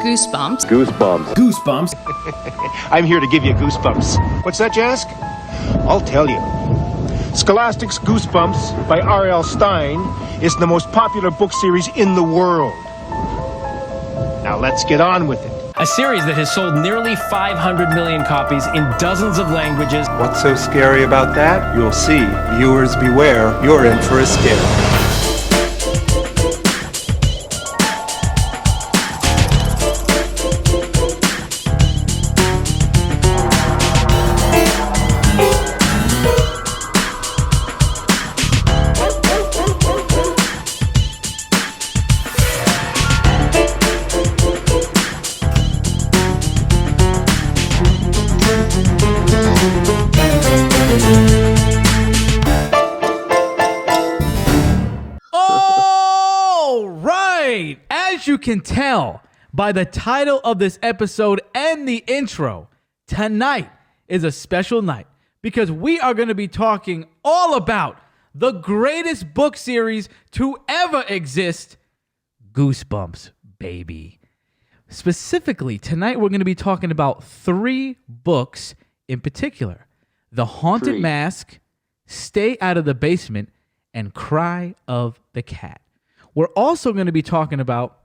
Goosebumps. Goosebumps. Goosebumps. I'm here to give you goosebumps. What's that, you ask? I'll tell you. Scholastic's Goosebumps by R.L. Stine is the most popular book series in the world. Now let's get on with it. A series that has sold nearly 500 million copies in dozens of languages. What's so scary about that? You'll see. Viewers beware, you're in for a scare. You can tell by the title of this episode and the intro, tonight is a special night because we are going to be talking all about the greatest book series to ever exist, Goosebumps, baby. Specifically, tonight we're going to be talking about 3 books in particular: The Haunted Mask, Stay Out of the Basement, and Cry of the Cat. We're also going to be talking about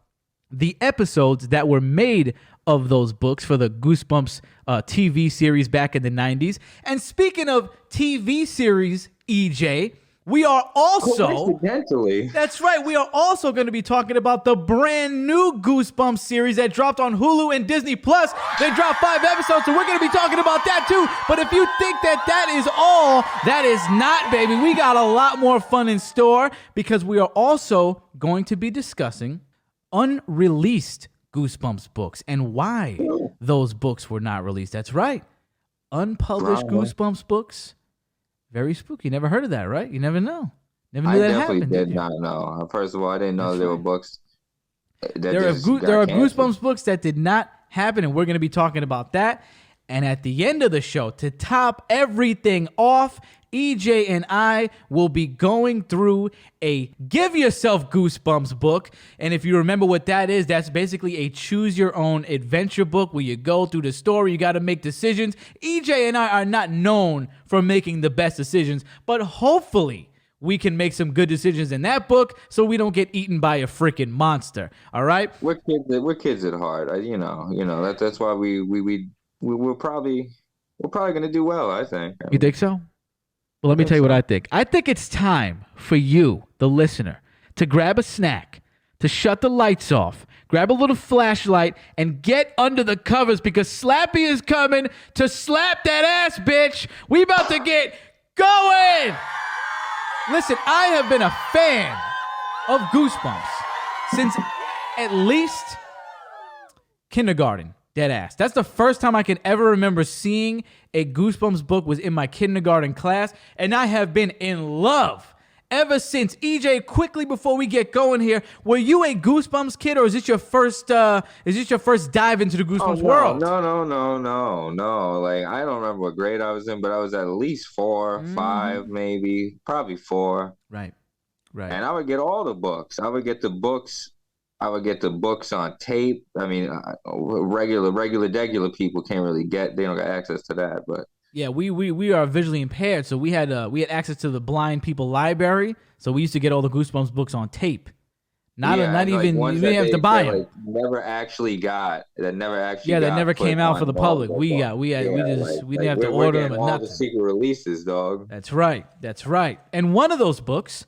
the episodes that were made of those books for the Goosebumps TV series back in the 90s. And speaking of TV series, EJ, we are also... Coincidentally. That's right. We are also going to be talking about the brand new Goosebumps series that dropped on Hulu and Disney+. They dropped 5 episodes, so we're going to be talking about that too. But if you think that that is all, that is not, baby. We got a lot more fun in store because we are also going to be discussing unreleased Goosebumps books and why those books were not released. That's right. Unpublished Goosebumps books. Very spooky. Never heard of that, right? You never know. Never knew that happened. I definitely did not know. First of all, I didn't know there were books. There are Goosebumps books that did not happen, and we're going to be talking about that. And at the end of the show, to top everything off, EJ and I will be going through a Give Yourself Goosebumps book. And if you remember what that is, that's basically a choose-your-own adventure book where you go through the story. You got to make decisions. EJ and I are not known for making the best decisions, but hopefully we can make some good decisions in that book so we don't get eaten by a freaking monster. All right? We're kids at heart. That's why we're probably gonna do well, I think. You think so? Well, let me tell you what I think. I think it's time for you, the listener, to grab a snack, to shut the lights off, grab a little flashlight, and get under the covers because Slappy is coming to slap that ass, bitch. We about to get going. Listen, I have been a fan of Goosebumps since at least kindergarten. Dead ass. That's the first time I can ever remember seeing a Goosebumps book was in my kindergarten class, and I have been in love ever since. EJ, quickly before we get going here, were you a Goosebumps kid, or is this your first dive into the Goosebumps world? No. Like, I don't remember what grade I was in, but I was at least 4, 5, maybe, probably 4. Right. And I would get all the books. I would get the books on tape. I mean, regular people can't really they don't got access to that, but yeah, we are visually impaired, so we had access to the blind people library, so we used to get all the Goosebumps books on tape. You didn't have to buy them. That never came out for the public. We didn't have to order them or nothing. All the secret releases, dog. That's right. And one of those books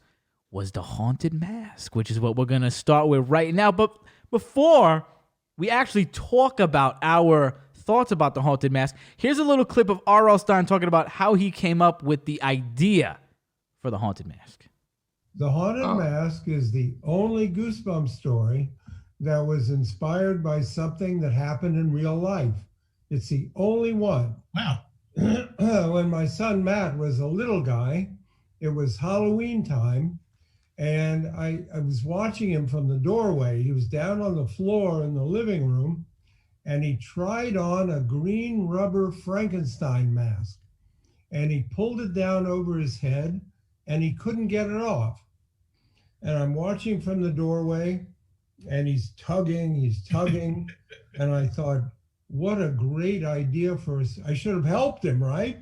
was The Haunted Mask, which is what we're going to start with right now. But before we actually talk about our thoughts about The Haunted Mask, here's a little clip of R.L. Stine talking about how he came up with the idea for The Haunted Mask. The Haunted Mask is the only Goosebumps story that was inspired by something that happened in real life. It's the only one. Wow. When my son Matt was a little guy, it was Halloween time. And I was watching him from the doorway. He was down on the floor in the living room, and he tried on a green rubber Frankenstein mask. And he pulled it down over his head, and he couldn't get it off. And I'm watching from the doorway, and he's tugging. And I thought, what a great idea for us. I should have helped him, right?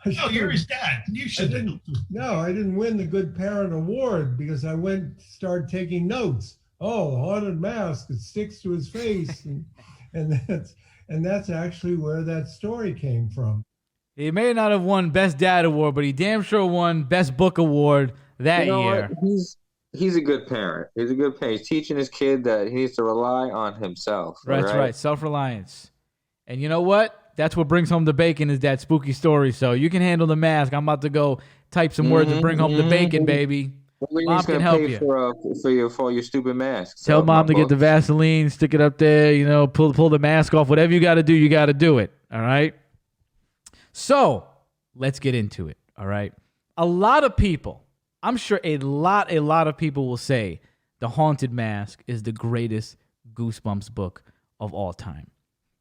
No, you're his dad. You should have helped him. No, I didn't win the Good Parent Award because I started taking notes. Oh, the haunted mask, it sticks to his face. And that's actually where that story came from. He may not have won Best Dad Award, but he damn sure won Best Book Award that year. What? He's a good parent. He's a good parent. He's teaching his kid that he needs to rely on himself. That's right. Self-reliance. And you know what? That's what brings home the bacon is that spooky story. So you can handle the mask. I'm about to go type some words and bring home the bacon, baby. Mom can help you. For your stupid mask. Tell mom to get the Vaseline, stick it up there, pull the mask off. Whatever you got to do, you got to do it. All right? So let's get into it. All right? A lot of people, I'm sure a lot of people will say The Haunted Mask is the greatest Goosebumps book of all time.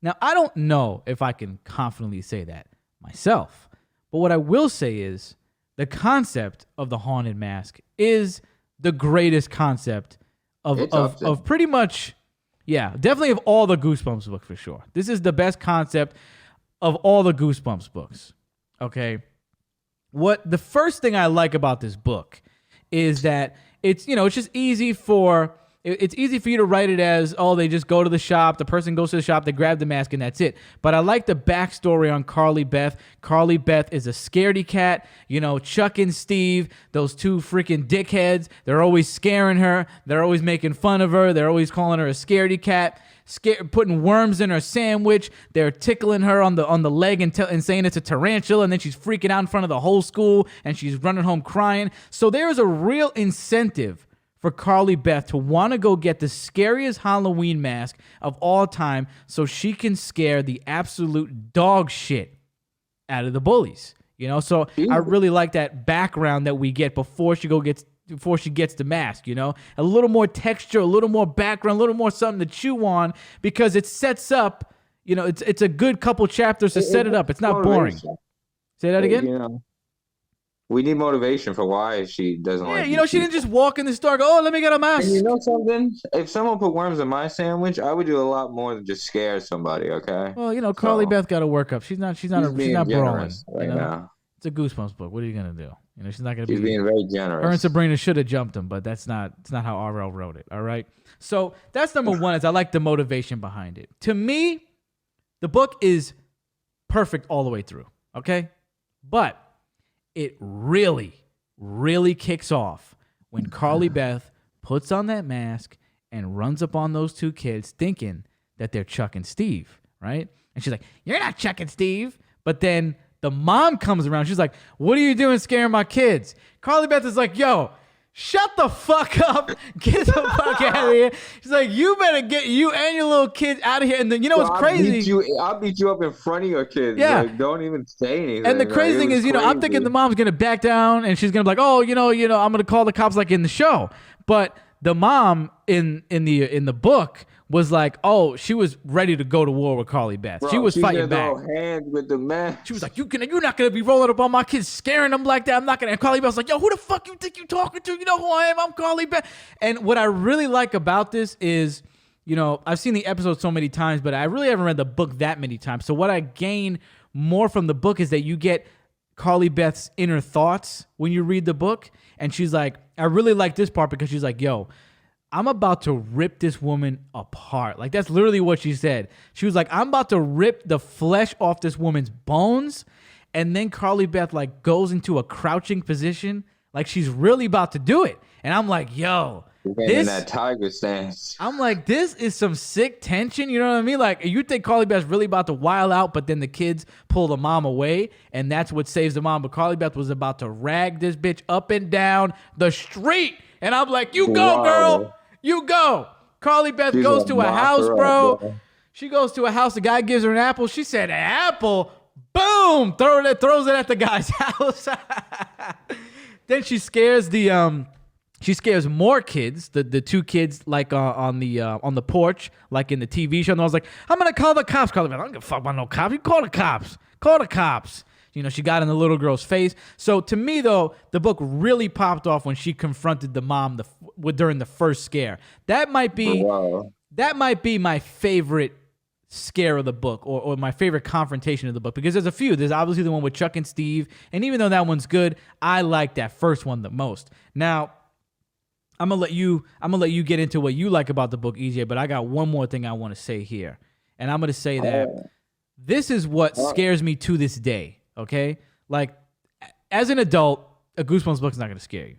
Now, I don't know if I can confidently say that myself, but what I will say is the concept of the Haunted Mask is the greatest concept of pretty much, definitely of all the Goosebumps books for sure. This is the best concept of all the Goosebumps books, okay? What the first thing I like about this book is that it's just easy for you to write it as, oh, they just go to the shop, the person goes to the shop, they grab the mask, and that's it. But I like the backstory on Carly Beth. Carly Beth is a scaredy cat. Chuck and Steve, those two freaking dickheads, they're always scaring her. They're always making fun of her. They're always calling her a scaredy cat. Putting worms in her sandwich. They're tickling her on the leg and saying it's a tarantula, and then she's freaking out in front of the whole school, and she's running home crying. So there is a real incentive for Carly Beth to want to go get the scariest Halloween mask of all time so she can scare the absolute dog shit out of the bullies. So I really like that background that we get before she gets the mask, a little more texture, a little more background, a little more something to chew on, because it sets up, it's a good couple chapters to set it up. It's not boring. Say that again? We need motivation for why she doesn't like it. She didn't just walk in the store and go, oh, let me get a mask. And you know something? If someone put worms in my sandwich, I would do a lot more than just scare somebody, okay? Well, Carly Beth got to work up. She's not brawling. Right now. It's a Goosebumps book. What are you going to do? She's not going to be. She's being very generous. Her and Sabrina should have jumped him, but it's not how RL wrote it. All right. So that's number one. Is I like the motivation behind it. To me, the book is perfect all the way through. Okay, but it really, really kicks off when Carly Beth puts on that mask and runs up on those two kids, thinking that they're Chuck and Steve, right? And she's like, "You're not Chuck and Steve," but then the mom comes around. She's like, "What are you doing scaring my kids?" Carly Beth is like, "Yo, shut the fuck up. Get the fuck out of here." She's like, "You better get you and your little kids out of here." And then, what's crazy? I'll beat you up in front of your kids. Yeah. Like, don't even say anything. And the crazy thing is, I'm thinking the mom's going to back down and she's going to be like, "Oh, I'm going to call the cops like in the show." But the mom in the book was like, oh, she was ready to go to war with Carly Beth. Bro, she was fighting back. Hands with the man. She was like, you're not gonna be rolling up on my kids, scaring them like that. I'm not gonna. And Carly Beth was like, yo, who the fuck you think you talking to? You know who I am? I'm Carly Beth. And what I really like about this is, I've seen the episode so many times, but I really haven't read the book that many times. So what I gain more from the book is that you get Carly Beth's inner thoughts when you read the book. And she's like, I really like this part because she's like, yo, I'm about to rip this woman apart. Like, that's literally what she said. She was like, I'm about to rip the flesh off this woman's bones. And then Carly Beth like goes into a crouching position. Like she's really about to do it. And I'm like, yo, in that tiger stance. I'm like, this is some sick tension. You know what I mean? Like, you think Carly Beth's really about to wild out, but then the kids pull the mom away, and that's what saves the mom. But Carly Beth was about to rag this bitch up and down the street. And I'm like, you go, girl. You go. Carly Beth goes to a house, bro. She goes to a house. The guy gives her an apple. She said, an apple? Boom! Throws it at the guy's house. Then she scares more kids, the two kids like on the porch, like in the TV show. And I was like, I'm gonna call the cops. Carly Beth, I don't give a fuck about no cops. You call the cops. Call the cops. She got in the little girl's face. So to me, though, the book really popped off when she confronted the mom during the first scare. That might be that might be my favorite scare of the book, or my favorite confrontation of the book, because there's a few. There's obviously the one with Chuck and Steve, and even though that one's good, I like that first one the most. Now, I'm gonna let you get into what you like about the book, EJ, but I got one more thing I want to say here. And I'm gonna say that this is what scares me to this day. Okay? Like, as an adult, a Goosebumps book is not gonna scare you.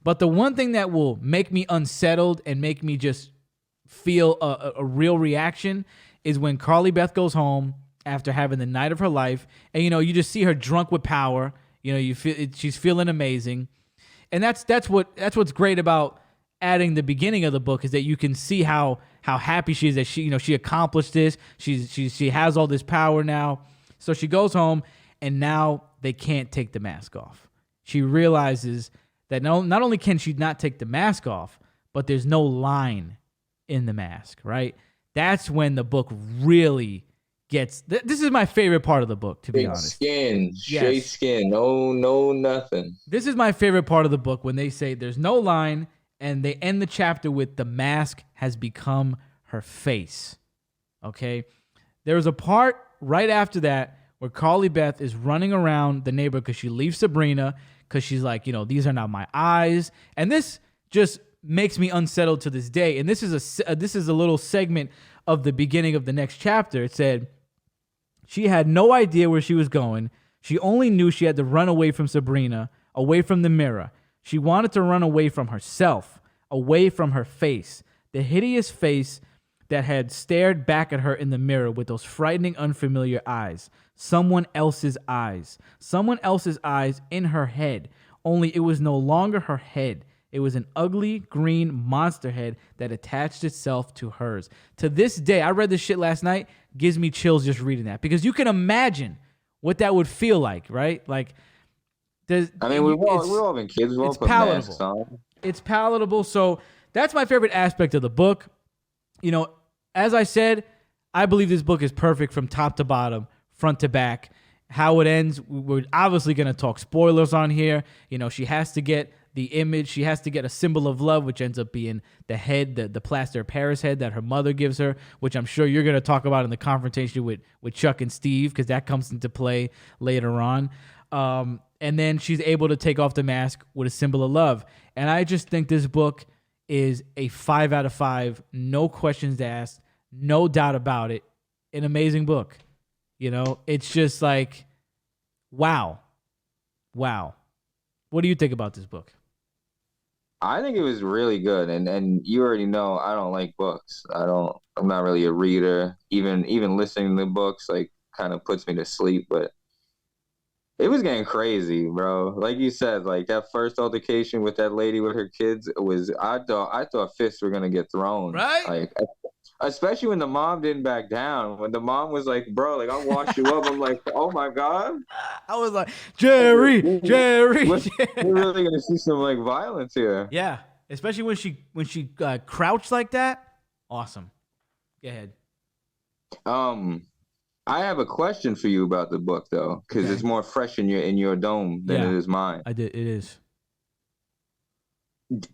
But the one thing that will make me unsettled and make me just feel a real reaction is when Carly Beth goes home after having the night of her life, and you just see her drunk with power. You feel she's feeling amazing, and that's what's great about adding the beginning of the book, is that you can see how happy she is that she accomplished this. She has all this power now. So she goes home, and now they can't take the mask off. She realizes that not only can she not take the mask off, but there's no line in the mask, right? That's when the book really gets. This is my favorite part of the book, to be honest. Skin, straight skin, no, nothing. This is my favorite part of the book, when they say there's no line, and they end the chapter with the mask has become her face. Okay? There's a part right after that where Carly Beth is running around the neighborhood because she leaves Sabrina, because she's like, these are not my eyes. And this just makes me unsettled to this day. And this is a little segment of the beginning of the next chapter. It said, she had no idea where she was going. She only knew she had to run away from Sabrina, away from the mirror. She wanted to run away from herself, away from her face, the hideous face that had stared back at her in the mirror with those frightening, unfamiliar eyes. Someone else's eyes in her head, only it was no longer her head. It was an ugly green monster head that attached itself to hers. To this day, I read this shit last night, gives me chills just reading that, because you can imagine what that would feel like, right? Like, we've all been kids. We've all put masks on. It's palatable. So that's my favorite aspect of the book. As I said, I believe this book is perfect from top to bottom, front to back. How it ends, we're obviously going to talk spoilers on here. She has to get the image. She has to get a symbol of love, which ends up being the head, the plaster of Paris head that her mother gives her, which I'm sure you're going to talk about in the confrontation with Chuck and Steve, because that comes into play later on. And then she's able to take off the mask with a symbol of love. And I just think this book is a 5 out of 5, no questions asked, no doubt about it, an amazing book. It's just like, wow. What do you think about this book? I think it was really good, and you already know I don't like books. I'm not really a reader. Even listening to books kind of puts me to sleep, but it was getting crazy, bro. Like you said, like that first altercation with that lady with her kids, I thought fists were gonna get thrown. Right? Like, especially when the mom didn't back down. When the mom was like, bro, like, I'll wash you up. I'm like, oh my God. I was like, Jerry. We're really gonna see some violence here. Yeah. Especially when she crouched like that. Awesome. Go ahead. I have a question for you about the book, though, because it's more fresh in your dome than it is mine. It is.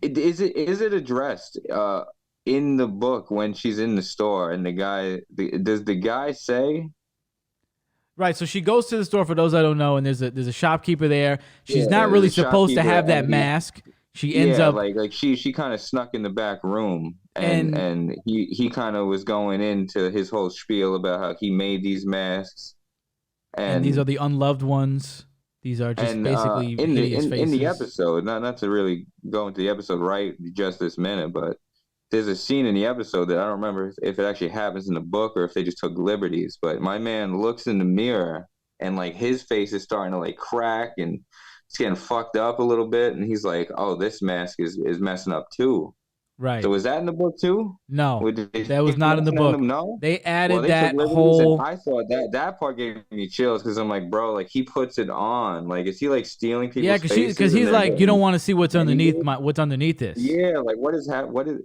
Is it addressed in the book when she's in the store and does the guy say? Right, so she goes to the store, for those that don't know, and there's a shopkeeper there. She's not really supposed to have that mask. She ends up like she kind of snuck in the back room, and he kind of was going into his whole spiel about how he made these masks, and these are the unloved ones. These are just basically hideous faces. In the episode, not to really go into the episode right just this minute, but there's a scene in the episode that I don't remember if it actually happens in the book or if they just took liberties. But my man looks in the mirror, and his face is starting to crack, and it's getting fucked up a little bit, and he's like, "Oh, this mask is messing up too." Right. So was that in the book too? No, that was not in the book. No, they added that whole. I thought that part gave me chills, because I'm like, bro, he puts it on. Is he stealing people's faces? Yeah, because he's like, you don't want to see what's underneath what's underneath this. Yeah, what is that? What is?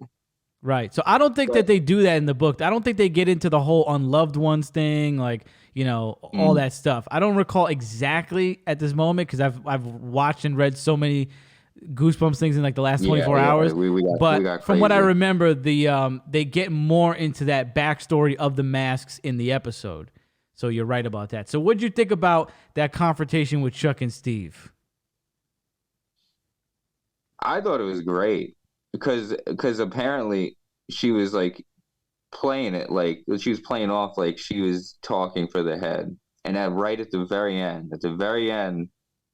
Right. So I don't think that they do that in the book. I don't think they get into the whole unloved ones thing, all that stuff. I don't recall exactly at this moment, because I've watched and read so many Goosebumps things in like the last 24 Yeah, hours. we got But from what I crazy. remember, they get more into that backstory of the masks in the episode. So you're right about that. So what'd you think about that confrontation with Chuck and Steve? I thought it was great because apparently she was like playing it like she was playing off like she was talking for the head, and right at the very end,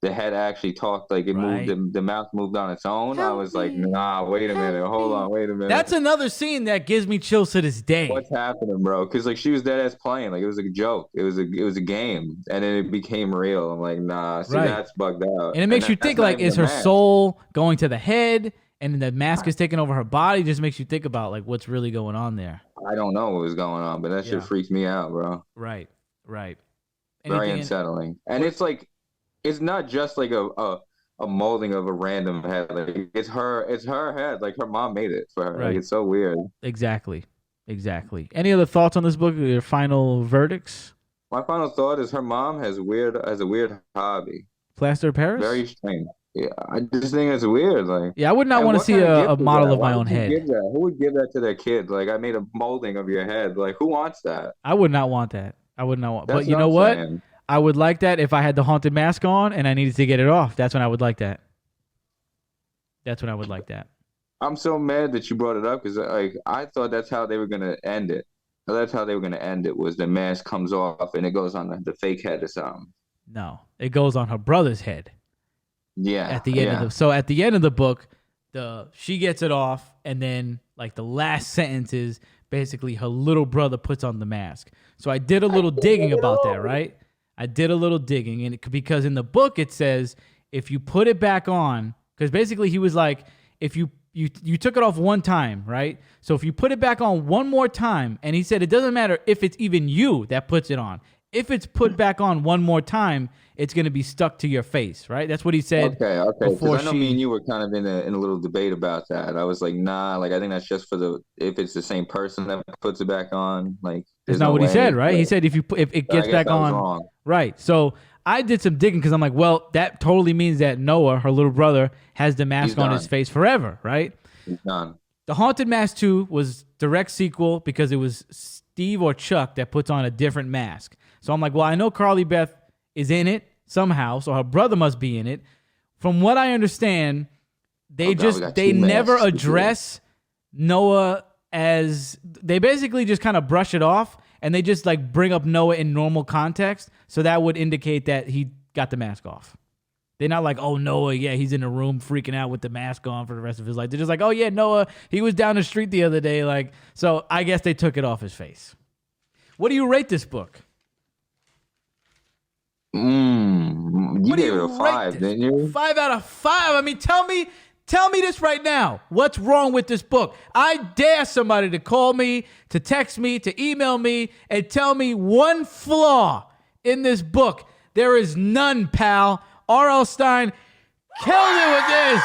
the head actually talked like it Right. moved. The mouth moved on its own. I Help was like, me. nah, wait a minute, hold on, wait a minute. That's another scene that gives me chills to this day. What's happening, bro? Because like she was dead ass playing, like it was a joke. It was a game, and then it became real. I'm like, nah, see, Right. that's bugged out. And it makes you that's think not like, even is the her mask. soul going to the head and the mask is taking over her body? Just makes you think about like what's really going on there. I don't know what was going on, but that shit Yeah. freaks me out, bro. Right. Very Anything unsettling. And it's like, it's not just like a molding of a random head. Like it's her head. Like her mom made it for her. Right. Like it's so weird. Exactly. Any other thoughts on this book? Your final verdicts? My final thought is her mom has a weird hobby. Plaster of Paris? Very strange. Yeah, I just think it's weird. Like, Yeah, I would not and want to what see kind of a gift is model that? of my Why own would you head. give that? Who would give that to their kid? Like, I made a molding of your head. Like, who wants that? I would not want that. I would not want. That's But you know I'm what? saying. I would like that if I had the haunted mask on and I needed to get it off. That's when I would like that. That's when I would like that. I'm so mad that you brought it up because like I thought that's how they were gonna end it. That's how they were gonna end it was the mask comes off and it goes on the fake head or something. No, it goes on her brother's head. Yeah. At the end at the end of the book, she gets it off, and then like the last sentence is basically her little brother puts on the mask. So I did a little digging about that, right? I did a little digging, and because in the book it says if you put it back on, because basically he was like, if you took it off one time, right? So if you put it back on one more time, and he said it doesn't matter if it's even you that puts it on. If it's put back on one more time, it's going to be stuck to your face, right? That's what he said. Okay. Before Because I know me and you were kind of in a little debate about that. I was like, nah, like I think that's just for if it's the same person that puts it back on. Like That's there's not no what he way. said, right? He said if it I gets guess back I was on, wrong. right? So I did some digging because I'm like, well, that totally means that Noah, her little brother, has the mask He's on done. his face forever, right? He's done. The Haunted Mask 2 was direct sequel because it was Steve or Chuck that puts on a different mask. So I'm like, well, I know Carly Beth is in it somehow, so her brother must be in it. From what I understand, they God, we got they two never masks. address Noah as they basically just kind of brush it off, and they just like bring up Noah in normal context, so that would indicate that he got the mask off. They're not like, oh, Noah, yeah, he's in a room freaking out with the mask on for the rest of his life. They're just like, oh, yeah, Noah, he was down the street the other day. Like, so I guess they took it off his face. What do you rate this book? You What do gave you it a 5, rate this? didn't you? 5 out of 5. I mean, tell me this right now. What's wrong with this book? I dare somebody to call me, to text me, to email me, and tell me one flaw in this book. There is none, pal. R.L. Stein killed it with this.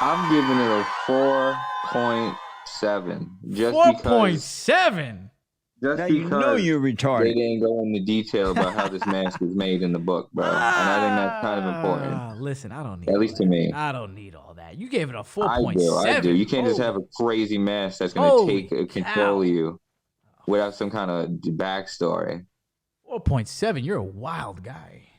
I'm giving it a 4.7. Just 4.7. Now you know you're they retarded. didn't go into detail about how this mask is made in the book, bro. And I think that's kind of important. Listen, I don't need At all least to that. me. I don't need all that. You gave it a I 4.7. do. You can't just have a crazy mask that's going Holy to take control cow. of you without some kind of backstory. 4.7. You're a wild guy.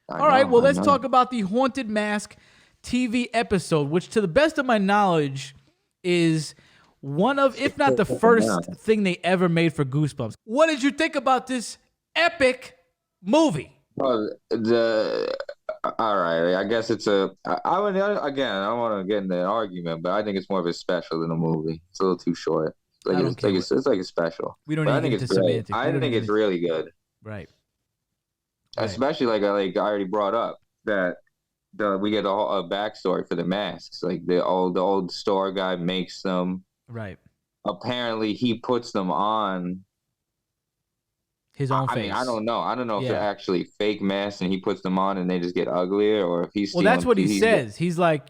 I All right, know, well, I let's know. talk about the Haunted Mask TV episode, which to the best of my knowledge is one of, if not the first thing they ever made for Goosebumps. What did you think about this epic movie? Well, all right. I guess it's I would again. I don't want to get into an argument, but I think it's more of a special than a movie. It's a little too short. I don't care It's like a special. We don't But I need to think get it's into great. semantics. We I don't think need it's to- really good. Right. Especially like I already brought up that we get a backstory for the masks. Like the old store guy makes them. Right. Apparently, he puts them on. His own I face. mean, I don't know. I don't know if Yeah. they're actually fake masks and he puts them on and they just get uglier, or if he's. Well, that's stealing- what he he's- says. He's like,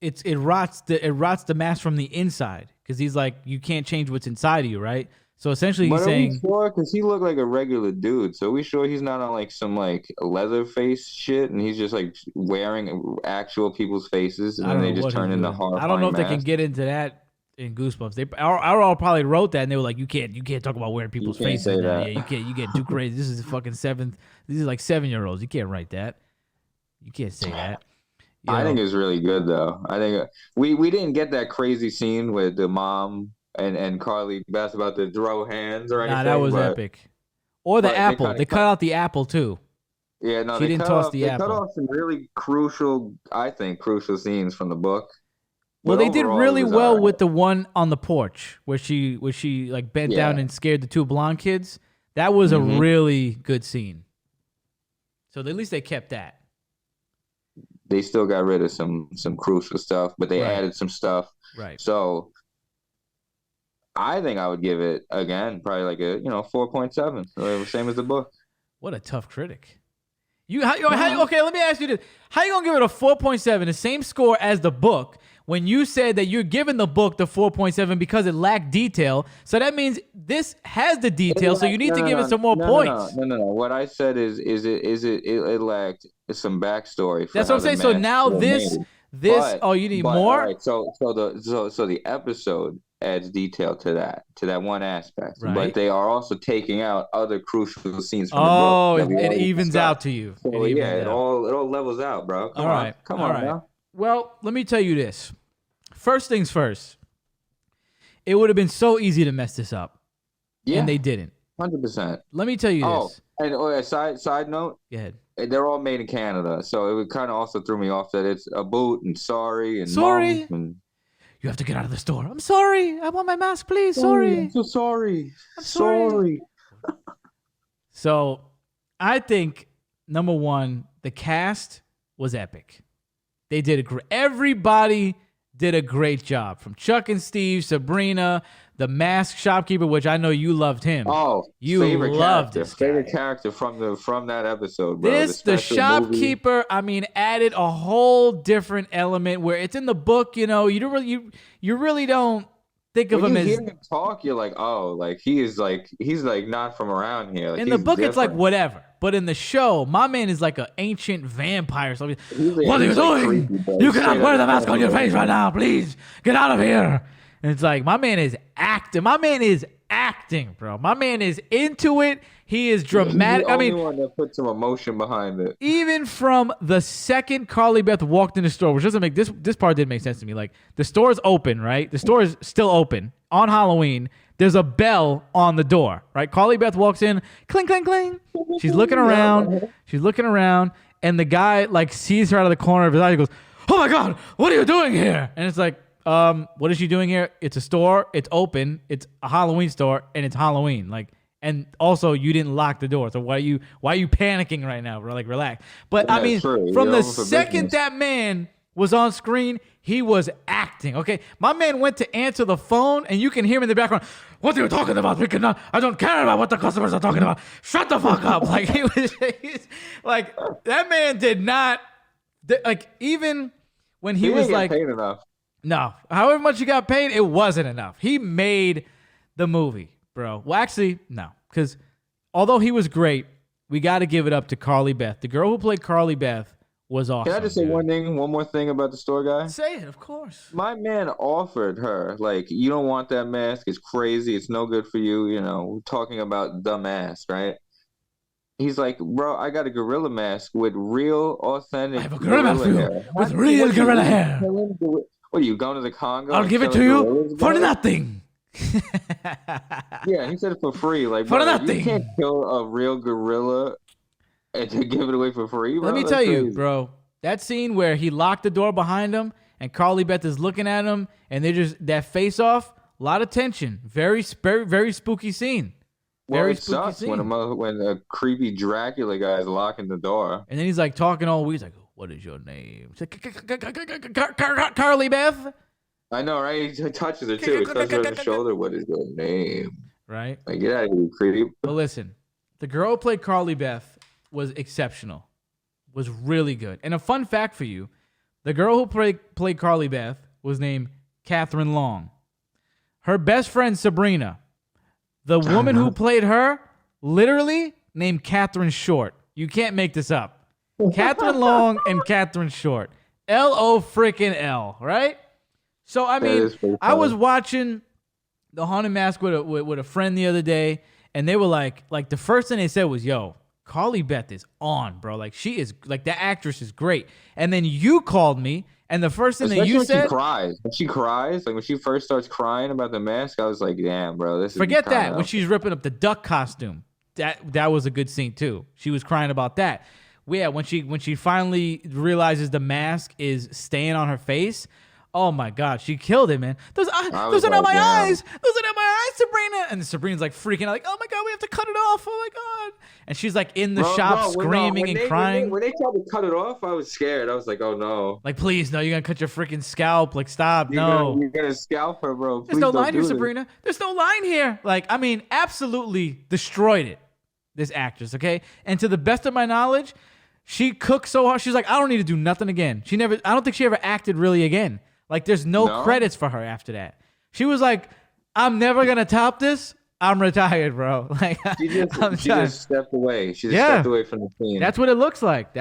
it rots the mask from the inside because he's like, you can't change what's inside of you, right? So essentially, he's But are we saying, sure? Because he looked like a regular dude. So are we sure he's not on like some like leather face shit, and he's just like wearing actual people's faces, and I then don't they know just what he's turn into doing. horrifying I don't know if they can masks? get into that in Goosebumps. They RL probably wrote that, and they were like, you can't talk about wearing people's can't faces say now. that. Yeah, you can't. You get too crazy. This is fucking seventh. These are like 7-year-olds. You can't write that. You can't say that. I think it was really good though. I think we didn't get that crazy scene with the mom and Carly Beth about the throw hands or anything. Nah, that was but, epic. Or the but apple. They cut out the apple too. Yeah, no, She they didn't cut toss off. the They apple. cut off some really crucial, I think, crucial scenes from the book. Well, But they did overall, really it was well all right. with the one on the porch where she like bent Yeah. down and scared the 2 blonde kids. That was a really good scene. So at least they kept that. They still got rid of some crucial stuff, but they Right. added some stuff. Right. So I think I would give it again probably like a 4.7, same as the book. What a tough critic. Okay, let me ask you this. How you going to give it a 4.7, the same score as the book, when you said that you're giving the book the 4.7 because it lacked detail? So that means this has the detail, so you need to give it some more points. No. What I said is it lacked some backstory. That's what I'm saying. So now this, you need more? All right, so the episode adds detail to that one aspect, Right. but they are also taking out other crucial scenes from the book. that we it already evens discussed. out to you. So it all levels out, bro. Come on now. Well, let me tell you this. First things first. It would have been so easy to mess this up, and they didn't. 100%. Let me tell you this. And a side note. Go ahead. They're all made in Canada, so it would kind of also threw me off that it's a boot and sorry and Sorry. mom and You have to get out of the store. I'm sorry. I want my mask, please. Sorry. I'm so sorry. I'm sorry. So, I think number one, the cast was epic. They did everybody did a great job. From Chuck and Steve, Sabrina, the mask shopkeeper, which I know you loved him. Oh, you loved this guy. Favorite character from that episode, bro. The special shopkeeper, added a whole different element where it's in the book. You really don't think of him as. When you hear him talk, you're like, oh, like he's not from around here. Like, in the book, it's like different. whatever. But in the show, my man is like an ancient vampire. So what are you he's like doing? creepy, bro. You cannot Straight wear up the mask on your creepy. face right now. Please get out of here. And it's like, my man is acting. My man is acting, bro. My man is into it. He is dramatic. He's the only one that put some emotion behind it. Even from the second Carly Beth walked in the store, which doesn't make this part didn't make sense to me. Like, the store's open, right? The store is still open on Halloween. There's a bell on the door, right? Carly Beth walks in, cling, cling, cling. She's looking around. She's looking around, and the guy like sees her out of the corner of his eye. He goes, "Oh my God, what are you doing here?" And it's like, what is she doing here? It's a store. It's open. It's a Halloween store, and it's Halloween. Like, and also you didn't lock the door. So why are you panicking right now, bro? Like, relax. But Yeah, I mean, true. from You're the open for second business. that man was on screen, he was acting. Okay, my man went to answer the phone, and you can hear him in the background. What are you talking about? I don't care about what the customers are talking about. Shut the fuck up. Like, he's like, that man did not, like, even when he was didn't get like, paid enough. no, however much he got paid, it wasn't enough. He made the movie, bro. Well, actually, no, because although he was great, we got to give it up to Carly Beth. The girl who played Carly Beth was awesome. Can I just say dude. one more thing about the store guy? Say it, of course. My man offered her, like, you don't want that mask. It's crazy. It's no good for you. Talking about the mask, right? He's like, bro, I got a gorilla mask with real, authentic. I have a gorilla mask for you hair. with real gorilla hair. What are you going to the Congo? I'll and give it to killing you gorillas, for bro? nothing. Yeah, he said it for free. Like, For bro, nothing. You can't kill a real gorilla and to give it away for free, bro. Let me That's tell you, crazy. bro, that scene where he locked the door behind him and Carly Beth is looking at him and they just, that face off, a lot of tension. Very, very spooky scene. Well, Very it spooky sucks scene. when a creepy Dracula guy is locking the door. And then he's like talking all weird. He's like, what is your name? He's like, Carly Beth. I know, right? He touches her too. He touches her on the shoulder. What is your name? Right? Like, get out of here, creep. But listen, the girl who played Carly Beth was exceptional. Was really good. And a fun fact for you, the girl who played Carly Beth was named Catherine Long. Her best friend, Sabrina, The woman who played her, literally named Catherine Short. You can't make this up. Catherine Long and Catherine Short. L-O freaking L, right? So, I mean, I was watching The Haunted Mask with a friend the other day, and they were like the first thing they said was, yo, Carly Beth is on, bro. Like, she is, like, that actress is great. And then you called me, and the first thing that you said... When she cries, like, when she first starts crying about the mask, I was like, damn, bro, this is... Forget that. When she's ripping up the duck costume, that was a good scene, too. She was crying about that. Yeah, when she finally realizes the mask is staying on her face... Oh my God, she killed it, man. Those are not my eyes. Those are not my eyes, Sabrina. And Sabrina's like freaking out, like, oh my God, we have to cut it off. Oh my God. And she's like in the shop screaming and crying. When they tried to cut it off, I was scared. I was like, oh no. Like, please, no, you're going to cut your freaking scalp. Like, stop, no. You're going to scalp her, bro. There's no line here, Sabrina. There's no line here. Like, I mean, absolutely destroyed it, this actress, okay? And to the best of my knowledge, she cooked so hard. She's like, I don't need to do nothing again. I don't think she ever acted really again. Like, there's no credits for her after that. She was like, I'm never going to top this. I'm retired, bro. Like, she just stepped away. She just stepped away from the scene. That's what it looks like.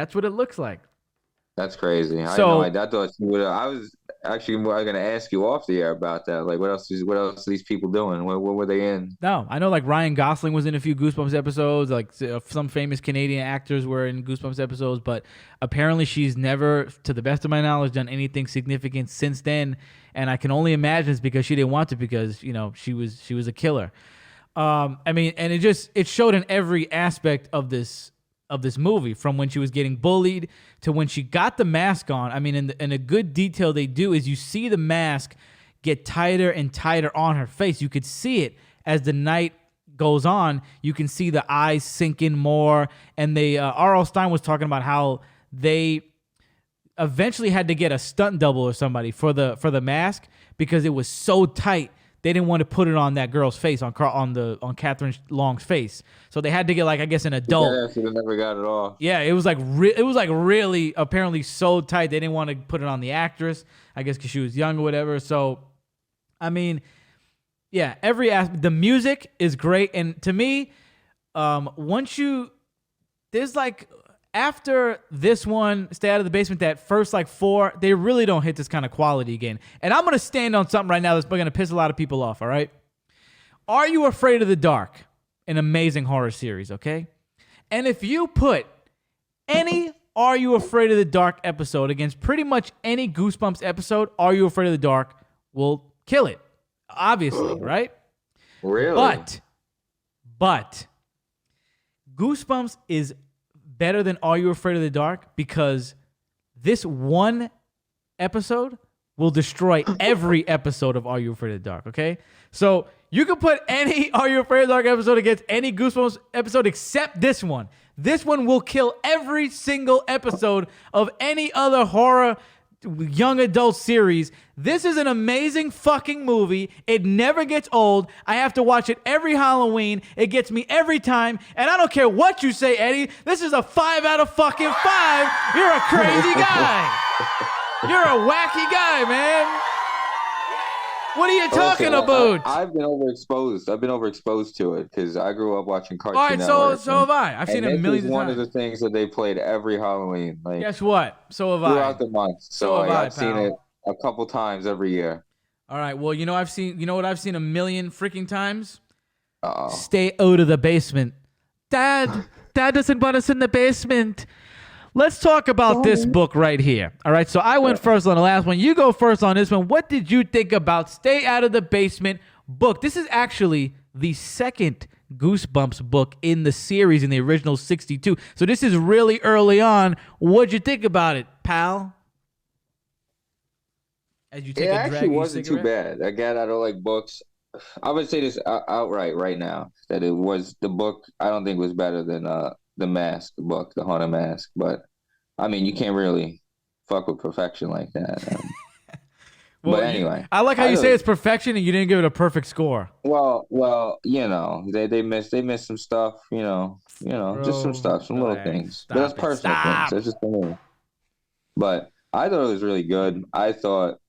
That's crazy. I thought she would. I was actually going to ask you off the air about that. Like, what else are these people doing? What were they in? No, I know like Ryan Gosling was in a few Goosebumps episodes. Like some famous Canadian actors were in Goosebumps episodes, but apparently she's never, to the best of my knowledge, done anything significant since then. And I can only imagine it's because she didn't want to, because she was a killer. I mean, and it showed in every aspect of this movie, from when she was getting bullied to when she got the mask on. I mean, and a good detail they do is you see the mask get tighter and tighter on her face. You could see it as the night goes on. You can see the eyes sink in more. And R.L. Stine was talking about how they eventually had to get a stunt double or somebody for the mask because it was so tight. They didn't want to put it on that girl's face, on Catherine Long's face. So they had to get, like, I guess, an adult. Yeah, they never got it off. Yeah, it was like really apparently so tight they didn't want to put it on the actress. I guess because she was young or whatever. So, I mean, yeah, every aspect. The music is great, and to me, there's like, after this one, Stay Out of the Basement, that first like 4, they really don't hit this kind of quality again. And I'm going to stand on something right now that's going to piss a lot of people off, all right? Are You Afraid of the Dark? An amazing horror series, okay? And if you put any Are You Afraid of the Dark episode against pretty much any Goosebumps episode, Are You Afraid of the Dark will kill it, obviously, right? Really? But Goosebumps is better than Are You Afraid of the Dark because this one episode will destroy every episode of Are You Afraid of the Dark, okay? So you can put any Are You Afraid of the Dark episode against any Goosebumps episode except this one. This one will kill every single episode of any other horror young adult series. This is an amazing fucking movie. It never gets old. I have to watch it every Halloween. It gets me every time. And I don't care what you say, Eddie. This is a 5 out of fucking 5. You're a crazy guy. You're a wacky guy, man. What are you talking about? I've been overexposed. I've been overexposed to it because I grew up watching Cartoon Network. All right, so have I. I've seen it millions of times. One of the things that they played every Halloween. Like, guess what? So have I. Throughout the month. So I've seen it a couple times every year. All right. Well, you know what I've seen a million freaking times? Uh-oh. Stay out of the basement. Dad doesn't want us in the basement. Let's talk about this book right here. All right, so I went first on the last one. You go first on this one. What did you think about Stay Out of the Basement book? This is actually the second Goosebumps book in the series in the original 62. So this is really early on. What'd you think about it, pal? As you take it actually wasn't too bad. Again, I don't like books. I would say this outright right now, that the book I don't think was better than the Mask book, the Haunted Mask. But I mean, you can't really fuck with perfection like that. Well, but anyway, I like how you say it's perfection and you didn't give it a perfect score. Well, they missed some stuff, Bro, just some stuff, some little things. But that's personal things. That's just for me. But I thought it was really good. I thought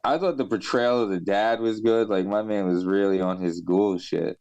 I thought the portrayal of the dad was good. Like my man was really on his ghoul shit.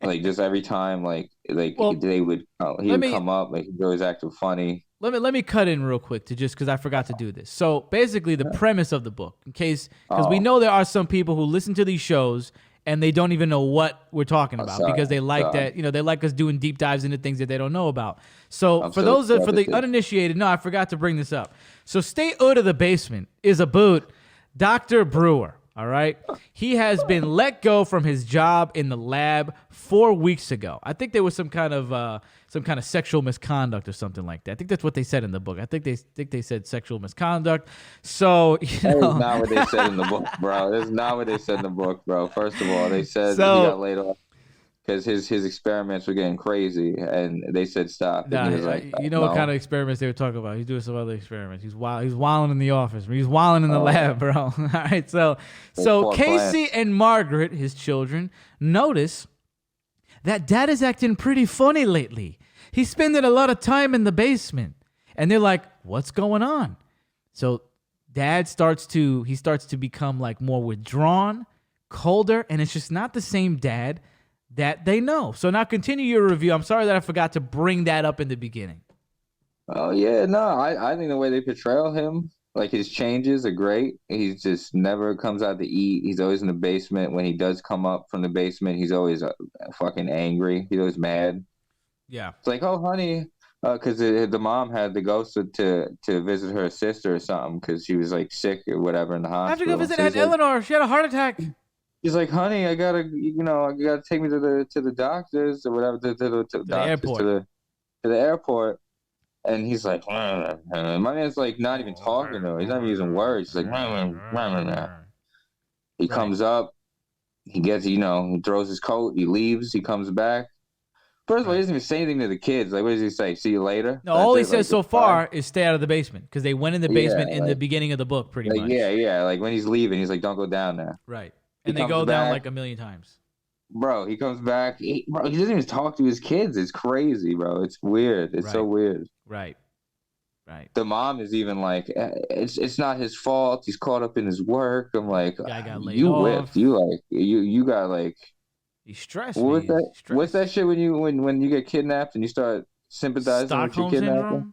Like just every time, Well, they would, he let would me come up, like he always acting funny. let me cut in real quick to just because I forgot to do this. So basically, the premise of the book, because we know there are some people who listen to these shows and they don't even know what we're talking about because they like that, they like us doing deep dives into things that they don't know about. So for the uninitiated, no, I forgot to bring this up. So Stay Out of the Basement is about Dr. Brewer. All right. He has been let go from his job in the lab 4 weeks ago. I think there was some kind of sexual misconduct or something like that. I think that's what they said in the book. I think they said sexual misconduct. So that is not what they said in the book, bro. That's not what they said in the book, bro. First of all, they said he got laid off because his experiments were getting crazy, and they said stop. And he was like, what kind of experiments they were talking about? He's doing some other experiments. He's wilding in the office. He's wilding in the lab, bro. All right, so Casey and Margaret, his children, notice that Dad is acting pretty funny lately. He's spending a lot of time in the basement, and they're like, "What's going on?" So Dad starts to become like more withdrawn, colder, and it's just not the same Dad that they know. So now continue your review. I'm sorry that I forgot to bring that up in the beginning. Oh yeah, no, I think the way they portray him, like his changes are great. He just never comes out to eat. He's always in the basement. When he does come up from the basement, he's always fucking angry. He's always mad. Yeah. It's like, oh honey, because the mom had to go to visit her sister or something because she was like sick or whatever in the hospital. I have to go visit Aunt Eleanor. She had a heart attack. He's like, honey, I gotta take me to the doctors or whatever, to the airport. to the airport. And he's like, my man's like not even talking to him. He's not even using words. He's like, he comes up, he gets, he throws his coat, he leaves, he comes back. First of all, he doesn't even say anything to the kids. Like, what does he say? See you later? No, all he says so far is stay out of the basement because they went in the basement in the beginning of the book, pretty much. Yeah. Like when he's leaving, he's like, don't go down there. Right. And they go down like a million times. Bro, he comes back. He doesn't even talk to his kids. It's crazy, bro. It's weird. It's so weird. Right. The mom is even like, it's not his fault. He's caught up in his work. I'm like, guy got laid you off. whipped. You got like. He's stressed. What's that shit when you get kidnapped and you start sympathizing with your kidnapper?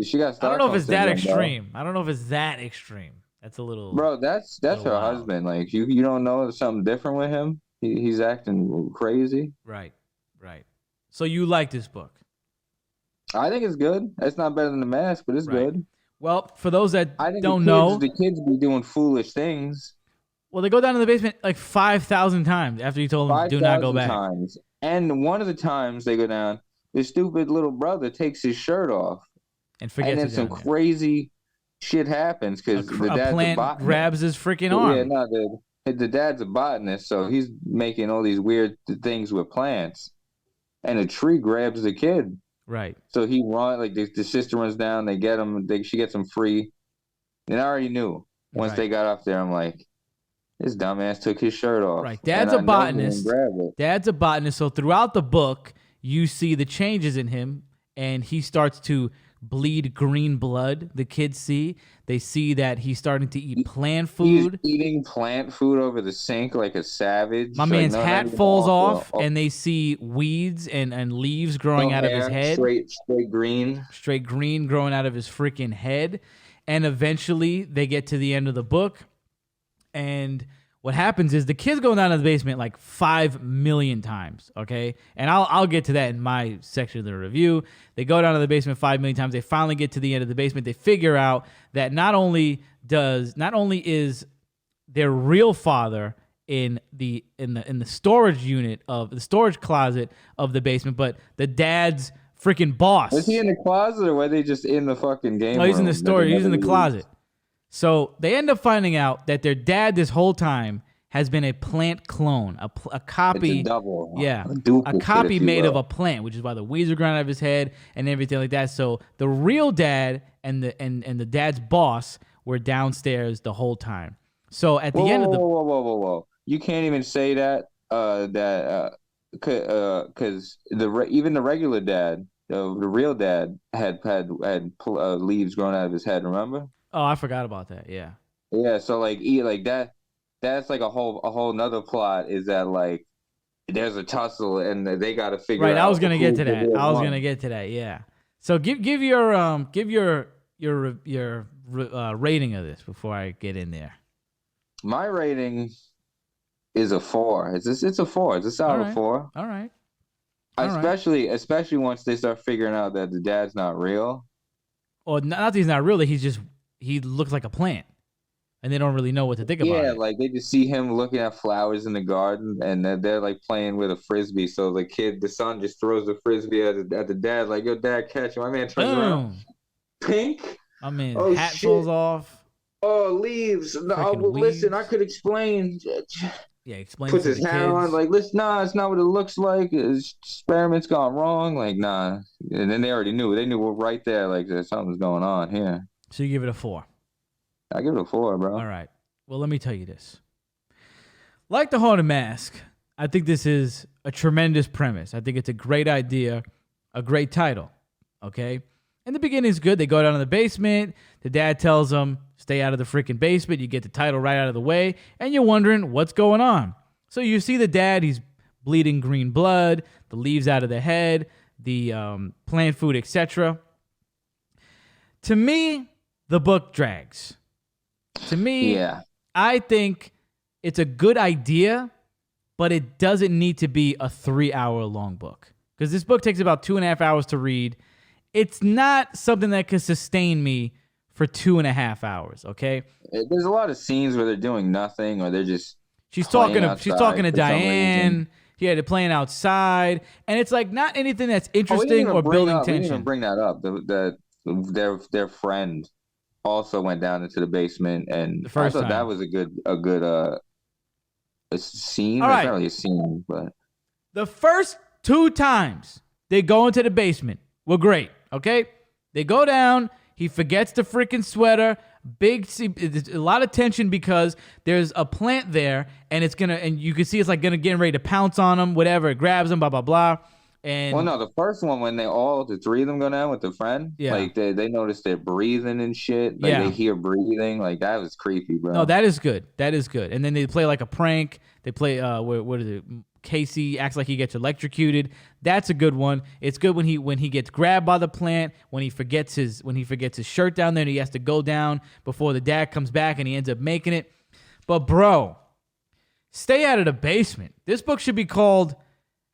She got Stockholm. I don't know if it's that extreme. Bro. I don't know if it's that extreme. That's a little. Bro, that's her husband. Like you don't know there's something different with him. He's acting crazy. Right. So you like this book? I think it's good. It's not better than The Mask, but it's good. Well, for those that don't know, the kids be doing foolish things. Well, they go down to the basement like 5,000 times after you told them do not go back. Times. And one of the times they go down, this stupid little brother takes his shirt off. And forgets then some crazy shit happens because the dad's plant a botanist. grabs his freaking arm. Yeah, no, the dad's a botanist, so he's making all these weird things with plants. And a tree grabs the kid. Right. So he runs, like the sister runs down, they get him, she gets him free. And I already knew. Once they got off there, I'm like, this dumbass took his shirt off. Right. Dad's a botanist. So throughout the book, you see the changes in him, and he starts to bleed green blood. The kids see. They see that he's starting to eat plant food. He's eating plant food over the sink like a savage. My man's hat falls off, and they see weeds and leaves growing out of his head. Straight green growing out of his freaking head. And eventually, they get to the end of the book, and what happens is the kids go down to the basement like 5 million times, okay? And I'll get to that in my section of the review. They go down to the basement 5 million times. They finally get to the end of the basement. They figure out that not only is their real father in the storage unit of the storage closet of the basement, but the dad's freaking boss. Was he in the closet or were they just in the fucking game room? No, he's in the storage. He's in the closet. So they end up finding out that their dad this whole time has been a plant clone, a copy. It's a double. Yeah, a copy made of a plant, which is why the weeds are growing out of his head and everything like that. So the real dad and the dad's boss were downstairs the whole time. So at the end of the whoa, you can't even say that because even the regular dad, the real dad had leaves growing out of his head. Remember? Oh, I forgot about that. Yeah. Yeah, so like like that that's like a whole nother plot is that like there's a tussle and they got to figure Right, I was out gonna get who to the that. real I was one. gonna get to that. Yeah. So give your rating of this before I get in there. My rating is a 4. It's a 4. It's a All solid right. 4. All right. All right. Especially once they start figuring out that the dad's not real. Or not that he's not really. He looks like a plant, and they don't really know what to think about Yeah, it. like they just see him looking at flowers in the garden, and they're like playing with a frisbee. So the son, just throws the frisbee at the dad, like, "Yo, dad, catch him." My man turns around, Boom. pink. I mean, Oh hat shit! falls off. Oh, leaves. No, Freaking listen, I weeds. could explain. Yeah, explain Puts to his the hat on, kids. like, listen, nah, it's not what it looks like. His experiment's gone wrong. Like, nah. And then they already knew. They knew right there, like, there's something's going on here. So you give it a 4. I give it a 4, bro. All right. Well, let me tell you this. Like the Haunted Mask, I think this is a tremendous premise. I think it's a great idea, a great title. Okay? In the beginning, it's good. They go down to the basement. The dad tells them, stay out of the freaking basement. You get the title right out of the way. And you're wondering what's going on. So you see the dad. He's bleeding green blood, the leaves out of the head, the plant food, etc. To me, the book drags. To me, Yeah. I think it's a good idea, but it doesn't need to be a 3-hour long book. Because this book takes about 2.5 hours to read. It's not something that could sustain me for 2.5 hours, okay? There's a lot of scenes where they're doing nothing or they're just She's talking to outside Diane. for some reason. Yeah, they're playing outside. And it's like not anything that's Oh, we didn't interesting even or bring building up, we didn't even tension. bring that up. Their friend also went down into the basement, and The I first thought that time. was a good a scene. All It's right. not really a scene, but The first 2 times they go into the basement were great, okay? They go down. He forgets the freaking sweater. There's a lot of tension because there's a plant there, and and you can see it's like getting ready to pounce on him, whatever. It grabs him, blah, blah, blah. And well, no, the first one when the 3 of them go down with the friend, Yeah. like they notice they're breathing and shit. Like Yeah. they hear breathing, like that was creepy, bro. No, that is good. That is good. And then they play like a prank. They play what is it? Casey acts like he gets electrocuted. That's a good one. It's good when he gets grabbed by the plant, when he forgets his shirt down there and he has to go down before the dad comes back and he ends up making it. But bro, stay out of the basement. This book should be called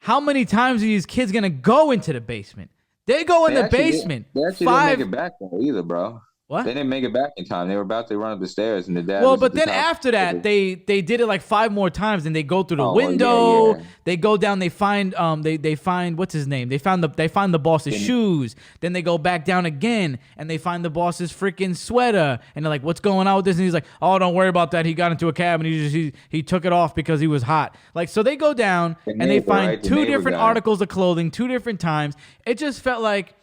How Many Times Are These Kids Gonna Go Into the Basement? They go in the basement. They actually didn't make it back though either, bro. What? They didn't make it back in time. They were about to run up the stairs, and the dad. Well, was but at the then top. after that, they did it like 5 more times, and they go through the Oh, well, window. yeah. They go down. They find they find what's his name. They find the boss's shoes. Then they go back down again, and they find the boss's freaking sweater. And they're like, "What's going on with this?" And he's like, "Oh, don't worry about that. He got into a cab and he took it off because he was hot." Like, so they go down and they find right? The 2 neighbor different guy. articles of clothing 2 different times. It just felt like,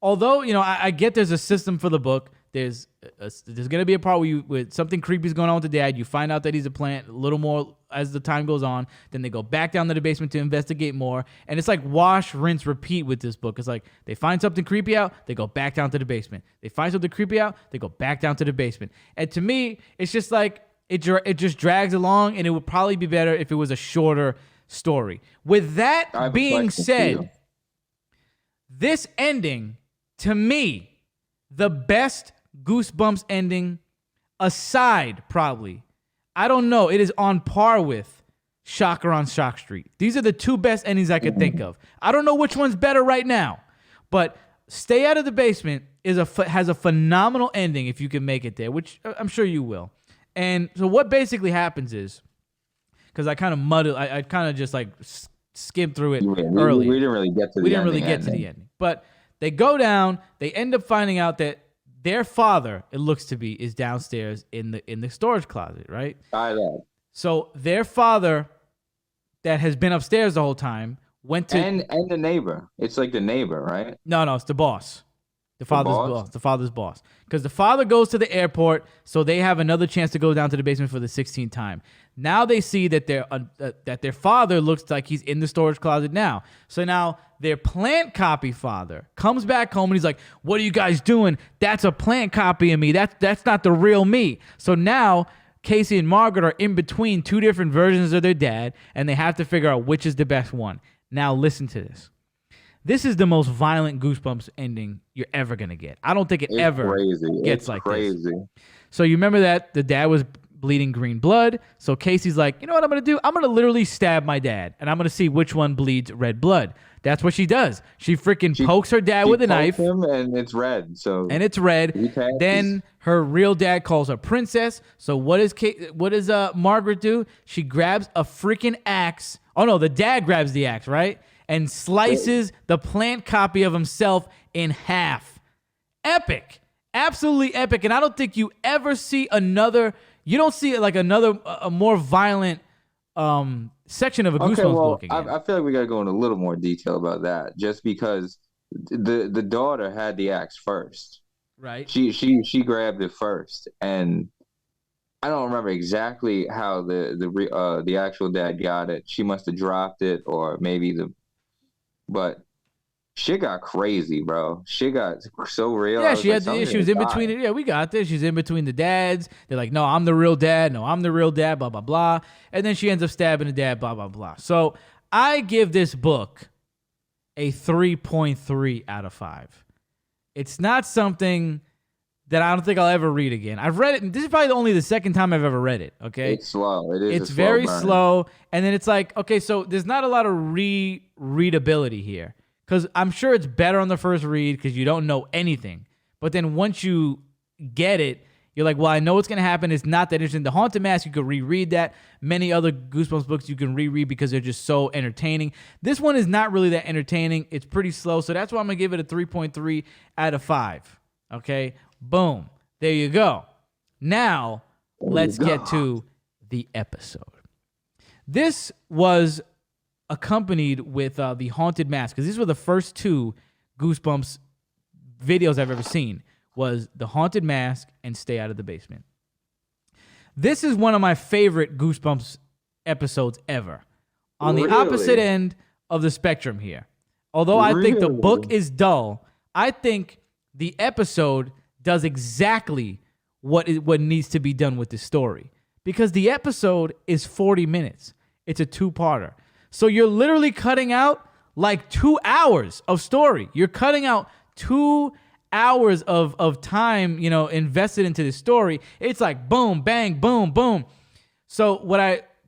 although I get there's a system for the book. There's going to be a part where something creepy is going on with the dad. You find out that he's a plant a little more as the time goes on. Then they go back down to the basement to investigate more. And it's like wash, rinse, repeat with this book. It's like they find something creepy out, they go back down to the basement. They find something creepy out, they go back down to the basement. And to me, it's just like it just drags along, and it would probably be better if it was a shorter story. With that I have a being question for said, you. this ending, to me, the best Goosebumps ending aside, probably. I don't know. It is on par with Shocker on Shock Street. These are the 2 best endings I could think of. I don't know which one's better right now, but Stay Out of the Basement has a phenomenal ending if you can make it there, which I'm sure you will. And so what basically happens is, because I kind of muddled, I kind of just like skimmed through it early. We didn't really get to the ending. But they go down. They end up finding out that their father, it looks to be, is downstairs in the storage closet, right? I know. So their father, that has been upstairs the whole time, went to And the neighbor. It's like the neighbor, right? no, it's the boss. The father's boss. The father's boss. Because the father goes to the airport, so they have another chance to go down to the basement for the 16th time. Now they see that their father looks like he's in the storage closet now. So now their plant copy father comes back home and he's like, "What are you guys doing? That's a plant copy of me. That's not the real me." So now Casey and Margaret are in between two different versions of their dad, and they have to figure out which is the best one. Now listen to this. This is the most violent Goosebumps ending you're ever going to get. I don't think it's ever gets like this. So you remember that the dad was bleeding green blood. So Casey's like, you know what I'm going to do? I'm going to literally stab my dad, and I'm going to see which one bleeds red blood. That's what she does. She freaking pokes her dad with a knife. Him and it's red. And it's red. Then her real dad calls her princess. So what does Margaret do? She grabs a freaking axe. Oh, no, the dad grabs the axe, right? And slices the plant copy of himself in half. Epic. Absolutely epic. And I don't think you ever see you don't see like a more violent section of a Goosebumps book again. I feel like we got to go into a little more detail about that, just because the daughter had the axe first. Right. She grabbed it first, and I don't remember exactly how the actual dad got it. She must have dropped it, or maybe but shit got crazy, bro. Shit got so real. Yeah, she was in between it. Yeah, we got this. She's in between the dads. They're like, no, I'm the real dad. No, I'm the real dad, blah, blah, blah. And then she ends up stabbing the dad, blah, blah, blah. So I give this book a 3.3 out of 5. It's not something that I don't think I'll ever read again. I've read it, and this is probably only the second time I've ever read it, okay? It's slow. It's very slow. And then it's like, okay, so there's not a lot of readability here. Because I'm sure it's better on the first read because you don't know anything. But then once you get it, you're like, well, I know what's going to happen. It's not that interesting. The Haunted Mask, you could reread that. Many other Goosebumps books you can reread because they're just so entertaining. This one is not really that entertaining. It's pretty slow. So that's why I'm going to give it a 3.3 out of 5. Okay? Boom. There you go. Now, let's get to the episode. This was accompanied with the Haunted Mask, because these were the first two Goosebumps videos I've ever seen, was the Haunted Mask and Stay Out of the Basement. This is one of my favorite Goosebumps episodes ever. On the opposite end of the spectrum here. Although I think the book is dull, I think the episode does exactly what needs to be done with this story. Because the episode is 40 minutes. It's a two-parter. So you're literally cutting out like 2 hours of story. You're cutting out 2 hours of time, invested into this story. It's like boom, bang, boom, boom. So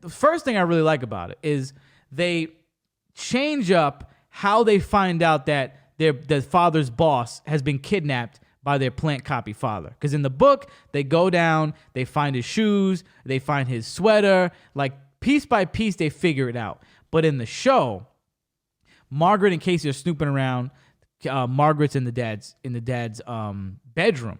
the first thing I really like about it is they change up how they find out that their father's boss has been kidnapped by their plant copy father. Because in the book, they go down, they find his shoes, they find his sweater, like piece by piece, they figure it out. But in the show, Margaret and Casey are snooping around. Margaret's in the dad's bedroom.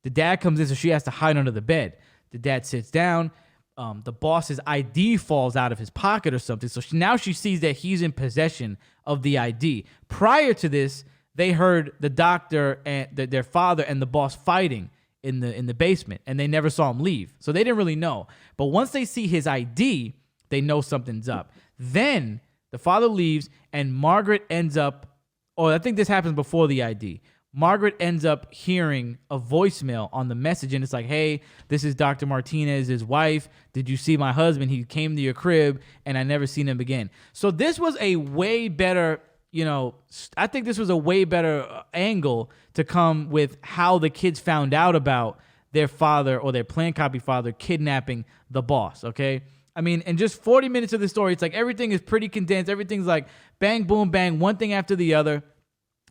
The dad comes in, so she has to hide under the bed. The dad sits down. The boss's ID falls out of his pocket or something. So now she sees that he's in possession of the ID. Prior to this, they heard the doctor and their father and the boss fighting in the basement, and they never saw him leave. So they didn't really know. But once they see his ID, they know something's up. Then the father leaves, and Margaret ends up, I think this happens before the ID. Margaret ends up hearing a voicemail on the message, and it's like, hey, this is Dr. Martinez, his wife. Did you see my husband? He came to your crib, and I never seen him again. So this was a way better, I think this was a way better angle to come with how the kids found out about their father or their plant copy father kidnapping the boss, okay? I mean, in just 40 minutes of the story, it's like everything is pretty condensed. Everything's like bang, boom, bang, one thing after the other.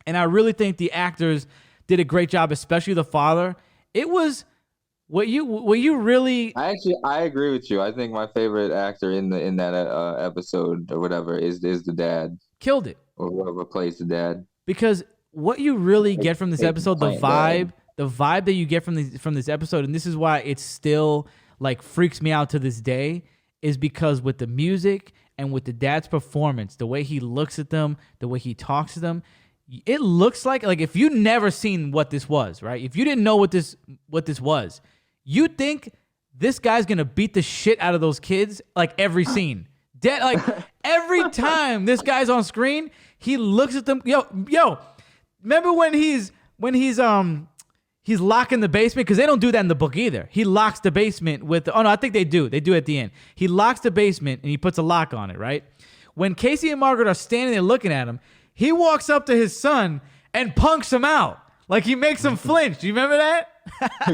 And I really think the actors did a great job, especially the father. It was what you really. I agree with you. I think my favorite actor in that episode or whatever is the dad. Killed it. Or whoever plays the dad. Because what you really get from this episode, the vibe that you get from this episode, and this is why it still like freaks me out to this day, is because with the music and with the dad's performance, the way he looks at them, the way he talks to them, it looks like if you never seen what this was, right? If you didn't know what this was, you think this guy's gonna beat the shit out of those kids like every scene. Every time this guy's on screen, he looks at them. Yo, remember when he's locking the basement? Because they don't do that in the book either. He locks the basement with oh no, I think they do. They do at the end. He locks the basement and he puts a lock on it, right? When Casey and Margaret are standing there looking at him, he walks up to his son and punks him out. Like he makes him flinch. Do you remember that?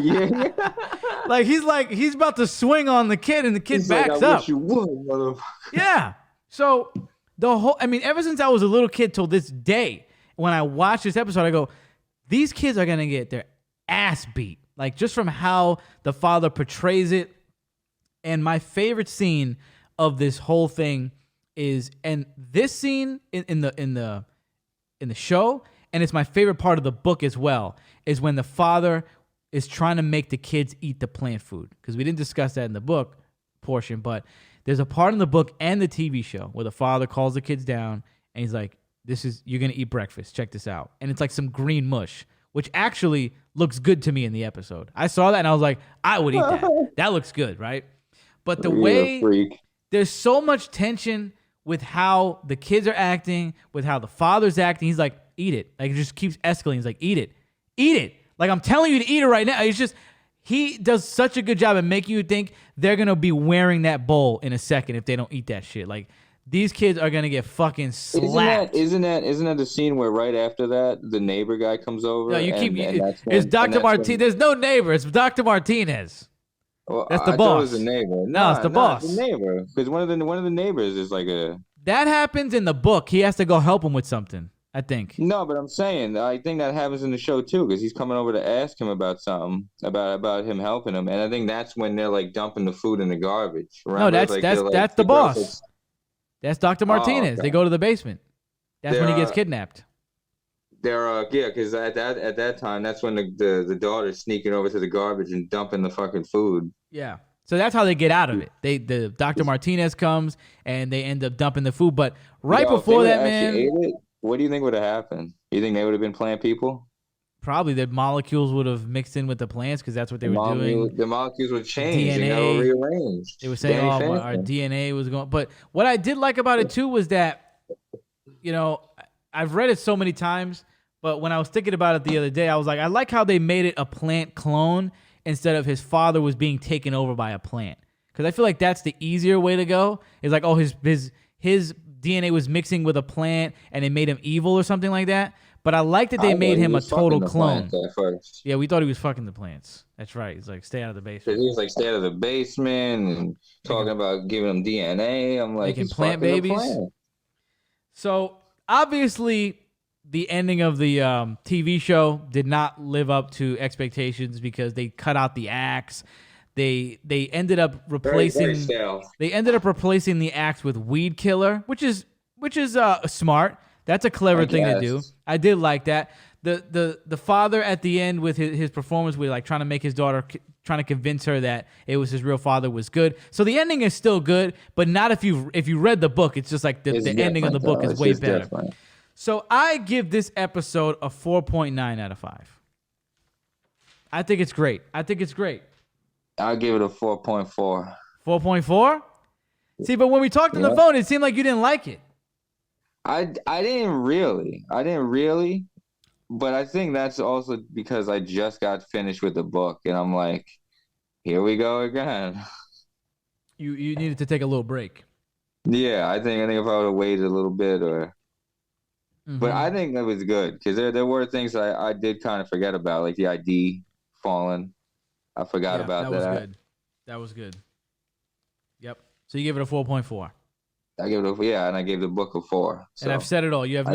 Yeah. he's about to swing on the kid and the kid backs up. Wish you would, motherfucker. Yeah. So ever since I was a little kid till this day, when I watch this episode, I go, these kids are gonna get their ass beat. Like just from how the father portrays it. And my favorite scene of this whole thing is, and this scene in the show, and it's my favorite part of the book as well, is when the father is trying to make the kids eat the plant food. Because we didn't discuss that in the book portion, but there's a part in the book and the TV show where the father calls the kids down and he's like, you're going to eat breakfast. Check this out. And it's like some green mush, which actually looks good to me in the episode. I saw that and I was like, I would eat that. That looks good, right? But the way there's so much tension with how the kids are acting, with how the father's acting. He's like, eat it. Like it just keeps escalating. He's like, eat it. Eat it. Like I'm telling you to eat it right now. It's just, he does such a good job at making you think they're going to be wearing that bowl in a second if they don't eat that shit. Like these kids are going to get fucking slapped. Isn't that the scene where right after that, the neighbor guy comes over? No, it's Dr. Martinez. There's no neighbor. It's Dr. Martinez. Well, that's the I boss. Thought it was the neighbor. No, it's the boss. It's the neighbor. Because one of the neighbors is like a. That happens in the book. He has to go help him with something, I think. No, but I'm saying I think that happens in the show too, because he's coming over to ask him about something about him helping him, and I think that's when they're like dumping the food in the garbage. Remember? No, that's the boss. That's Dr. Martinez. Okay. They go to the basement. That's when he gets kidnapped. Because at that time, that's when the daughter's sneaking over to the garbage and dumping the fucking food. Yeah. So that's how they get out of it. The Dr. Martinez comes and they end up dumping the food. But before that, man, ate it, what do you think would have happened? You think they would have been plant people? Probably the molecules would have mixed in with the plants because that's what they were doing. The molecules would change DNA, and got rearranged. They were saying, our DNA was going. But what I did like about it too was that, I've read it so many times, but when I was thinking about it the other day, I was like, I like how they made it a plant clone instead of his father was being taken over by a plant. Because I feel like that's the easier way to go. It's like, his DNA was mixing with a plant and it made him evil or something like that. But I like that they made him a total clone. At first. Yeah, we thought he was fucking the plants. That's right. He's like, stay out of the basement. He was like, stay out of the basement and talking about giving him DNA. I'm like, making plant babies. So obviously, the ending of the TV show did not live up to expectations because they cut out the axe. They ended up replacing. They ended up replacing the axe with weed killer, which is smart. That's a clever thing to do. I did like that. The father at the end with his performance, with like trying to make his daughter, trying to convince her that it was his real father, was good. So the ending is still good, but not if you read the book. It's just like the ending of the book is way better. Different. So I give this episode a 4.9 out of 5. I think it's great. I give it a 4.4. 4.4? See, but when we talked on the phone, it seemed like you didn't like it. I didn't really, but I think that's also because I just got finished with the book and I'm like, here we go again. You needed to take a little break. Yeah, I think if I would have waited a little bit but I think it was good because there were things I did kind of forget about, like the ID falling. I forgot about that. That was good. Yep. So you give it a 4.4. I give it and I gave the book a 4. So. And I've said it all. You have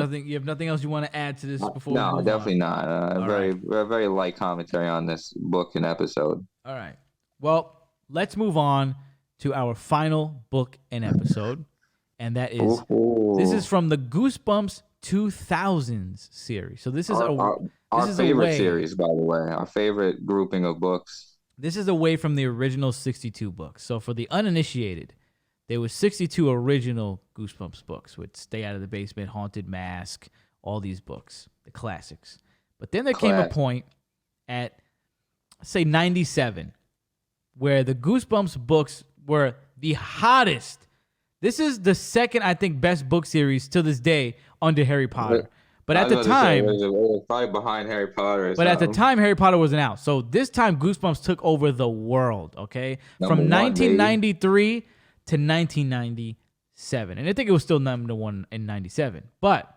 nothing else you want to add to this before? No, definitely not. Very light commentary on this book and episode. All right. Well, let's move on to our final book and episode, and that is this is from the Goosebumps 2000s series. So this is our favorite series, by the way. Our favorite grouping of books. This is away from the original 62 books. So for the uninitiated, there was 62 original Goosebumps books with Stay Out of the Basement, Haunted Mask, all these books, the classics. But then there came a point at, say, 97, where the Goosebumps books were the hottest. This is the second, I think, best book series to this day under Harry Potter. But at the time, it was probably behind Harry Potter. But at the time, Harry Potter wasn't out. So this time, Goosebumps took over the world, okay? From 1993 to 1997. And I think it was still number one in 97. But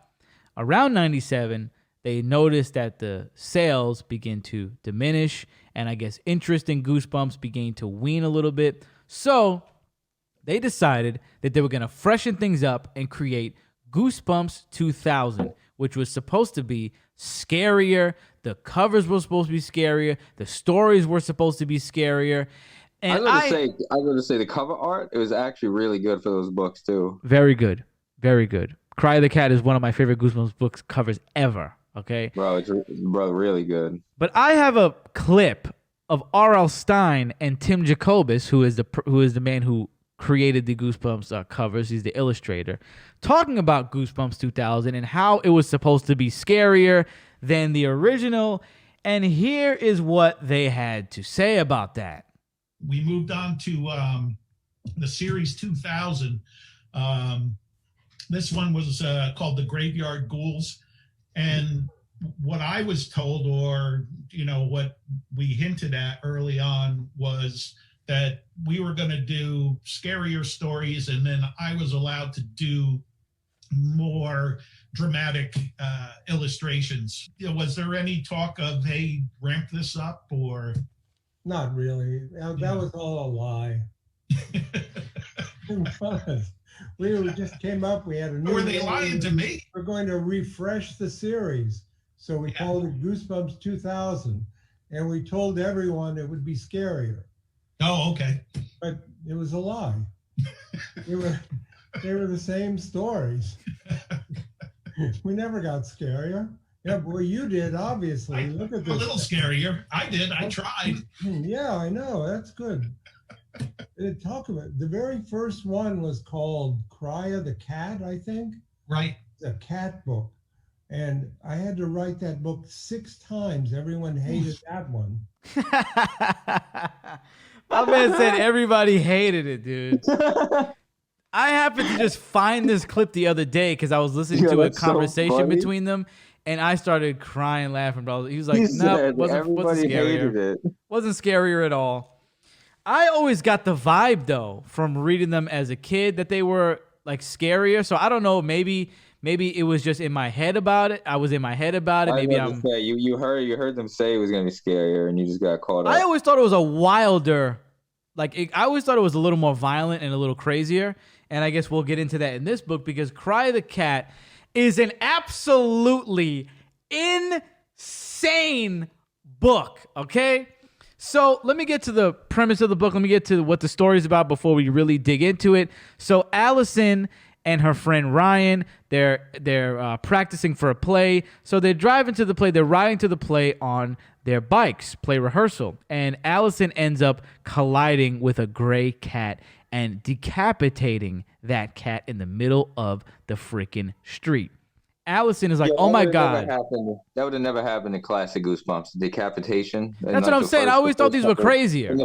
around 97, they noticed that the sales began to diminish. And I guess interest in Goosebumps began to wane a little bit. So they decided that they were going to freshen things up and create Goosebumps 2000, which was supposed to be scarier. The covers were supposed to be scarier. The stories were supposed to be scarier. And I was going to say the cover art, it was actually really good for those books too. Very good. Very good. Cry the Cat is one of my favorite Goosebumps books covers ever. Okay? Bro, really good. But I have a clip of R.L. Stine and Tim Jacobus, who is the man who created the Goosebumps covers. He's the illustrator, talking about Goosebumps 2000 and how it was supposed to be scarier than the original. And here is what they had to say about that. We moved on to the series 2000. This one was called The Graveyard Ghouls. And what I was told, or, what we hinted at early on, was that we were going to do scarier stories, and then I was allowed to do more dramatic illustrations. Was there any talk of, hey, ramp this up, or? Not really. That was all a lie. It was. We just came up. We had a new. Were they lying to me? We're going to refresh the series, so we called it Goosebumps 2000, and we told everyone it would be scarier. Oh, okay. But it was a lie. They were the same stories. We never got scarier. Yeah, well, you did, obviously. Look at this. A little scarier. I did. I tried. Yeah, I know. That's good. Talk about the very first one was called Cry of the Cat, I think. Right. It's a cat book. And I had to write that book 6 times. Everyone hated that one. My man said everybody hated it, dude. I happened to just find this clip the other day because I was listening to a conversation between them, and I started crying, laughing, bro. He was like, "No, wasn't scarier. Wasn't scarier at all." I always got the vibe though from reading them as a kid that they were like scarier. So I don't know, maybe it was just in my head about it. I was in my head about it. Maybe I'm. Say, you heard them say it was gonna be scarier, and you just got caught up. I always thought it was a wilder, I always thought it was a little more violent and a little crazier. And I guess we'll get into that in this book because Cry the Cat is an absolutely insane book. Okay. So let me get to the premise of the book. Let me get to what the story is about before we really dig into it. So Allison and her friend Ryan, they're practicing for a play. So they're driving to the play. They're riding to the play on their bikes, play rehearsal. And Allison ends up colliding with a gray cat and decapitating that cat in the middle of the freaking street. Allison is like, oh my God. That would have never happened in classic Goosebumps. Decapitation. That's what I'm saying. I always thought these were crazier.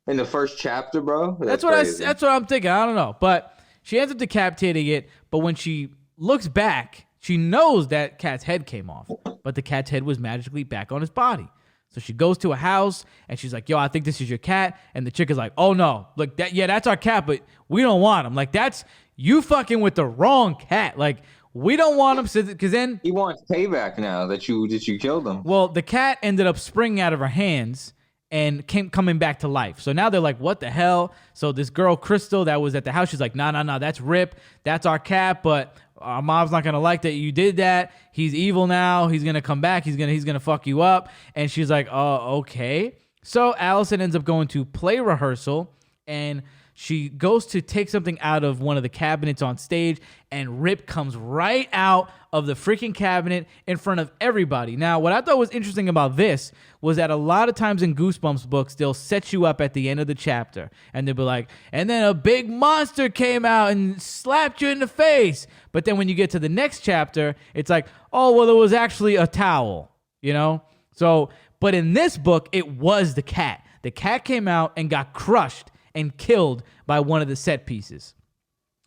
In the first chapter, bro. That's what I'm thinking. I don't know. But she ends up decapitating it. But when she looks back, she knows that cat's head came off. But the cat's head was magically back on his body. So she goes to a house and she's like, yo, I think this is your cat. And the chick is like, oh no, look, that's our cat, but we don't want him. Like, that's you fucking with the wrong cat. Like, we don't want him because then he wants payback now that you killed him. Well, the cat ended up springing out of her hands and coming back to life. So now they're like, what the hell? So this girl, Crystal, that was at the house, she's like, no, that's Rip. That's our cat, but our mom's not going to like that you did that. He's evil now. He's going to come back. He's going to fuck you up. And she's like, oh, okay. So Allison ends up going to play rehearsal, and She goes to take something out of one of the cabinets on stage, and Rip comes right out of the freaking cabinet in front of everybody. Now, what I thought was interesting about this was that a lot of times in Goosebumps books, they'll set you up at the end of the chapter, and they'll be like, and then a big monster came out and slapped you in the face. But then when you get to the next chapter, it's like, oh, well, it was actually a towel, you know? So, but in this book, it was the cat. The cat came out and got crushed and killed by one of the set pieces.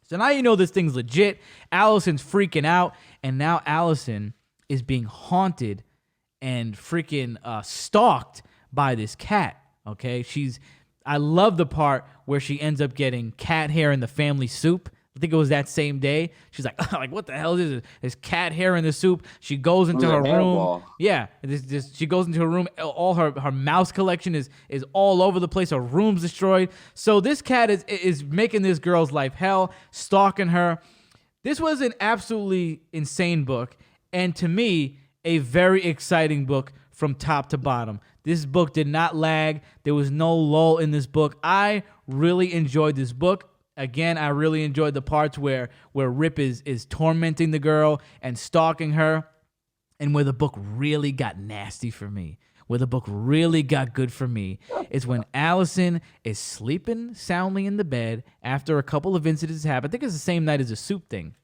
So now you know this thing's legit. Allison's freaking out, and now Allison is being haunted and freaking stalked by this cat. Okay, I love the part where she ends up getting cat hair in the family soup. I think it was that same day. She's like, what the hell is this? There's cat hair in the soup. She goes into her room. Yeah, she goes into her room. All her mouse collection is all over the place. Her room's destroyed. So this cat is making this girl's life hell, stalking her. This was an absolutely insane book, and to me, a very exciting book from top to bottom. This book did not lag. There was no lull in this book. I really enjoyed this book. Again, I really enjoyed the parts where Rip is tormenting the girl and stalking her, and where the book really got nasty for me, where the book really got good for me, is when Allison is sleeping soundly in the bed after a couple of incidents happen. I think it's the same night as the soup thing.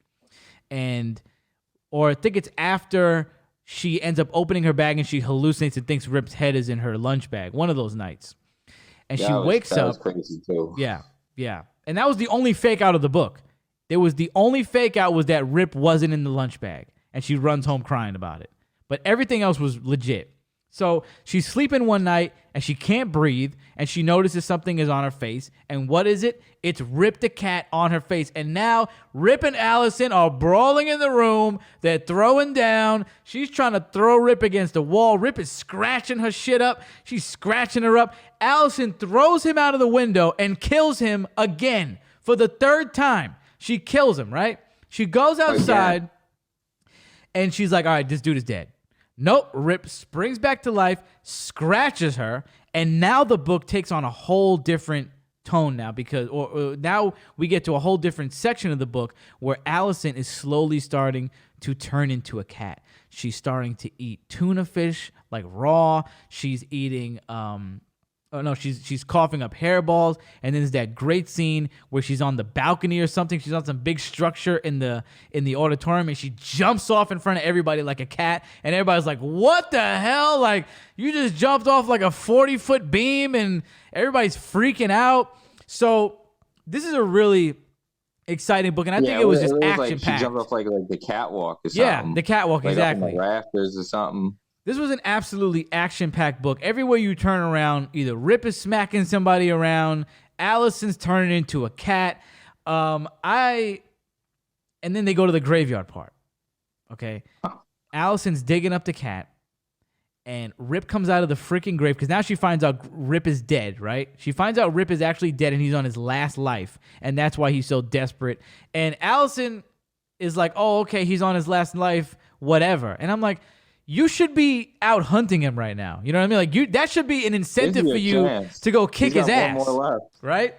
Or I think it's after she ends up opening her bag and she hallucinates and thinks Rip's head is in her lunch bag. One of those nights. And she wakes up. That was crazy too. Yeah. And that was the only fake out of the book. The only fake out was that Rip wasn't in the lunch bag, and she runs home crying about it. But everything else was legit. So she's sleeping one night, and she can't breathe, and she notices something is on her face. And what is it? It's Rip the cat on her face. And now Rip and Allison are brawling in the room. They're throwing down. She's trying to throw Rip against the wall. Rip is scratching her shit up. She's scratching her up. Allison throws him out of the window and kills him again for the third time. She kills him, right? She goes outside, and she's like, all right, this dude is dead. Nope, Rip springs back to life, scratches her, and now the book takes on a whole different tone now, because now we get to a whole different section of the book where Allison is slowly starting to turn into a cat. She's starting to eat tuna fish like raw. She's eating she's coughing up hairballs, and then there's that great scene where she's on the balcony or something. She's on some big structure in the auditorium, and she jumps off in front of everybody like a cat, and everybody's like, what the hell? Like, you just jumped off like a 40-foot beam, and everybody's freaking out. So this is a really exciting book, and I think it was just action-packed. Like she jumped off like the catwalk or something. Yeah, the catwalk, like exactly. Up in the rafters or something. This was an absolutely action-packed book. Everywhere you turn around, either Rip is smacking somebody around, Allison's turning into a cat. And then they go to the graveyard part. Okay? Allison's digging up the cat, and Rip comes out of the freaking grave, because now she finds out Rip is dead, right? She finds out Rip is actually dead, and he's on his last life, and that's why he's so desperate. And Allison is like, oh, okay, he's on his last life, whatever. And I'm like, you should be out hunting him right now. You know what I mean? Like, that should be an incentive for you to go kick his ass. One more left. Right?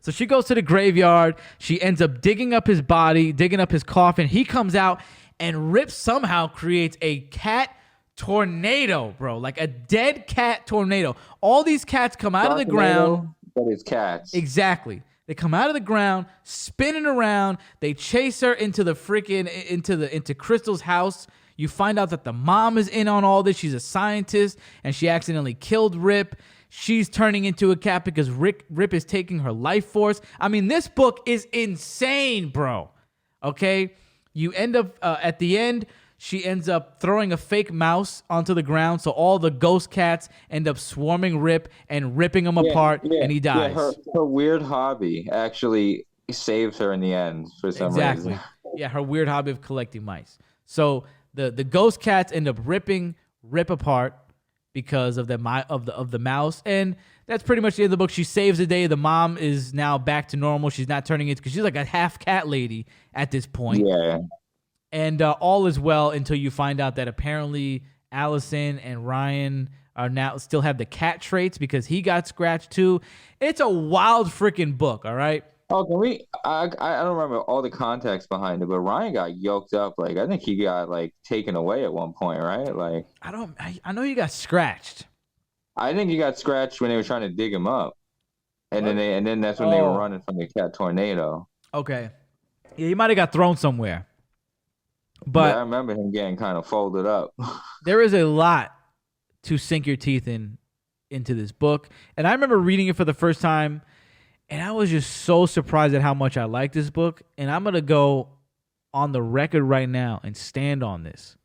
So she goes to the graveyard. She ends up digging up his body, digging up his coffin. He comes out, and Rip somehow creates a cat tornado, bro. Like a dead cat tornado. All these cats come out of the ground. But it's cats. Exactly. They come out of the ground, spinning around. They chase her into the freaking into Crystal's house. You find out that the mom is in on all this. She's a scientist, and she accidentally killed Rip. She's turning into a cat because Rip is taking her life force. I mean, this book is insane, bro. Okay? You end up, at the end, she ends up throwing a fake mouse onto the ground, so all the ghost cats end up swarming Rip and ripping him apart, and he dies. Yeah, her weird hobby actually saved her in the end for some reason. Yeah, her weird hobby of collecting mice. So the ghost cats end up ripping Rip apart because of the mouse, and that's pretty much the end of the book. She saves the day. The mom is now back to normal. She's not turning into, because she's like a half cat lady at this point. Yeah. And all is well until you find out that apparently Allison and Ryan are now still have the cat traits because he got scratched too. It's a wild freaking book, all right? Oh, can we? I don't remember all the context behind it, but Ryan got yoked up. Like I think he got like taken away at one point, right? Like I know he got scratched. I think he got scratched when they were trying to dig him up, and then that's when they were running from the cat tornado. Okay, yeah, he might have got thrown somewhere. But I remember him getting kind of folded up. There is a lot to sink your teeth into this book, and I remember reading it for the first time. And I was just so surprised at how much I like this book. And I'm going to go on the record right now and stand on this.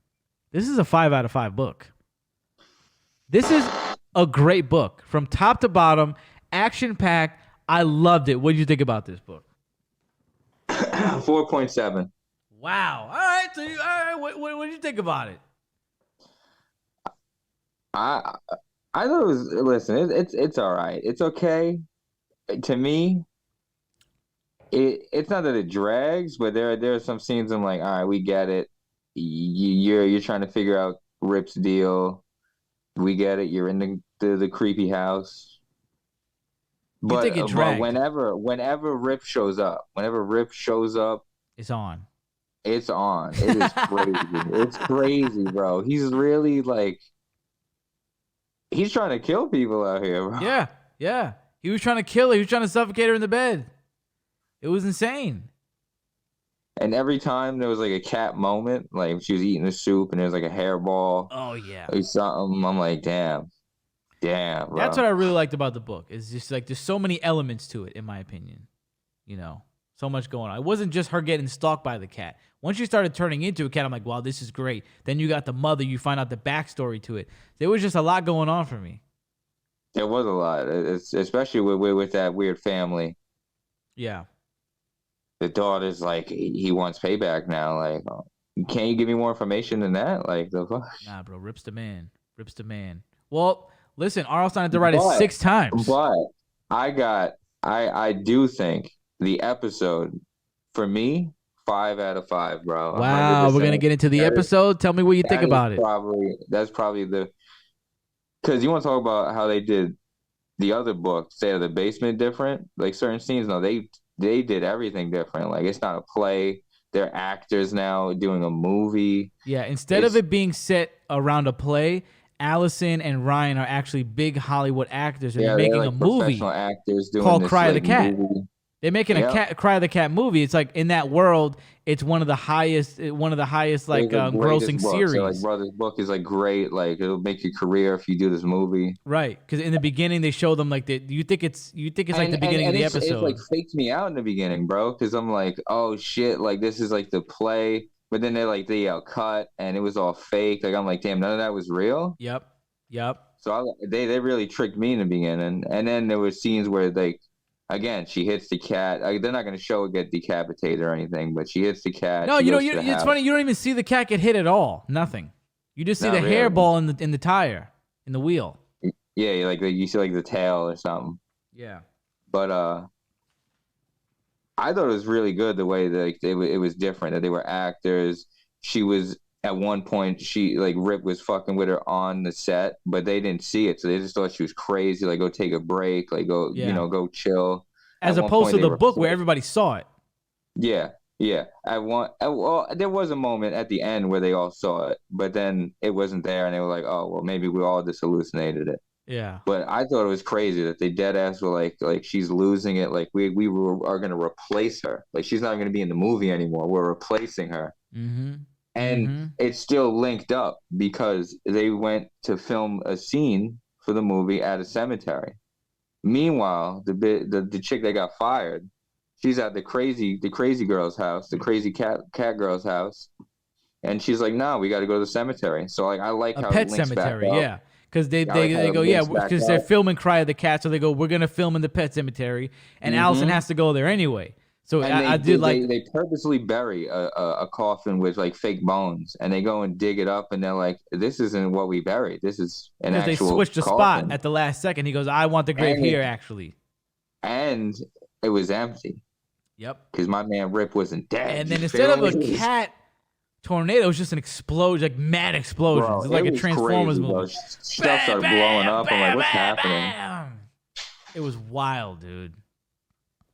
This is a 5 out of 5 book. This is a great book. From top to bottom, action-packed. I loved it. What did you think about this book? 4.7. Wow. All right. So what did you think about it? I thought it was, listen, it's all right. It's okay. To me, it's not that it drags, but there are some scenes I'm like, all right, we get it. You're trying to figure out Rip's deal. We get it. You're in the creepy house. But, but whenever Rip shows up, it's on. It's on. It is crazy. It's crazy, bro. He's really like, he's trying to kill people out here, bro. Yeah. He was trying to kill her. He was trying to suffocate her in the bed. It was insane. And every time there was like a cat moment, like she was eating the soup and there was like a hairball. Oh, yeah. Or something. I'm like, damn, bro. That's what I really liked about the book. It's just like there's so many elements to it, in my opinion. You know, so much going on. It wasn't just her getting stalked by the cat. Once you started turning into a cat, I'm like, wow, this is great. Then you got the mother. You find out the backstory to it. There was just a lot going on for me. There was a lot, especially with that weird family. Yeah. The daughter's like, he wants payback now. Like, can't you give me more information than that? Like, the fuck? Nah, bro. Rip's the man. Well, listen, R.L. Stine had to write it 6 times. But I do think the episode, for me, 5 out of 5, bro. Wow, 100%. We're gonna get into the episode. Tell me what you think about it. That's probably the. Because you want to talk about how they did the other book, State of the Basement, different. Like certain scenes, no, they did everything different. Like it's not a play. They're actors now doing a movie. Yeah, instead of it being set around a play, Allison and Ryan are actually big Hollywood actors, and they're making a movie actors doing called this, Cry of the Cat. movie. They're making a Cry of the Cat movie. It's like in that world, it's one of the highest like grossing series. So, like, bro, this book is like great. Like it'll make your career if you do this movie. Right, because in the beginning they show them like you think it's like the beginning of the episode. It like faked me out in the beginning, bro, because I'm like, oh shit, like this is like the play, but then they cut and it was all fake. Like I'm like, damn, none of that was real. Yep. So they really tricked me in the beginning, and then there were scenes where like. Again, she hits the cat. They're not going to show it get decapitated or anything, but she hits the cat. No, it's funny. You don't even see the cat get hit at all. Nothing. You just see the hairball in the tire, in the wheel. Yeah, like you see like the tail or something. Yeah. But I thought it was really good the way that it was different, that they were actors. She was at one point, Rip was fucking with her on the set, but they didn't see it, so they just thought she was crazy. Like, go take a break, like go chill. As opposed to the book where everybody saw it. Yeah. Well, there was a moment at the end where they all saw it, but then it wasn't there, and they were like, "Oh, well, maybe we all just hallucinated it." Yeah. But I thought it was crazy that they dead ass were like she's losing it. Like we are gonna replace her. Like she's not gonna be in the movie anymore. We're replacing her. Mm-hmm. And it's still linked up because they went to film a scene for the movie at a cemetery. Meanwhile, the chick that got fired, she's at the crazy girl's house, the crazy cat girl's house, and she's like, "No, we got to go to the cemetery." So like, I like how pet it links cemetery, back up. yeah. Because they go, yeah, because they're filming Cry of the Cat, so they go, we're gonna film in the pet cemetery, and Allison has to go there anyway. So they purposely bury a coffin with like fake bones, and they go and dig it up, and they're like, "This isn't what we buried. This is an actual." They switched the coffin. spot at the last second. He goes, "I want the grave here, actually." And it was empty. Yep. Because my man Rip wasn't dead. And then instead of a cat tornado is just an explosion, like mad explosions. Bro, It's like it a was Transformers crazy, bro. movie. Stuff started blowing up. I'm like, what's happening? Bam. It was wild, dude.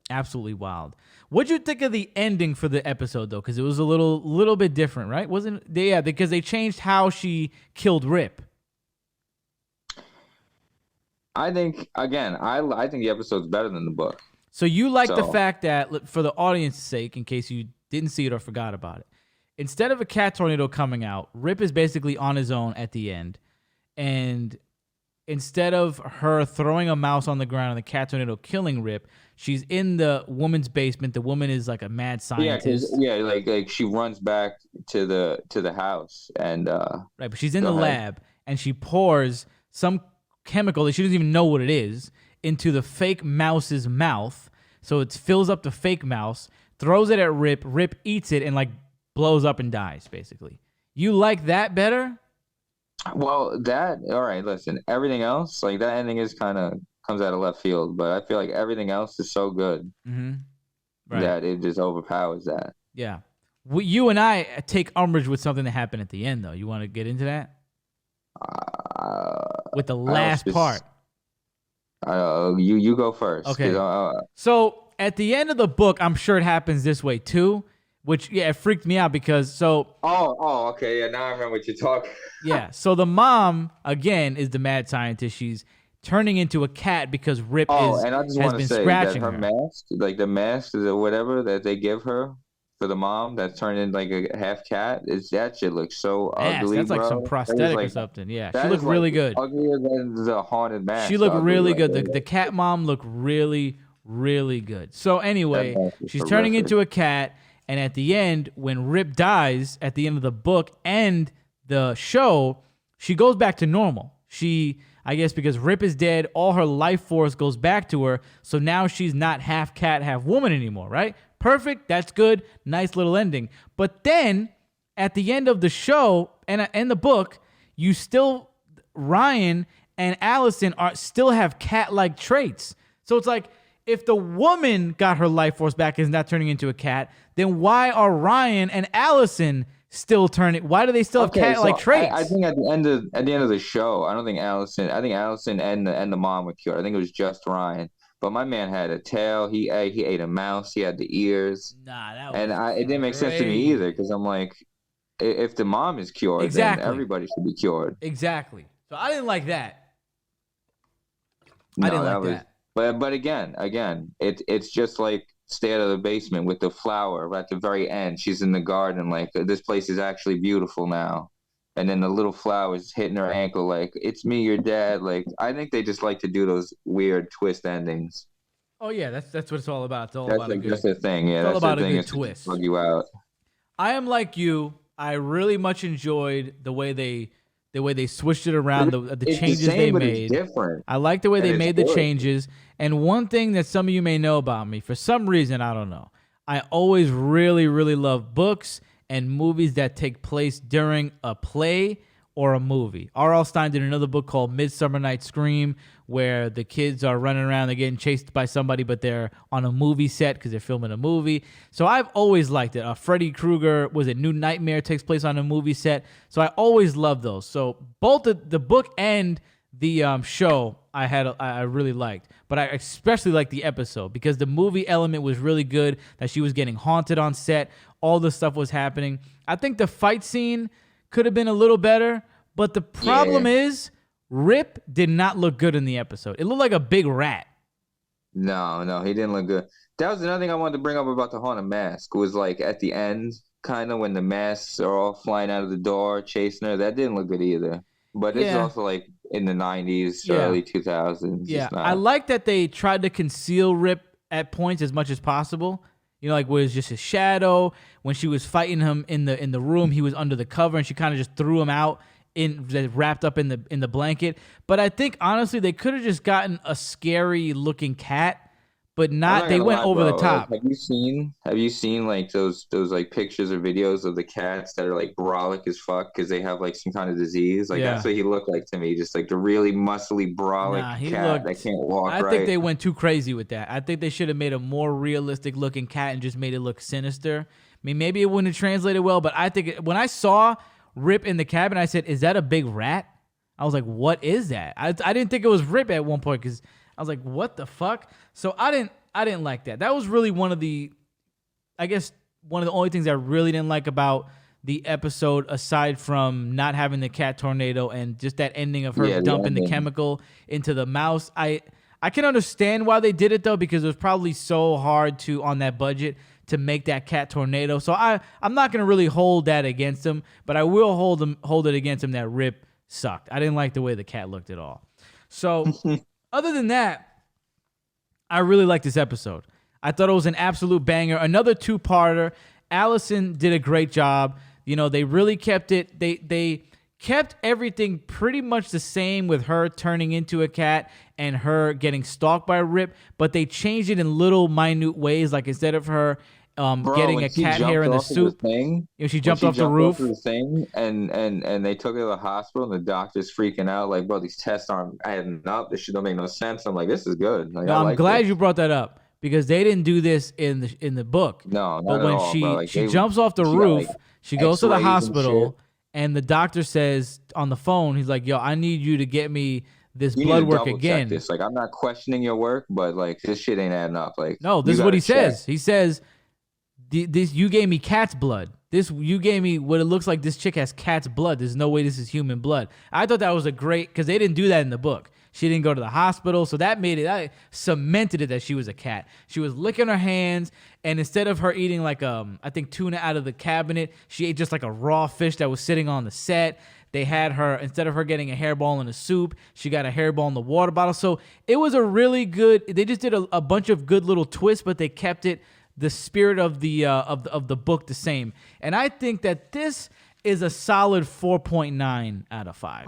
Absolutely wild. What'd you think of the ending for the episode though? Because it was a little bit different, right? Wasn't they? Yeah, because they changed how she killed Rip. I think again, I think the episode's better than the book. So you like the fact that, for the audience's sake, in case you didn't see it or forgot about it, instead of a cat tornado coming out, Rip is basically on his own at the end, and instead of her throwing a mouse on the ground and the cat tornado killing Rip, she's in the woman's basement. The woman is like a mad scientist. Yeah, like she runs back to the house and right, but she's in the lab and she pours some chemical that she doesn't even know what it is into the fake mouse's mouth. So it fills up the fake mouse, throws it at Rip. Rip eats it and like blows up and dies, basically. You like that better? Well, all right, listen, everything else, like that ending is kind of comes out of left field, but I feel like everything else is so good that it just overpowers that. Yeah. You and I take umbrage with something that happened at the end, though. You want to get into that? With the last part. You go first. Okay. So at the end of the book, I'm sure it happens this way too, which it freaked me out because okay, yeah, now I remember what you're talking. Yeah, so the mom again is the mad scientist. She's turning into a cat because Rip and I just has want been to say scratching that her mask, like the mask or whatever that they give her for the mom that's turned into like a half cat, that shit looks so ugly. That's like bro. some prosthetic or something. Yeah, she looked really good. Uglier than the haunted mask. She looked really good. The cat mom looked really, really good. So anyway, she's turning into a cat, and at the end, when Rip dies at the end of the book and the show, she goes back to normal. I guess because Rip is dead, all her life force goes back to her. So now she's not half cat, half woman anymore, right? Perfect. That's good. Nice little ending. But then at the end of the show and the book, Ryan and Allison still have cat-like traits. So it's like, if the woman got her life force back and is not turning into a cat, then why are Ryan and Allison still turning? Why do they still have cat-like traits? I think at the end of the show, I think Allison and the mom were cured. I think it was just Ryan. But my man had a tail. He ate a mouse. He had the ears. It didn't make sense to me either because I'm like, if the mom is cured, then everybody should be cured. Exactly. So I didn't like that. That. But again, it's just like stay out of the basement with the flower at the very end. She's in the garden, like this place is actually beautiful now. And then the little flower's hitting her ankle, like it's me, your dad. Like I think they just like to do those weird twist endings. Oh yeah, that's what it's all about. It's all about that's the thing. Yeah, it's all about a good twist. Bug you out. I am like you. I really much enjoyed the way they switched it around, the changes they made. It's different. I like the way they made the changes. And one thing that some of you may know about me, for some reason, I don't know, I always really, really love books and movies that take place during a play or a movie. R.L. Stine did another book called Midsummer Night's Scream, where the kids are running around, they're getting chased by somebody, but they're on a movie set because they're filming a movie. So I've always liked it. Freddy Krueger, New Nightmare, takes place on a movie set. So I always love those. So both the book and the show I really liked, but I especially liked the episode because the movie element was really good, that she was getting haunted on set, all the stuff was happening. I think the fight scene could have been a little better, but the problem is Rip did not look good in the episode. It looked like a big rat. No, he didn't look good. That was another thing I wanted to bring up about the haunted mask. Was like at the end, kind of when the masks are all flying out of the door, chasing her. That didn't look good either. But it's also like in the 90s, early 2000s. Yeah, I like that they tried to conceal Rip at points as much as possible. You know, like where it's just his shadow. When she was fighting him in the room, he was under the cover, and she kind of just threw him out wrapped up in the blanket. But I think honestly, they could have just gotten a scary looking cat. But they went over the top. Like, have you seen like those like pictures or videos of the cats that are like brolic as fuck because they have like some kind of disease? Like that's what he looked like to me, just like the really muscly brolic cat that can't walk. I think they went too crazy with that. I think they should have made a more realistic looking cat and just made it look sinister. mean, maybe it wouldn't have translated well, but I think when I saw Rip in the cabin, I said, "Is that a big rat?" I was like, "What is that?" I didn't think it was Rip at one point because I was like, "What the fuck?" So I didn't like that. That was really one of the only things I really didn't like about the episode, aside from not having the cat tornado and just that ending of her dumping the chemical into the mouse. I can understand why they did it though, because it was probably so hard to on that budget to make that cat tornado. So I'm not gonna really hold that against him, but I will hold it against him that Rip sucked. I didn't like the way the cat looked at all. So other than that, I really liked this episode. I thought it was an absolute banger. Another two-parter. Allison did a great job. You know, they really kept it. They kept everything pretty much the same with her turning into a cat and her getting stalked by Rip, but they changed it in little minute ways. Like instead of her getting a cat hair in the soup, she jumped off the roof. The thing, and they took her to the hospital, and the doctor's freaking out. Like, bro, these tests aren't adding up. This shit don't make no sense. I'm like, this is good. Like, I'm glad you brought that up, because they didn't do this in the book. No, not but when at all, bro. Like, she jumps off the roof, she goes to the hospital, and the doctor says on the phone, he's like, "Yo, I need you to get me this blood work again." This. Like, I'm not questioning your work, but like this shit ain't adding up. Like, no, this is what he says. He says, "This you gave me cat's blood. You gave me what it looks like. This chick has cat's blood. There's no way this is human blood." I thought that was a great, because they didn't do that in the book. She didn't go to the hospital, so that cemented it that she was a cat. She was licking her hands, and instead of her eating like I think tuna out of the cabinet, she ate just like a raw fish that was sitting on the set. They had her, instead of her getting a hairball in the soup, she got a hairball in the water bottle. So it was a really good. They just did a bunch of good little twists, but they kept the spirit of the book the same. And I think that this is a solid 4.9 out of 5.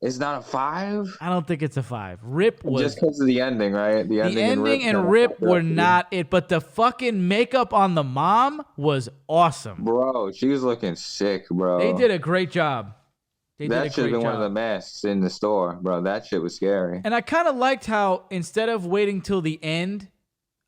It's not a 5? I don't think it's a 5. Rip was... Just because of the ending, right? The ending and Rip were not it, but the fucking makeup on the mom was awesome. Bro, she was looking sick, bro. They did a great job. That should have been one of the masks in the store, bro. That shit was scary. And I kind of liked how, instead of waiting till the end,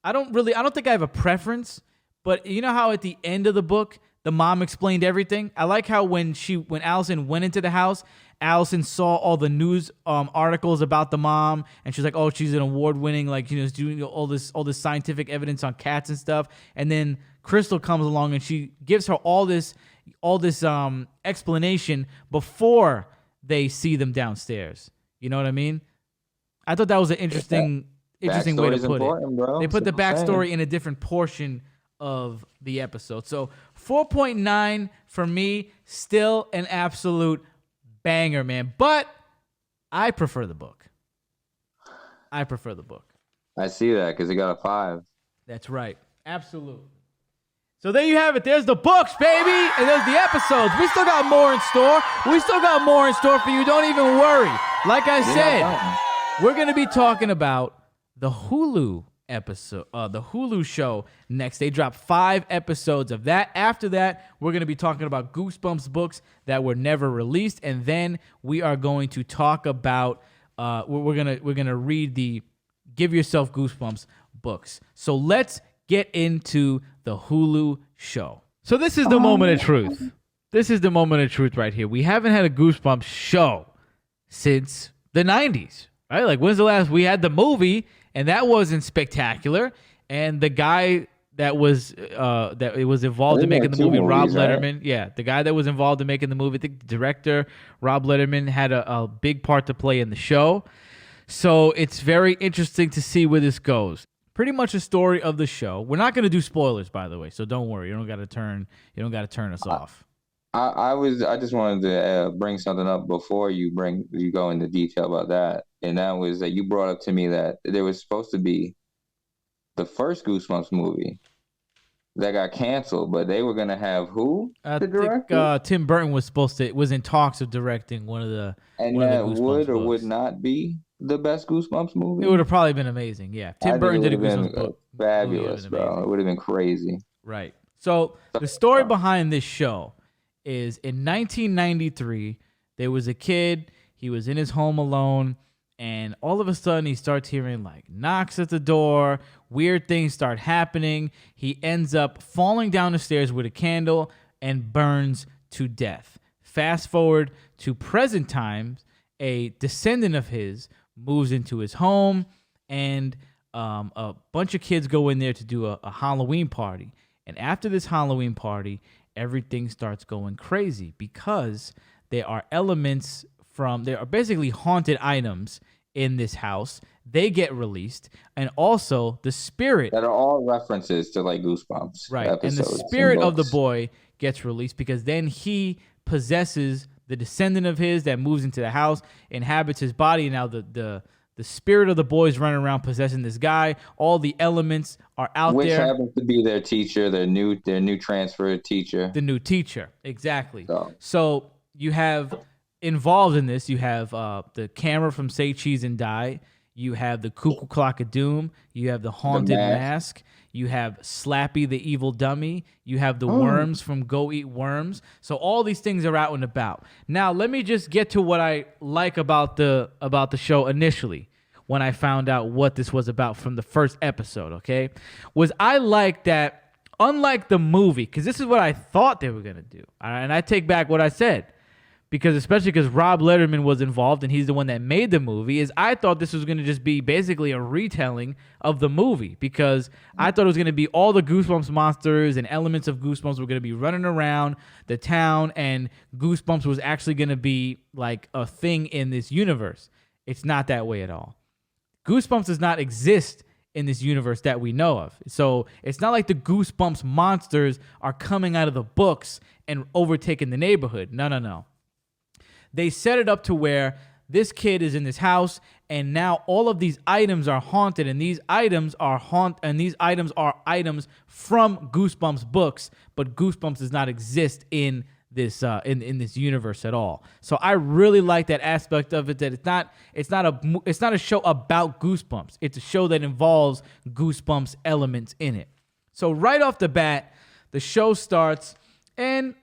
I don't think I have a preference, but you know how at the end of the book, the mom explained everything? I like how when Allison went into the house, Allison saw all the news articles about the mom, and she's like, "Oh, she's an award-winning, like, you know, doing all this scientific evidence on cats and stuff." And then Crystal comes along and she gives her all this explanation before they see them downstairs. You know what I mean? I thought that was an interesting way to put it. Bro. They put the backstory in a different portion of the episode. So 4.9 for me, still an absolute banger, man. But I prefer the book. I see that because it got a 5. That's right. Absolutely. So there you have it. There's the books, baby. And there's the episodes. We still got more in store. For you. Don't even worry. Like I said, we're going to be talking about the Hulu episode, the Hulu show next. They dropped 5 episodes of that. After that, we're going to be talking about Goosebumps books that were never released, and then we are going to talk about we're gonna read the Give Yourself Goosebumps books. So let's get into the Hulu show. So this is the moment of truth. This is the moment of truth right here. We haven't had a Goosebumps show since the 90s, right? Like, when's the last? We had the movie, and that wasn't spectacular. And the guy that was involved in making the movie, Rob Letterman. Right? Yeah, the guy that was involved in making the movie, the director, Rob Letterman, had a big part to play in the show. So it's very interesting to see where this goes. Pretty much the story of the show. We're not going to do spoilers, by the way, so don't worry. You don't got to turn us off. I just wanted to bring something up before you go into detail about that, and that was that you brought up to me that there was supposed to be the first Goosebumps movie that got canceled, but they were going to have who to direct it? Tim Burton was in talks of directing one of the Goosebumps would or books. Would not be the best Goosebumps movie. It would have probably been amazing. Yeah, Tim Burton did a Goosebumps book. Fabulous, bro. It would have been crazy. Right. So the story behind this show is in 1993, there was a kid. He was in his home alone, And all of a sudden, he starts hearing like knocks at the door. Weird things start happening. He ends up falling down the stairs with a candle and burns to death. Fast forward to present times, a descendant of his moves into his home, and a bunch of kids go in there to do a Halloween party. And after this Halloween party, everything starts going crazy because there are there are basically haunted items in this house. They get released, and also the spirit that are all references to like Goosebumps, right? And the spirit of the boy gets released because then he possesses the descendant of his that moves into the house, inhabits his body. And now the spirit of the boy is running around possessing this guy. All the elements are out which there. Which happens to be their teacher, their new transferred teacher. The new teacher, exactly. So you have involved in this, you have the camera from Say Cheese and Die. You have the Cuckoo Clock of Doom. You have the Haunted Mask. You have Slappy the Evil Dummy. You have the worms from Go Eat Worms. So all these things are out and about. Now, let me just get to what I like about the show initially when I found out what this was about from the first episode, okay? Was I like that, unlike the movie, because this is what I thought they were going to do. And I take back what I said. Especially because Rob Letterman was involved and he's the one that made the movie, is I thought this was going to just be basically a retelling of the movie, because I thought it was going to be all the Goosebumps monsters and elements of Goosebumps were going to be running around the town, and Goosebumps was actually going to be like a thing in this universe. It's not that way at all. Goosebumps does not exist in this universe that we know of. So it's not like the Goosebumps monsters are coming out of the books and overtaking the neighborhood. No. They set it up to where this kid is in this house, and now all of these items are haunted, and these items are items from Goosebumps books, but Goosebumps does not exist in this in this universe at all. So I really like that aspect of it, that it's not a show about Goosebumps. It's a show that involves Goosebumps elements in it. So right off the bat, the show starts, and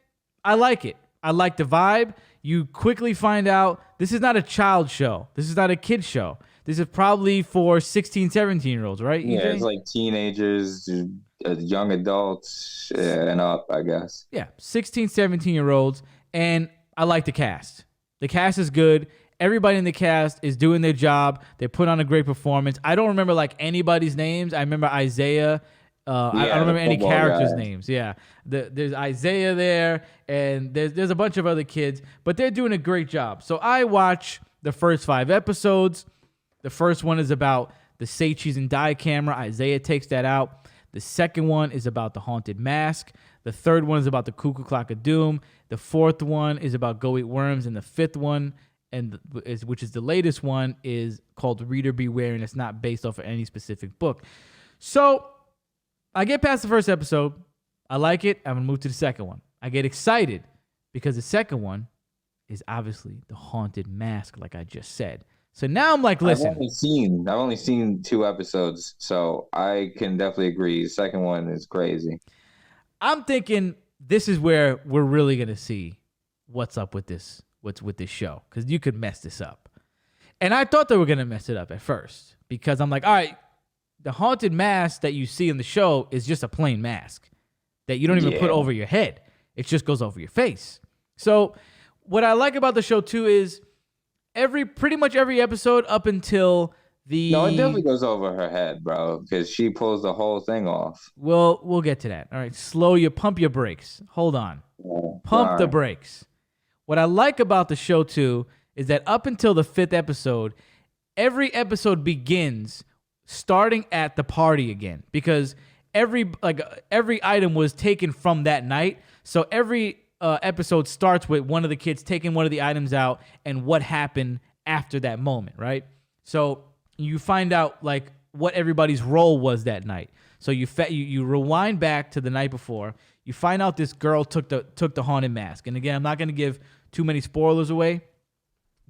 I like it. I like the vibe. You quickly find out this is not a child show. This is not a kid show. This is probably for 16, 17-year-olds, right? Yeah, it's like teenagers, young adults, and up, I guess. Yeah, 16, 17-year-olds, and I like the cast. The cast is good. Everybody in the cast is doing their job. They put on a great performance. I don't remember like anybody's names. I remember Isaiah. I don't remember any characters' names. Yeah, there's Isaiah there, and there's a bunch of other kids, but they're doing a great job. So I watch the first 5 episodes. The first one is about the Say Cheese and Die camera. Isaiah takes that out. The second one is about the Haunted Mask. The third one is about the Cuckoo Clock of Doom. The fourth one is about Go Eat Worms, and the fifth one, which is the latest one, is called Reader Beware, and it's not based off of any specific book. So I get past the first episode. I like it. I'm going to move to the second one. I get excited because the second one is obviously the Haunted Mask, like I just said. So now I'm like, listen. I've only seen 2 episodes, so I can definitely agree. The second one is crazy. I'm thinking this is where we're really going to see what's up with this show, because you could mess this up. And I thought they were going to mess it up at first, because I'm like, all right, the Haunted Mask that you see in the show is just a plain mask that you don't even put over your head. It just goes over your face. So what I like about the show too is pretty much every episode up until No, it definitely goes over her head, bro, because she pulls the whole thing off. Well, we'll get to that. All right, pump your brakes. Hold on. Pump the brakes. What I like about the show too is that up until the 5th episode, every episode begins starting at the party again, because every item was taken from that night. So every episode starts with one of the kids taking one of the items out and what happened after that moment, right? So you find out like what everybody's role was that night. So you rewind back to the night before. You find out this girl took the Haunted Mask. And again, I'm not going to give too many spoilers away,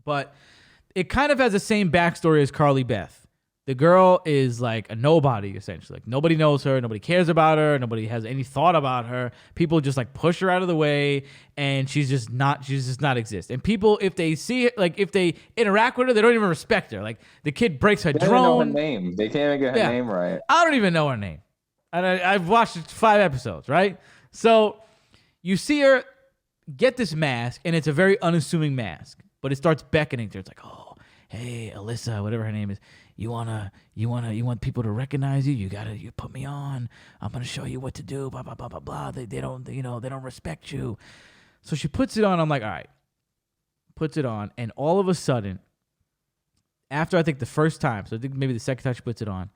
but it kind of has the same backstory as Carly Beth. The girl is like a nobody, essentially. Like nobody knows her, nobody cares about her, nobody has any thought about her. People just like push her out of the way, and she's just not exist. And people, if they see it, like if they interact with her, they don't even respect her. Like the kid breaks her They don't even know her drone. name. They can't even get her name right. I don't even know her name. And I've watched 5 episodes, right? So you see her get this mask, and it's a very unassuming mask, but it starts beckoning to her. It's like, oh, hey, Alyssa, whatever her name is. You want people to recognize you? You put me on. I'm gonna show you what to do. Blah blah blah blah blah. They don't they don't respect you. So she puts it on. I'm like, all right, puts it on, and all of a sudden, after I think the first time, so I think maybe the second time she puts it on,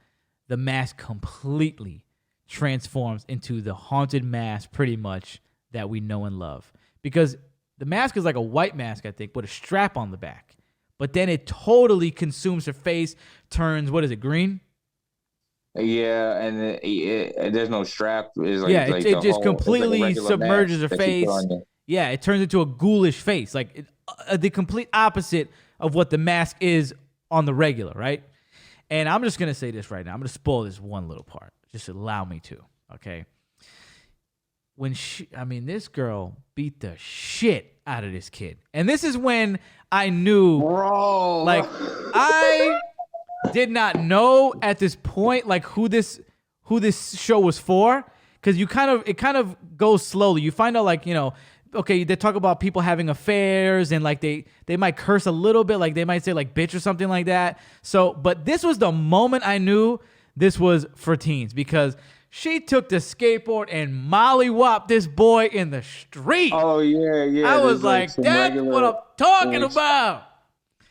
the mask completely transforms into the haunted mask, pretty much that we know and love. Because the mask is like a white mask, I think, with a strap on the back. But then it totally consumes her face, turns, what is it, green? Yeah, and there's no strap. It's like, it just completely submerges her face. Yeah, it turns into a ghoulish face, like the complete opposite of what the mask is on the regular, right? And I'm just going to say this right now. I'm going to spoil this one little part. Just allow me to, okay? This girl beat the shit out of this kid. And this is when I knew, bro, like, I did not know at this point, like, who this show was for. Because it kind of goes slowly. You find out, like, okay, they talk about people having affairs and, like, they might curse a little bit. Like, they might say, like, bitch or something like that. So, but this was the moment I knew this was for teens, because she took the skateboard and mollywopped this boy in the street. Oh, yeah. I was like, that's what I'm talking about.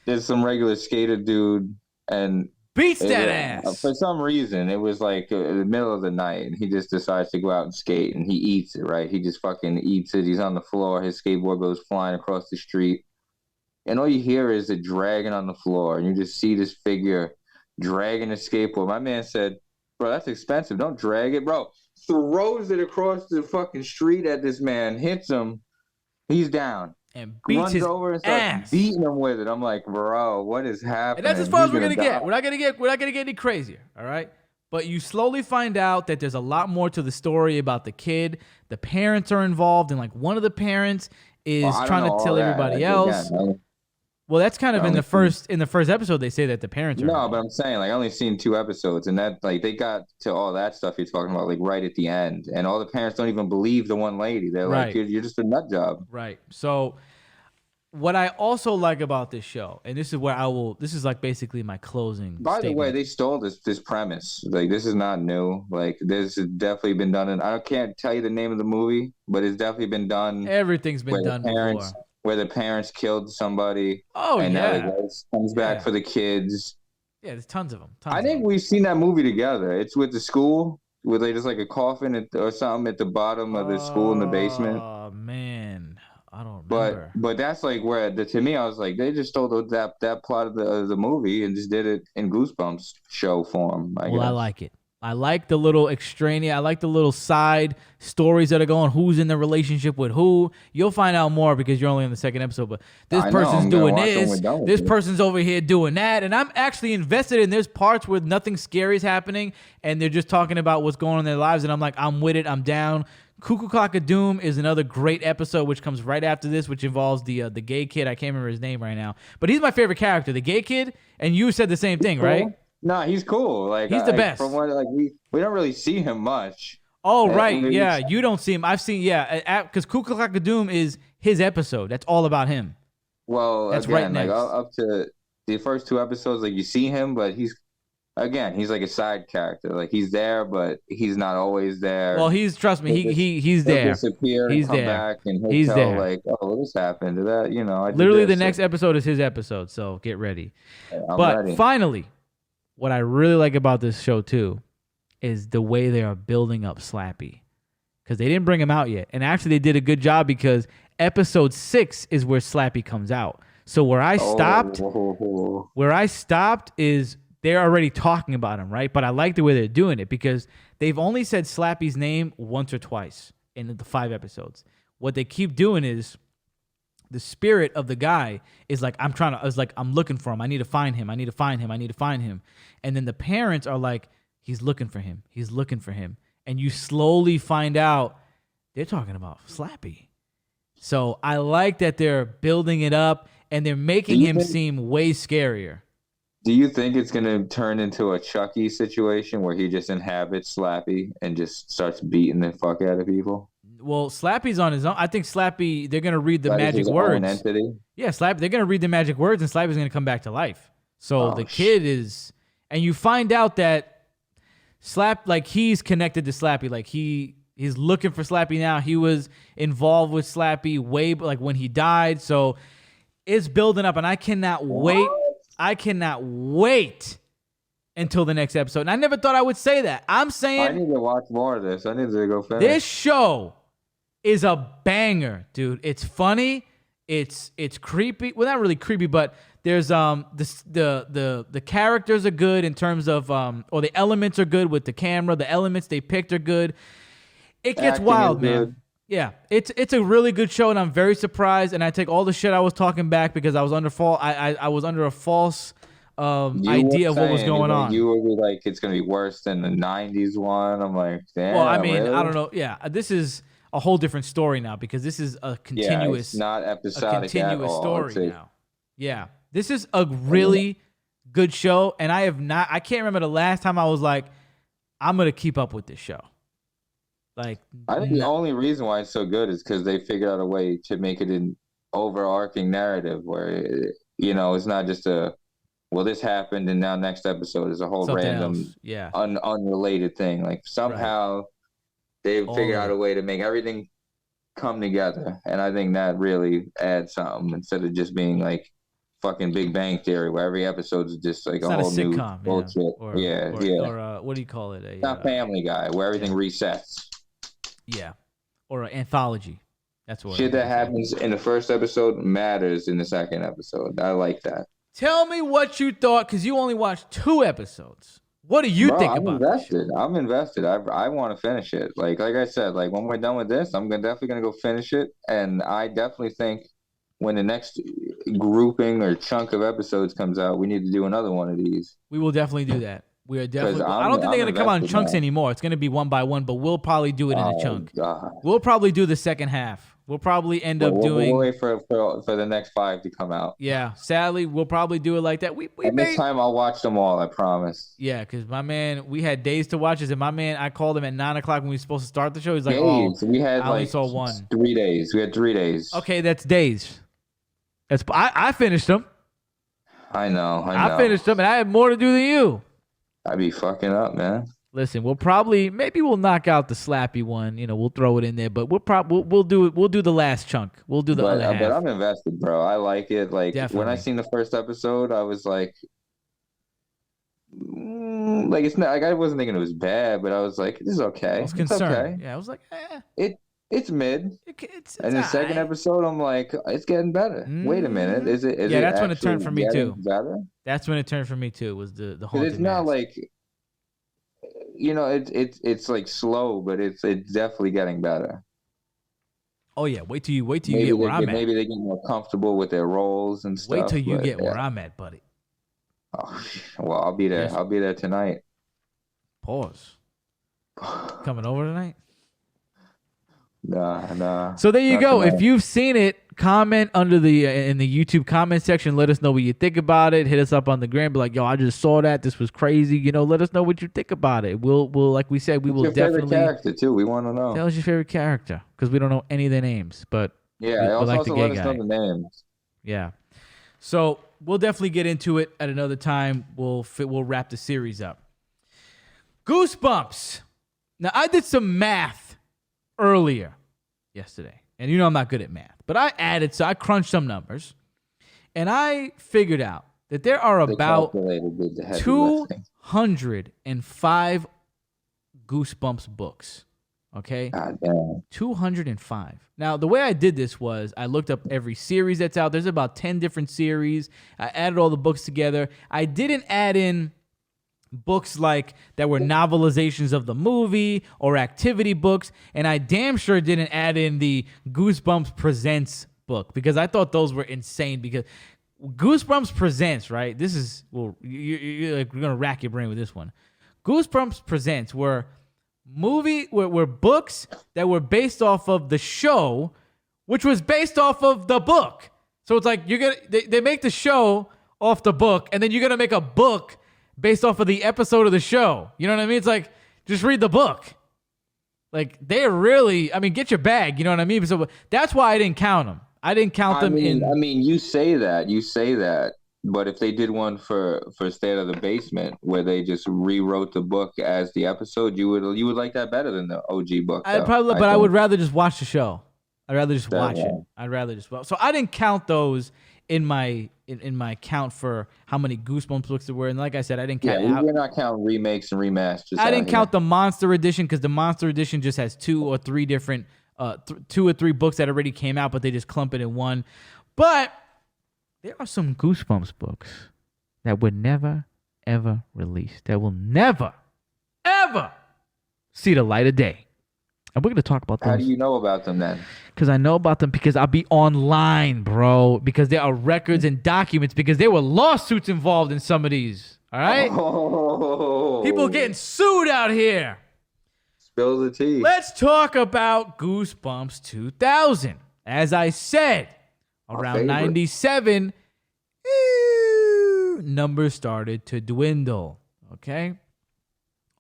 There's some regular skater dude and beats that ass. For some reason, it was like in the middle of the night, and he just decides to go out and skate, and he eats it, right? He just fucking eats it. He's on the floor. His skateboard goes flying across the street. And all you hear is it dragging on the floor, and you just see this figure dragging a skateboard. My man said, bro, that's expensive. Don't drag it, bro. Throws it across the fucking street at this man, hits him. He's down. And beats his over and ass. Beating him with it. I'm like, bro, what is happening? And that's as far as we're gonna get. We're not gonna get any crazier, all right? But you slowly find out that there's a lot more to the story about the kid. The parents are involved, and like one of the parents is trying to tell everybody else. Well, that's kind of in the first episode. They say that the parents are involved. But I'm saying, like, I only seen 2 episodes, and that, like, they got to all that stuff you're talking about, like, right at the end, and all the parents don't even believe the one lady. They're like, you're just a nut job. Right. So, what I also like about this show, and this is where this is like basically my closing. By the way, they stole this premise. Like, this is not new. Like, this has definitely been done. And I can't tell you the name of the movie, but it's definitely been done. Everything's been done before. Where the parents killed somebody. Oh, and now the guy comes back for the kids. Yeah, there's tons of them. I think we've seen that movie together. It's with the school, where they just like a coffin or something at the bottom of the school in the basement. Oh, man. I don't remember. But that's like where, to me, I was like, they just stole that plot of the movie and just did it in Goosebumps show form, I guess. I like it. I like the little extraneous. I like the little side stories that are going. Who's in the relationship with who? You'll find out more because you're only in the 2nd episode. But this person's doing this. This person's over here doing that. And I'm actually invested in. There's parts where nothing scary is happening, and they're just talking about what's going on in their lives. And I'm like, I'm with it. I'm down. Cuckoo Clock of Doom is another great episode, which comes right after this, which involves the gay kid. I can't remember his name right now, but he's my favorite character, the gay kid. And you said the same thing, right? No, he's cool. Like, he's the best. From what, like, we don't really see him much. Oh, right. Yeah, you don't see him. I've seen, because Cuckoo Clock of Doom is his episode. That's all about him. Well, that's again, right next. Like, up to the first 2 episodes, like, you see him, but he's like a side character. Like, he's there, but he's not always there. Well, trust me, he's there. He'll disappear, he's come there. Back, and he's tell, there. Like, oh, this happened to that, Literally, the next episode is his episode, so get ready. I'm but ready. Finally, what I really like about this show, too, is the way they are building up Slappy. Because they didn't bring him out yet. And actually, they did a good job because episode 6 is where Slappy comes out. So where I stopped is they're already talking about him, right? But I like the way they're doing it because they've only said Slappy's name once or twice in the 5 episodes. What they keep doing is the spirit of the guy is like, I'm looking for him. I need to find him. I need to find him. I need to find him. And then the parents are like, he's looking for him. He's looking for him. And you slowly find out they're talking about Slappy. So I like that they're building it up and they're making him seem way scarier. Do you think it's going to turn into a Chucky situation where he just inhabits Slappy and just starts beating the fuck out of people? Well, Slappy's on his own. I think Slappy, they're going to read the That is magic his own words. entity? Yeah, Slappy, they're going to read the magic words and Slappy's going to come back to life. So the kid is, and you find out that he's connected to Slappy. Like he's looking for Slappy now. He was involved with Slappy way like when he died. So it's building up and I cannot wait. I cannot wait until the next episode. And I never thought I would say that. I'm saying I need to watch more of this. I need to go finish. this show is a banger, dude. It's funny. It's creepy. Well, not really creepy, but there's the characters are good in terms of or the elements are good with the camera. The elements they picked are good. It gets wild, man. Good. Yeah, it's a really good show, and I'm very surprised. And I take all the shit I was talking back because I was under I was under a false idea of what was going on. You were like, it's gonna be worse than the '90s one. I'm like, damn. Well, I mean, really? I don't know. Yeah, this is a whole different story now because this is a continuous, it's not episodic continuous at all. story now. Yeah, this is a really good show, and I can't remember the last time I was like, I'm gonna keep up with this show. Like, I think the only reason why it's so good is because they figured out a way to make it an overarching narrative where, it's not just this happened and now next episode is a whole something random, else. unrelated thing. Like somehow they've figured out a way to make everything come together. And I think that really adds something instead of just being like fucking Big Bang Theory where every episode is just like It's a not whole new sitcom, bullshit. Or what do you call it? It's not Family Guy where everything resets. Yeah, or an anthology. That's what Shit that happens in the first episode matters in the second episode. I like that. Tell me what you thought, because you only watched 2 episodes. What do you think about it? I'm invested. I want to finish it. Like I said, like when we're done with this, I'm definitely gonna go finish it. And I definitely think when the next grouping or chunk of episodes comes out, we need to do another one of these. We will definitely do that. We are definitely. I don't think they're gonna come out in chunks anymore. It's gonna be one by one, but we'll probably do it in a chunk. God. We'll probably do the second half. We'll probably end up doing. We'll wait for the next 5 to come out. Yeah, sadly, we'll probably do it like that. This time I'll watch them all. I promise. Yeah, because my man, we had days to watch this, and my man, I called him at 9:00 when we were supposed to start the show. He's like, we had I only saw one. 3 days. We had 3 days. Okay, that's days. I finished them. I know. I finished them, and I had more to do than you. I be fucking up, man. Listen, maybe we'll knock out the Slappy one. We'll throw it in there, but we'll do the last chunk. We'll do the other half. But I'm invested, bro. I like it. Like Definitely. when I seen the first episode, I was like it's not like I wasn't thinking it was bad, but I was like, this is okay. I was concerned. Okay. Yeah, I was like, It's mid. It's and the second episode, I'm like, it's getting better. Wait a minute, is it? Yeah, that's when it turned for me too. Better? That's when it turned for me too. Was the haunted It's not mask. like, it's like slow, but it's definitely getting better. Oh yeah, wait till you get where I'm at. Maybe they get more comfortable with their roles and stuff. Wait till you get where I'm at, buddy. Oh, well, I'll be there. Yes. I'll be there tonight. Pause. Coming over tonight? Nah. So there you go. Tonight. If you've seen it, comment under in the YouTube comment section. Let us know what you think about it. Hit us up on the gram. Be like, yo, I just saw that. This was crazy. Let us know what you think about it. We'll like we said, we will definitely. Favorite character too. We want to know. Tell us your favorite character because we don't know any of their names, but yeah, we like also the gay let us guy. know the names. Yeah. So we'll definitely get into it at another time. We'll wrap the series up. Goosebumps. Now I did some math earlier yesterday, and I'm not good at math, but I crunched some numbers, and I figured out that there are about 205 Goosebumps books. Okay? God damn. 205. Now, the way I did this was I looked up every series that's out. There's about 10 different series. I added all the books together. I didn't add in books like that were novelizations of the movie or activity books, and I damn sure didn't add in the Goosebumps Presents book because I thought those were insane because Goosebumps Presents, right? This is, well, you're going to rack your brain with this one. Goosebumps Presents were books that were based off of the show, which was based off of the book. So it's like they make the show off the book, and then you're gonna make a book based off of the episode of the show. You know what I mean? It's like, just read the book. Like, they're really, I mean, get your bag. You know what I mean? So that's why I didn't count them. I didn't count them in. I mean, you say that, but if they did one for State of the Basement where they just rewrote the book as the episode, you would like that better than the OG book. I would rather just watch the show. I'd rather just watch it. I'd rather just watch. So I didn't count those in my count for how many Goosebumps books there were. And like I said, I didn't count. Yeah, we're not counting remakes and remasters. I didn't count the Monster Edition because the Monster Edition just has two or three books that already came out, but they just clump it in one. But there are some Goosebumps books that were never, ever released, that will never, ever see the light of day. And we're going to talk about those. How do you know about them then? Because I know about them because I'll be online, bro. Because there are records and documents because there were lawsuits involved in some of these. All right? Oh. People getting sued out here. Spill the tea. Let's talk about Goosebumps 2000. As I said, around 97, numbers started to dwindle. Okay?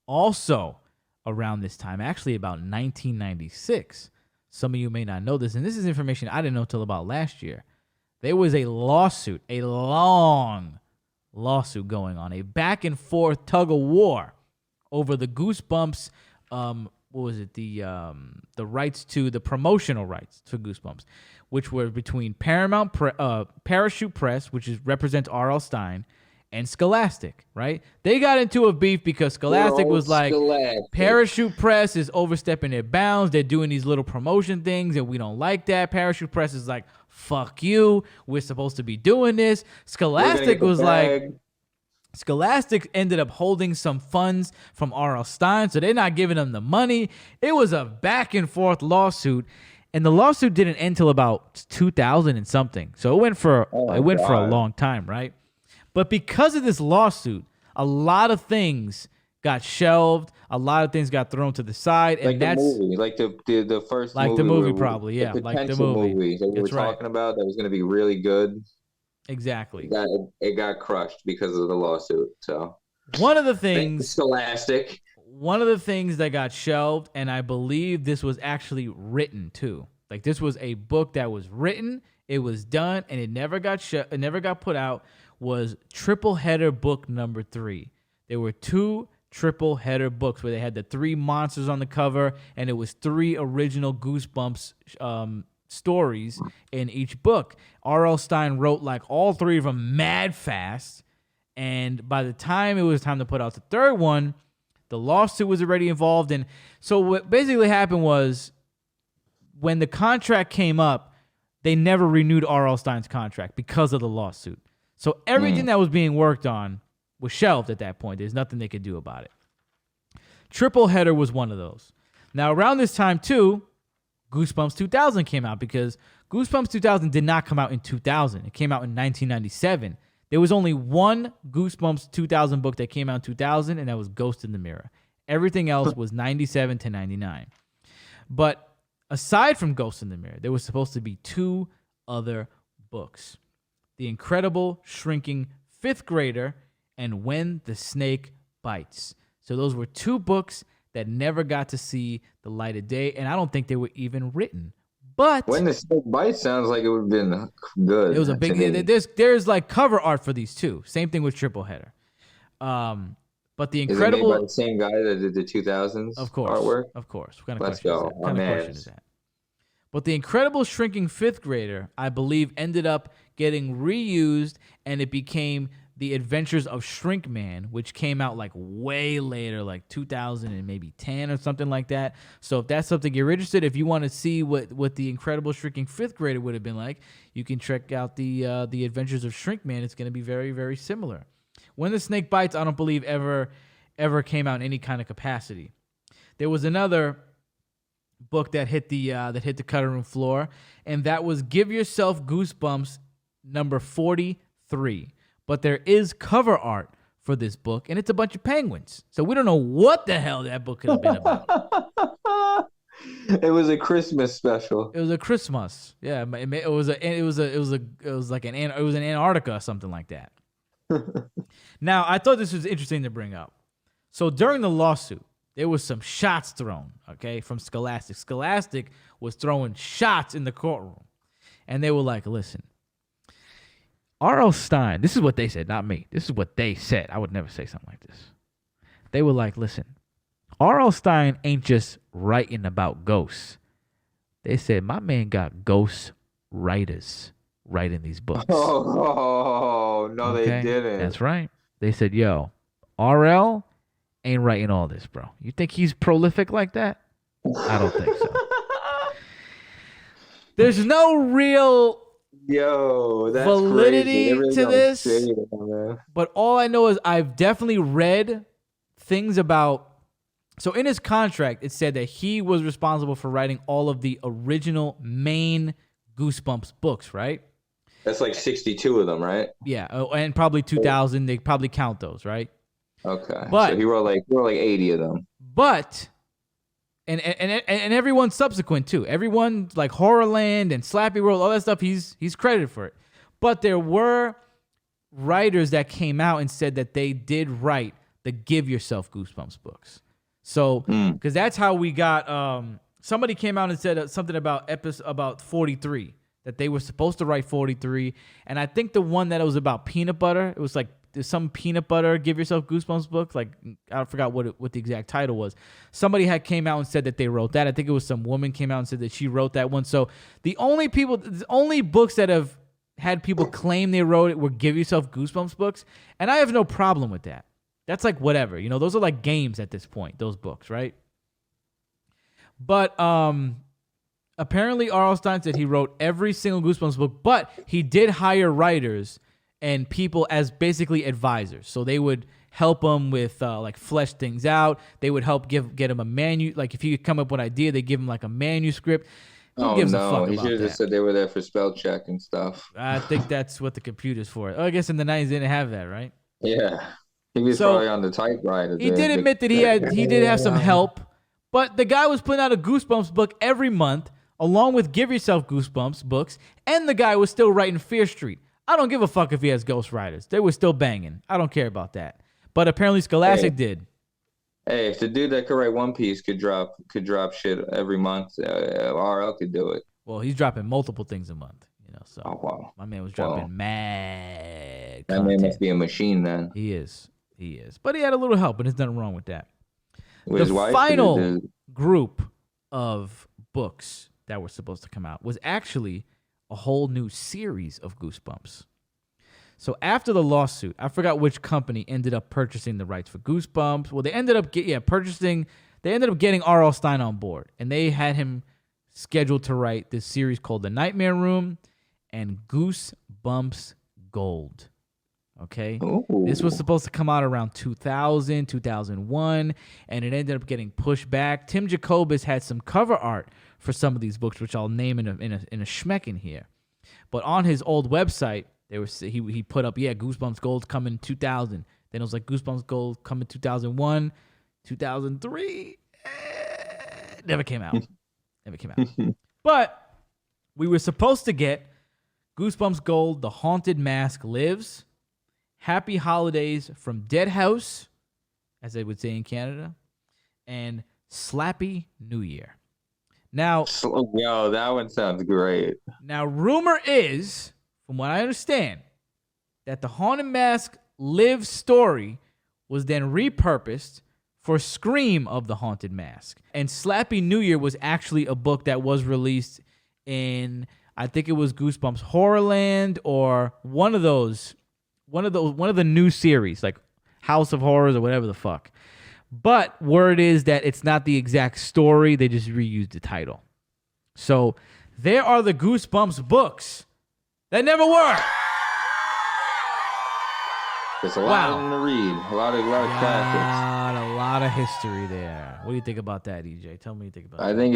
Also, around this time, actually about 1996, some of you may not know this, and this is information I didn't know till about last year. There was a lawsuit, a long lawsuit going on, a back and forth tug of war over the Goosebumps. What was it? The rights to the promotional rights to Goosebumps, which were between Parachute Press, which represents R.L. Stine, and Scholastic, right? They got into a beef because Scholastic was like, Parachute Press is overstepping their bounds. They're doing these little promotion things, and we don't like that. Parachute Press is like, fuck you. We're supposed to be doing this. Scholastic was like, Scholastic ended up holding some funds from R.L. Stine, so they're not giving them the money. It was a back and forth lawsuit, and the lawsuit didn't end till about 2000 and something. So it went for a long time, right? But because of this lawsuit, a lot of things got shelved. A lot of things got thrown to the side, and the movie, like the first, like movie the movie, probably, yeah, the like the movie that we were talking about that was going to be really good. Exactly. It got crushed because of the lawsuit. So one of the things, Scholastic. One of the things that got shelved, and I believe this was actually written too. Like, this was a book that was written, it was done, and it never got put out. Was Triple Header book number 3. There were 2 triple header books where they had the 3 monsters on the cover, and it was 3 original Goosebumps stories in each book. R.L. Stine wrote like all 3 of them mad fast, and by the time it was time to put out the 3rd one, the lawsuit was already involved. And so what basically happened was, when the contract came up, they never renewed R.L. Stine's contract because of the lawsuit. So everything that was being worked on was shelved at that point. There's nothing they could do about it. Triple Header was one of those. Now, around this time, too, Goosebumps 2000 came out, because Goosebumps 2000 did not come out in 2000. It came out in 1997. There was only one Goosebumps 2000 book that came out in 2000, and that was Ghost in the Mirror. Everything else was 97 to 99. But aside from Ghost in the Mirror, there was supposed to be 2 other books. The Incredible Shrinking Fifth Grader and When the Snake Bites. So those were 2 books that never got to see the light of day, and I don't think they were even written. But When the Snake Bites sounds like it would have been good. It was a big. There's like cover art for these too. Same thing with Triple Header. But the Incredible. Is it made by the same guy that did the 2000s artwork? Of course. What kind of Let's question go. is that? What kind of question is that? But the Incredible Shrinking Fifth Grader, I believe, ended up getting reused, and it became The Adventures of Shrink Man, which came out like way later, like 2000 and maybe 10 or something like that. So if that's something you're interested, if you want to see what the Incredible Shrinking Fifth Grader would have been like, you can check out the Adventures of Shrink Man. It's going to be very, very similar. When the Snake Bites, I don't believe ever came out in any kind of capacity. There was another book that hit the cutting room floor, and that was Give Yourself Goosebumps number 43. But there is cover art for this book, and it's a bunch of penguins. So we don't know what the hell that book could have been about. It was a Christmas special. It was a Christmas. Yeah, it was in Antarctica or something like that. Now, I thought this was interesting to bring up. So during the lawsuit, there was some shots thrown, okay, from Scholastic. Scholastic was throwing shots in the courtroom. And they were like, listen, R.L. Stine, this is what they said, not me. This is what they said. I would never say something like this. They were like, listen, R.L. Stine ain't just writing about ghosts. They said, my man got ghost writers writing these books. Oh, no, Okay? they didn't. That's right. They said, yo, R.L. ain't writing all this, bro. You think he's prolific like that? I don't think so. There's no real that's validity crazy. to this. Man. But all I know is I've definitely read things about. So in his contract, it said that he was responsible for writing all of the original main Goosebumps books, right? That's like 62 of them, right? Yeah, and probably 2,000. They probably count those, right? Okay. But so he wrote like 80 of them. But and everyone subsequent too. Everyone like Horrorland and Slappy World, all that stuff, he's credited for it. But there were writers that came out and said that they did write the Give Yourself Goosebumps books. So, because that's how we got. Somebody came out and said something about 43, that they were supposed to write 43, and I think the one that it was about peanut butter. It was like there's some peanut butter Give Yourself Goosebumps book. Like I forgot what the exact title was. Somebody had came out and said that they wrote that. I think it was some woman came out and said that she wrote that one. So the only books that have had people claim they wrote it were Give Yourself Goosebumps books, and I have no problem with that. That's like whatever, those are like games at this point, those books, right? But apparently R.L. Stine said he wrote every single Goosebumps book, but he did hire writers and people as basically advisors. So they would help him with like flesh things out. They would help get him a like if he could come up with an idea, they give him like a manuscript. Who gives a fuck he about should have that? just said they were there for spell check and stuff. I think that's what the computer's for. Oh, I guess in the 90s they didn't have that, right? Yeah. He was probably on the typewriter. He did admit that he did have some help, but the guy was putting out a Goosebumps book every month, along with Give Yourself Goosebumps books, and the guy was still writing Fear Street. I don't give a fuck if he has ghostwriters. They were still banging. I don't care about that. But apparently Scholastic did. Hey, if the dude that could write One Piece could drop shit every month, RL could do it. Well, he's dropping multiple things a month, So oh wow, my man was dropping mad. That man must be a machine then. He is, but he had a little help, and there's nothing wrong with that. With the final group of books that were supposed to come out was actually a whole new series of Goosebumps. So after the lawsuit, I forgot which company ended up purchasing the rights for Goosebumps. Well, they ended up getting R.L. Stine on board, and they had him scheduled to write this series called The Nightmare Room and Goosebumps Gold. Okay? Ooh. This was supposed to come out around 2000, 2001, and it ended up getting pushed back. Tim Jacobus had some cover art for some of these books, which I'll name in a schmeckin here. But on his old website, he put up, Goosebumps Gold coming 2000. Then it was like Goosebumps Gold coming 2001, 2003. Never came out. But we were supposed to get Goosebumps Gold, The Haunted Mask Lives, Happy Holidays from Dead House, as they would say in Canada, and Slappy New Year. Now, that one sounds great. Now, rumor is, from what I understand, that the Haunted Mask Live story was then repurposed for Scream of the Haunted Mask. And Slappy New Year was actually a book that was released in, I think it was Goosebumps Horrorland or one of the new series, like House of Horrors or whatever the fuck. But word is that it's not the exact story. They just reused the title. So there are the Goosebumps books that never were. There's a lot of them to read. A lot of classics. A lot of history there. What do you think about that, EJ? Tell me what you think about I that. think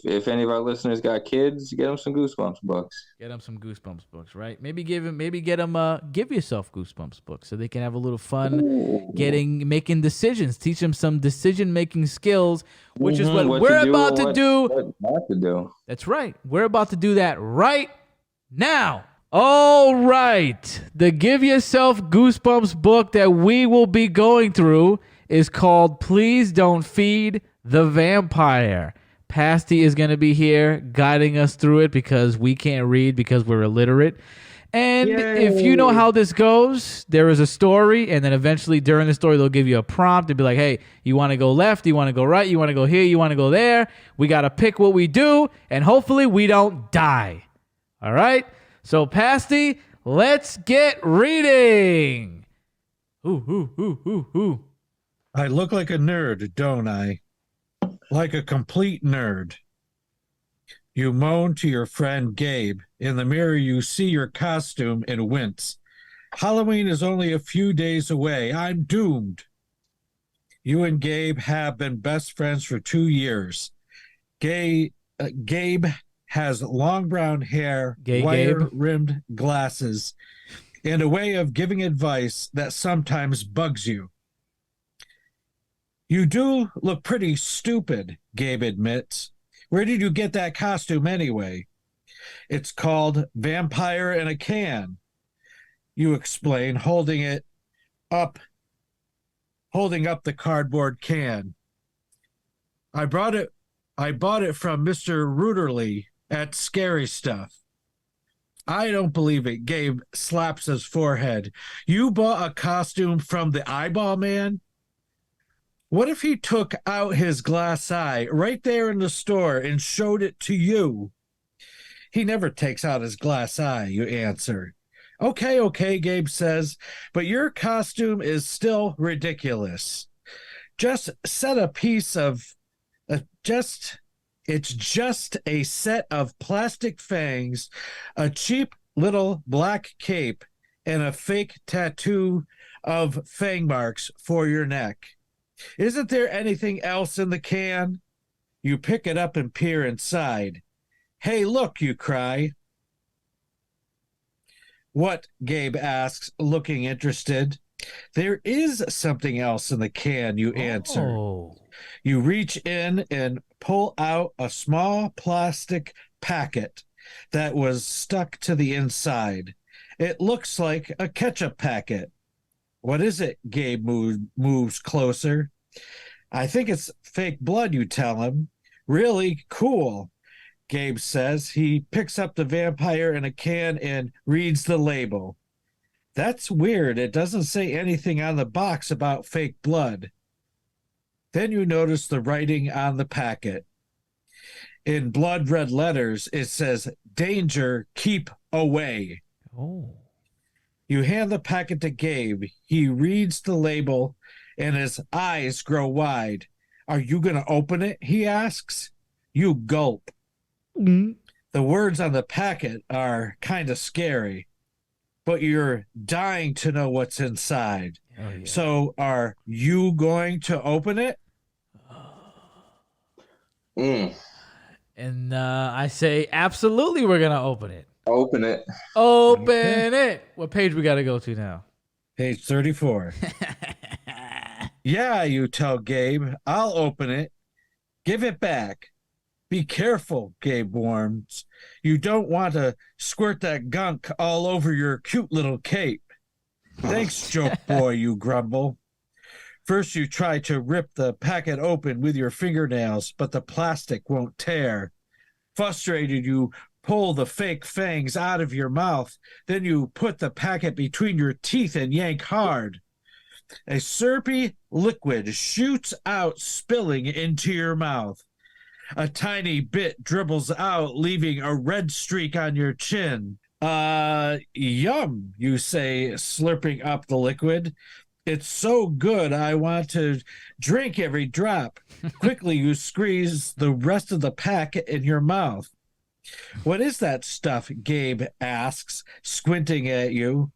if any of our listeners got kids, get them some Goosebumps books. Get them some Goosebumps books, right? Maybe get them Give Yourself Goosebumps books so they can have a little fun making decisions. Teach them some decision making skills, which is what we're about to do. What not to do. That's right. We're about to do that right now. All right. The Give Yourself Goosebumps book that we will be going through is called Please Don't Feed the Vampire. Pasty is going to be here guiding us through it because we can't read because we're illiterate. And if you know how this goes, there is a story, and then eventually during the story, they'll give you a prompt and be like, hey, you want to go left, you want to go right, you want to go here, you want to go there. We got to pick what we do, and hopefully we don't die. All right? So, Pasty, let's get reading. Ooh. I look like a nerd, don't I? Like a complete nerd. You moan to your friend Gabe. In the mirror, you see your costume and wince. Halloween is only a few days away. I'm doomed. You and Gabe have been best friends for 2 years. Gabe has long brown hair, wire-rimmed glasses, and a way of giving advice that sometimes bugs you. You do look pretty stupid, Gabe admits. Where did you get that costume anyway? It's called Vampire in a Can. You explain, holding up the cardboard can. I bought it from Mr. Ruderly at Scary Stuff. I don't believe it. Gabe slaps his forehead. You bought a costume from the Eyeball Man? What if he took out his glass eye right there in the store and showed it to you? He never takes out his glass eye, you answer. Okay, Gabe says, but your costume is still ridiculous. Just set a piece of, it's just a set of plastic fangs, a cheap little black cape, and a fake tattoo of fang marks for your neck. Isn't there anything else in the can? You pick it up and peer inside. Hey, look, you cry. What? Gabe asks, looking interested. There is something else in the can, you answer. Oh. You reach in and pull out a small plastic packet that was stuck to the inside. It looks like a ketchup packet. What is it? Gabe moves closer. I think it's fake blood, you tell him. Really cool, Gabe says. He picks up the vampire in a can and reads the label. That's weird. It doesn't say anything on the box about fake blood. Then you notice the writing on the packet. In blood red letters, it says, danger, keep away. Oh. You hand the packet to Gabe. He reads the label, and his eyes grow wide. Are you going to open it? He asks. You gulp. Mm. The words on the packet are kind of scary, but you're dying to know what's inside. Oh, yeah. So are you going to open it? And I say, absolutely, we're going to open it. Open it. Open it. What page we got to go to now? Page 34. Yeah, you tell Gabe. I'll open it. Give it back. Be careful, Gabe warns. You don't want to squirt that gunk all over your cute little cape. Thanks, joke boy, you grumble. First, you try to rip the packet open with your fingernails, but the plastic won't tear. Frustrated, you pull the fake fangs out of your mouth. Then you put the packet between your teeth and yank hard. A syrupy liquid shoots out, spilling into your mouth. A tiny bit dribbles out, leaving a red streak on your chin. Yum, you say, slurping up the liquid. It's so good, I want to drink every drop. Quickly, you squeeze the rest of the packet in your mouth. What is that stuff? Gabe asks, squinting at you.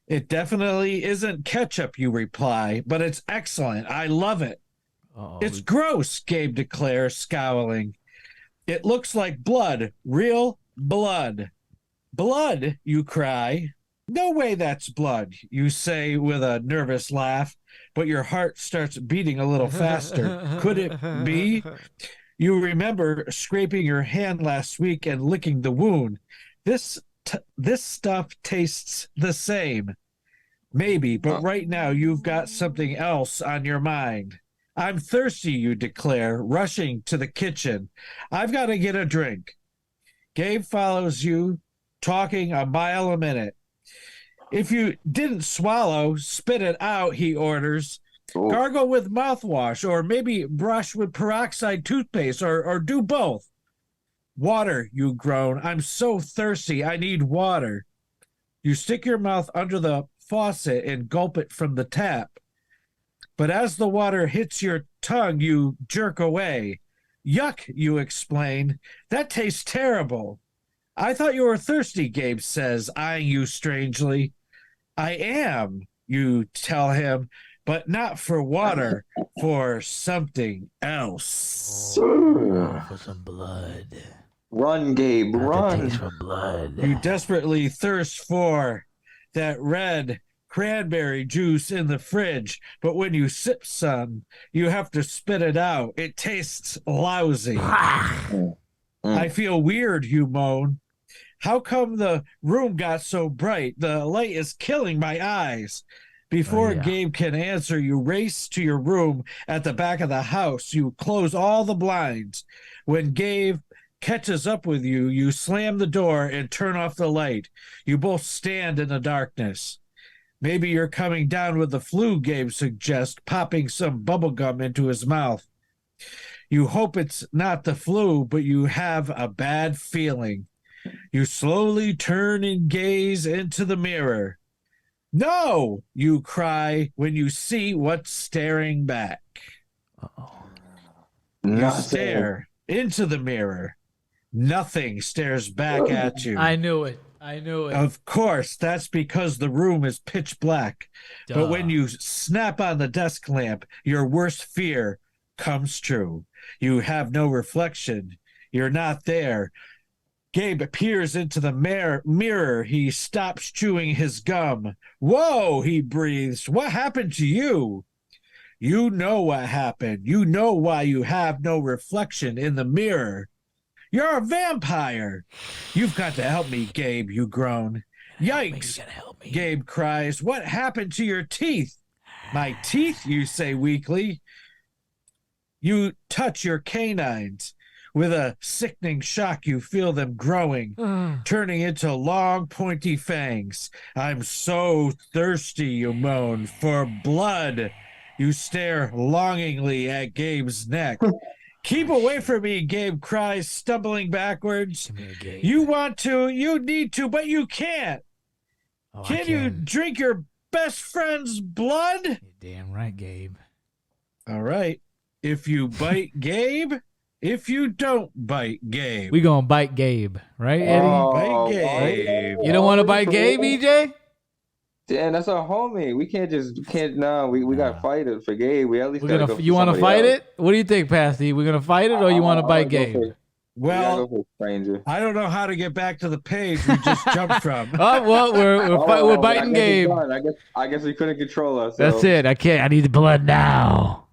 It definitely isn't ketchup, you reply, but it's excellent. I love it. Uh-oh. It's gross, Gabe declares, scowling. It looks like blood, real blood. Blood, you cry. No way that's blood, you say with a nervous laugh, but your heart starts beating a little faster. Could it be? You remember scraping your hand last week and licking the wound. This stuff tastes the same. Maybe, but right now you've got something else on your mind. I'm thirsty, you declare, rushing to the kitchen. I've got to get a drink. Gabe follows you, talking a mile a minute. If you didn't swallow, spit it out, he orders. Gargle with mouthwash, or maybe brush with peroxide toothpaste, or do both. Water, you groan. I'm so thirsty. I need water. You stick your mouth under the faucet and gulp it from the tap. But as the water hits your tongue, you jerk away. Yuck, you explain. That tastes terrible. I thought you were thirsty, Gabe says, eyeing you strangely. I am, you tell him, but not for water, for something else. For some blood. Run, Gabe, run. Taste for blood. You desperately thirst for that red cranberry juice in the fridge, but when you sip some, you have to spit it out. It tastes lousy. I feel weird, you moan. How come the room got so bright? The light is killing my eyes. Before Gabe can answer, you race to your room at the back of the house. You close all the blinds. When Gabe catches up with you, you slam the door and turn off the light. You both stand in the darkness. Maybe you're coming down with the flu, Gabe suggests, popping some bubble gum into his mouth. You hope it's not the flu, but you have a bad feeling. You slowly turn and gaze into the mirror. No, you cry when you see what's staring back. You stare into the mirror. Nothing stares back at you. I knew it. Of course, that's because the room is pitch black. Duh. But when you snap on the desk lamp, your worst fear comes true. You have no reflection. You're not there. Gabe peers into the mirror. He stops chewing his gum. Whoa, he breathes. What happened to you? You know what happened. You know why you have no reflection in the mirror. You're a vampire. You've got to help me, Gabe, you groan. Yikes, You gotta help me. Gabe cries. What happened to your teeth? My teeth, you say weakly. You touch your canines. With a sickening shock, you feel them growing, turning into long, pointy fangs. I'm so thirsty, you moan, for blood. You stare longingly at Gabe's neck. Keep away from me, Gabe cries, stumbling backwards. Come here, Gabe. You want to, you need to, but you can't. Oh, Can you drink your best friend's blood? You're damn right, Gabe. All right. If you bite Gabe, if you don't bite Gabe. We gonna bite Gabe, right, Eddie? Bite Gabe. You don't want to bite Gabe, EJ? Damn, that's our homie. We can't. We got to fight it for Gabe. We at least gotta go for You want to somebody fight else. it? What do you think, Pasty? We're gonna fight it, or you want to bite Go Gabe? for- we gotta Well, go for a stranger. I don't know how to get back to the page we just jumped from. Oh well, we're but biting I guess Gabe. it's done. I guess we couldn't control us. That's it. I can't. I need the blood now.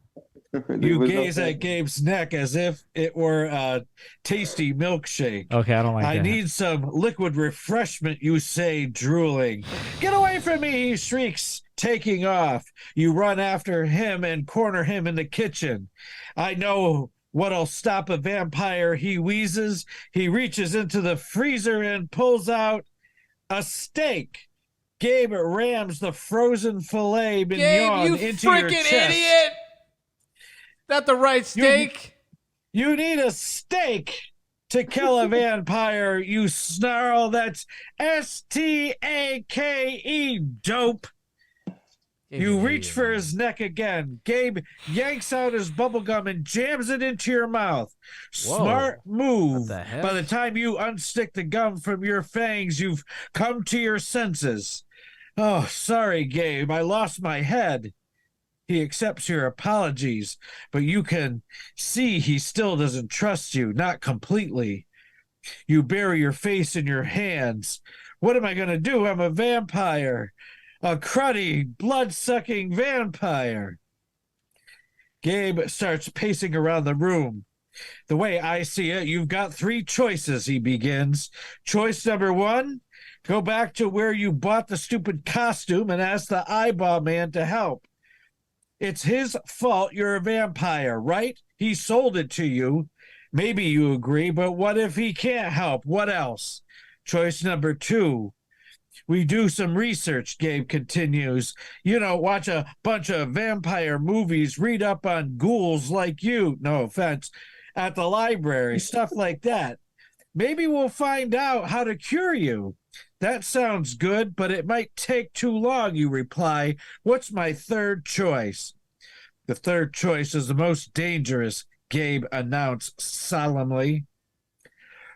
You gaze at Gabe's neck as if it were a tasty milkshake. Okay, I don't like I that. need some liquid refreshment, you say, drooling. Get away from me, he shrieks, taking off. You run after him and corner him in the kitchen. I know what'll stop a vampire, he wheezes. He reaches into the freezer and pulls out a steak. Gabe rams the frozen filet Gabe, mignon you into your freaking chest. idiot! That the right steak? You need a steak to kill a vampire, you snarl. That's S-T-A-K-E, dope. You reach for his neck again. Gabe yanks out his bubblegum and jams it into your mouth. Whoa. Smart move. What the heck? By the time you unstick the gum from your fangs, you've come to your senses. Oh, sorry, Gabe. I lost my head. He accepts your apologies, but you can see he still doesn't trust you, not completely. You bury your face in your hands. What am I going to do? I'm a vampire. A cruddy, blood-sucking vampire. Gabe starts pacing around the room. The way I see it, you've got 3 choices, he begins. Choice number 1, go back to where you bought the stupid costume and ask the eyeball man to help. It's his fault you're a vampire, right? He sold it to you. Maybe you agree, but what if he can't help? What else? Choice number 2. We do some research, Gabe continues. You know, watch a bunch of vampire movies, read up on ghouls like you, no offense, at the library, stuff like that. Maybe we'll find out how to cure you. That sounds good, but it might take too long, you reply. What's my third choice? The third choice is the most dangerous, Gabe announced solemnly.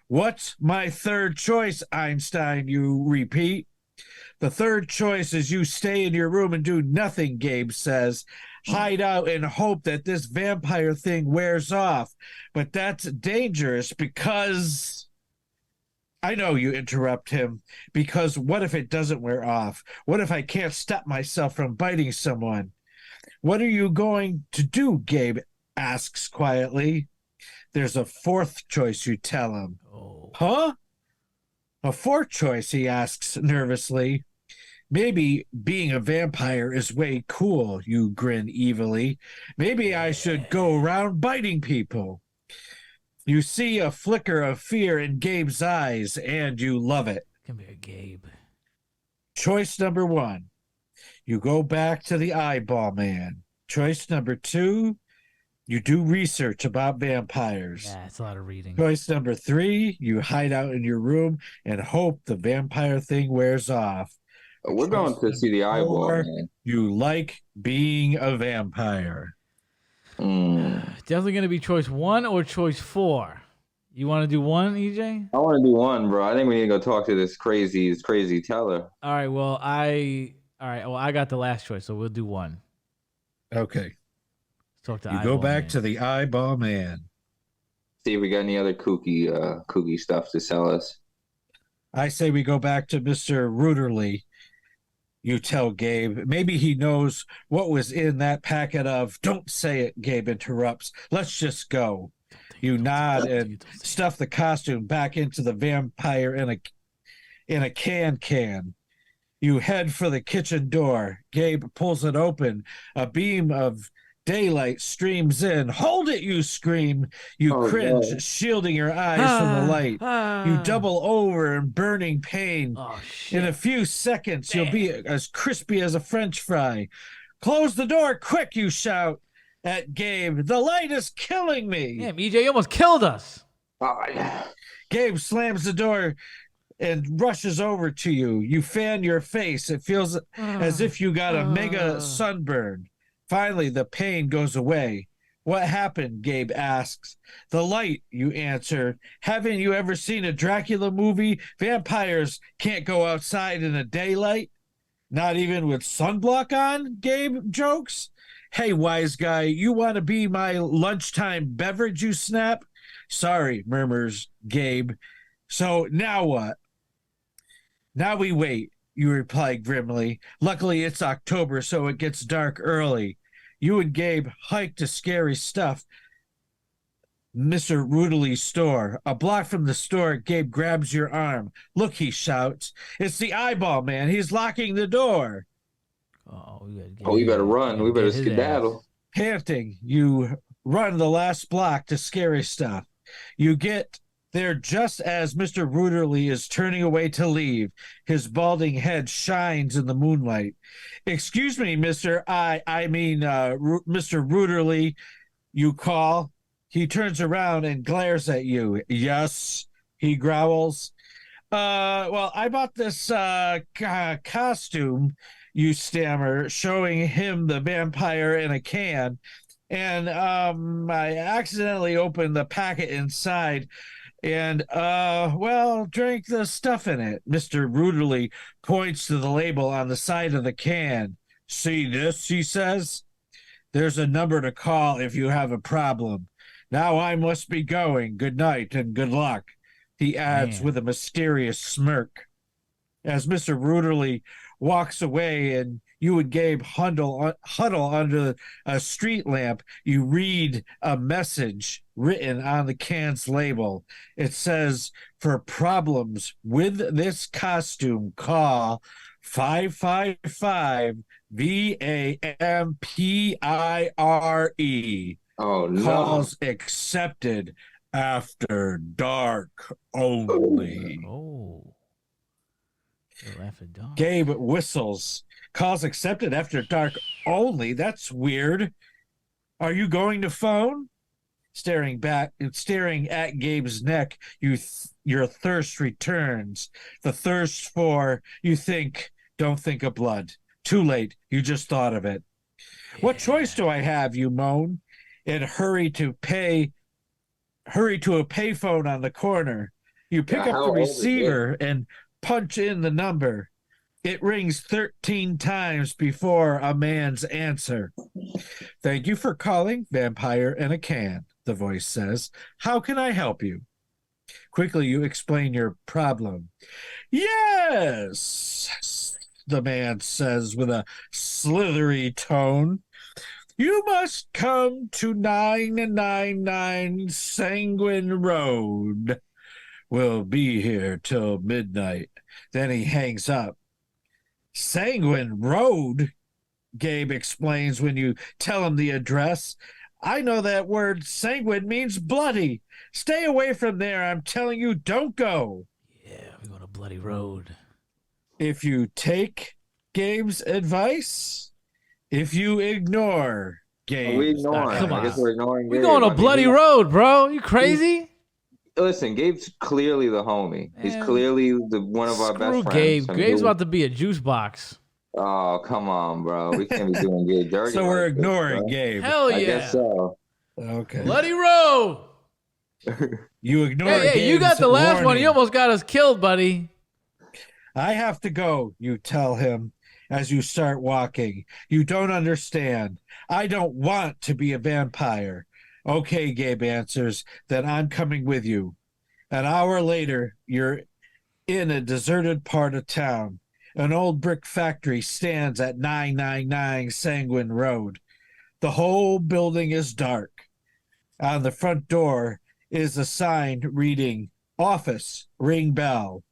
What's my third choice, Einstein, you repeat? The third choice is you stay in your room and do nothing, Gabe says. Hide out and hope that this vampire thing wears off. But that's dangerous because... I know, you interrupt him, because what if it doesn't wear off? What if I can't stop myself from biting someone? What are you going to do, Gabe asks quietly. There's a fourth choice, you tell him. Oh. Huh? A fourth choice, he asks nervously. Maybe being a vampire is way cool, you grin evilly. Maybe I should go around biting people. You see a flicker of fear in Gabe's eyes, and you love it. Come here, Gabe. Choice number 1, you go back to the eyeball man. Choice number 2, you do research about vampires. Yeah, it's a lot of reading. Choice number 3, you hide out in your room and hope the vampire thing wears off. We're going to see the eyeball, 4, man. you like being a vampire. Definitely going to be choice 1 or choice 4. You want to do 1, EJ? I want to do 1, bro. I think we need to go talk to this crazy teller. All right. Well, I got the last choice, so we'll do 1. Okay. Talk to you go back to the eyeball man. See if we got any other kooky stuff to sell us. I say we go back to Mr. Ruderly. You tell Gabe. Maybe he knows what was in that packet of... Don't say it, Gabe interrupts. Let's just go. You nod and stuff the costume back into the vampire in a can. You head for the kitchen door. Gabe pulls it open. A beam of daylight streams in. Hold it, you scream. You cringe, God, shielding your eyes from the light. You double over in burning pain. Oh, shit. In a few seconds, you'll be as crispy as a French fry. Close the door, quick, you shout at Gabe. The light is killing me. Damn, EJ, you almost killed us. Gabe slams the door and rushes over to you. You fan your face. It feels as if you got a mega sunburn. Finally, the pain goes away. What happened? Gabe asks. The light, you answer. Haven't you ever seen a Dracula movie? Vampires can't go outside in the daylight. Not even with sunblock on, Gabe jokes. Hey, wise guy, you want to be my lunchtime beverage, you snap? Sorry, murmurs Gabe. So now what? Now we wait, you reply grimly. Luckily, it's October, so it gets dark early. You and Gabe hike to scary stuff. Mr. Ruderly's store. A block from the store, Gabe grabs your arm. Look, he shouts. It's the eyeball man. He's locking the door. We better run. We better skedaddle. Panting, you run the last block to scary stuff. You get there just as Mr. Ruderly is turning away to leave. His balding head shines in the moonlight. Excuse me, Mr. Mr. Ruderly, you call. He turns around and glares at you. Yes, he growls. Well, I bought this costume, you stammer, showing him the vampire in a can. And I accidentally opened the packet inside. And, well, drink the stuff in it. Mr. Ruderly points to the label on the side of the can. See this, he says. There's a number to call if you have a problem. Now I must be going. Good night and good luck, he adds with a mysterious smirk. As Mr. Ruderly walks away and you and Gabe huddle under a street lamp, you read a message written on the can's label. It says, for problems with this costume, call 555 VAMPIRE. Oh, no. Calls accepted after dark only. Oh. Gabe whistles. Calls accepted after dark only. That's weird. Are you going to phone? Staring at Gabe's neck, your thirst returns. The thirst for, don't think of blood. Too late. You just thought of it. Yeah. What choice do I have? You moan, and hurry to a payphone on the corner. You pick up the receiver and punch in the number. It rings 13 times before a man's answer. Thank you for calling Vampire in a Can, the voice says. How can I help you? Quickly, you explain your problem. Yes, the man says with a slithery tone. You must come to 999 Sanguine Road. We'll be here till midnight. Then he hangs up. Sanguine Road, Gabe explains when you tell him the address. I know that word sanguine means bloody. Stay away from there. I'm telling you, don't go. Yeah, we're going to Bloody Road. If you take Gabe's advice, if you ignore Gabe. We ignore. Come on. I guess we're ignoring We're going to Bloody Road, bro. You crazy? Listen, Gabe's clearly the homie. He's clearly one of our best friends. Gabe. Gabe's about to be a juice box. Oh, come on, bro. We can't be doing Gabe dirty. So we're ignoring Gabe. Hell yeah. I guess so. Okay. Bloody Road. You ignore Hey, Gabe's you got the last warning. one. You almost got us killed, buddy. I have to go, you tell him as you start walking. You don't understand. I don't want to be a vampire. Okay, Gabe answers, then I'm coming with you. An hour later, you're in a deserted part of town. An old brick factory stands at 999 Sanguine Road. The whole building is dark. On the front door is a sign reading, Office, ring bell.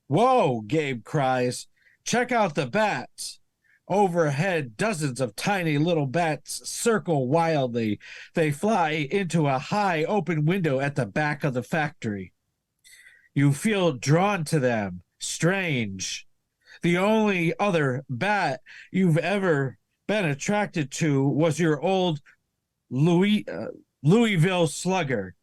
Whoa, Gabe cries. Check out the bats. Overhead, dozens of tiny little bats circle wildly. They fly into a high open window at the back of the factory. You feel drawn to them. Strange. The only other bat you've ever been attracted to was your old Louisville Slugger.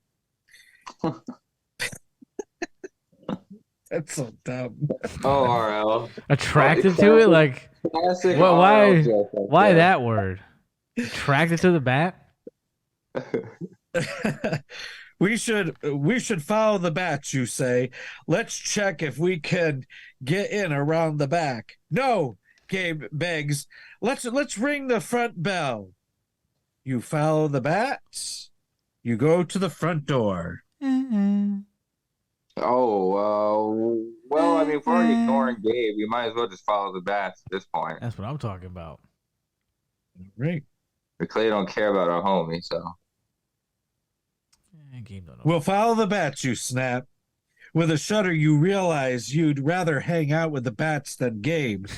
That's so dumb. Oh, RL. Attracted to it? Like, classic what, RL why that word? Attracted to the bat? We should follow the bats, you say. Let's check if we can get in around the back. No, Gabe begs. Let's ring the front bell. You follow the bats. You go to the front door. Oh, well, I mean, if we're already ignoring Gabe, we might as well just follow the bats at this point. That's what I'm talking about. Right. We clearly don't care about our homie, so. Gabe don't know. We'll follow the bats, you snap. With a shudder, you realize you'd rather hang out with the bats than Gabe.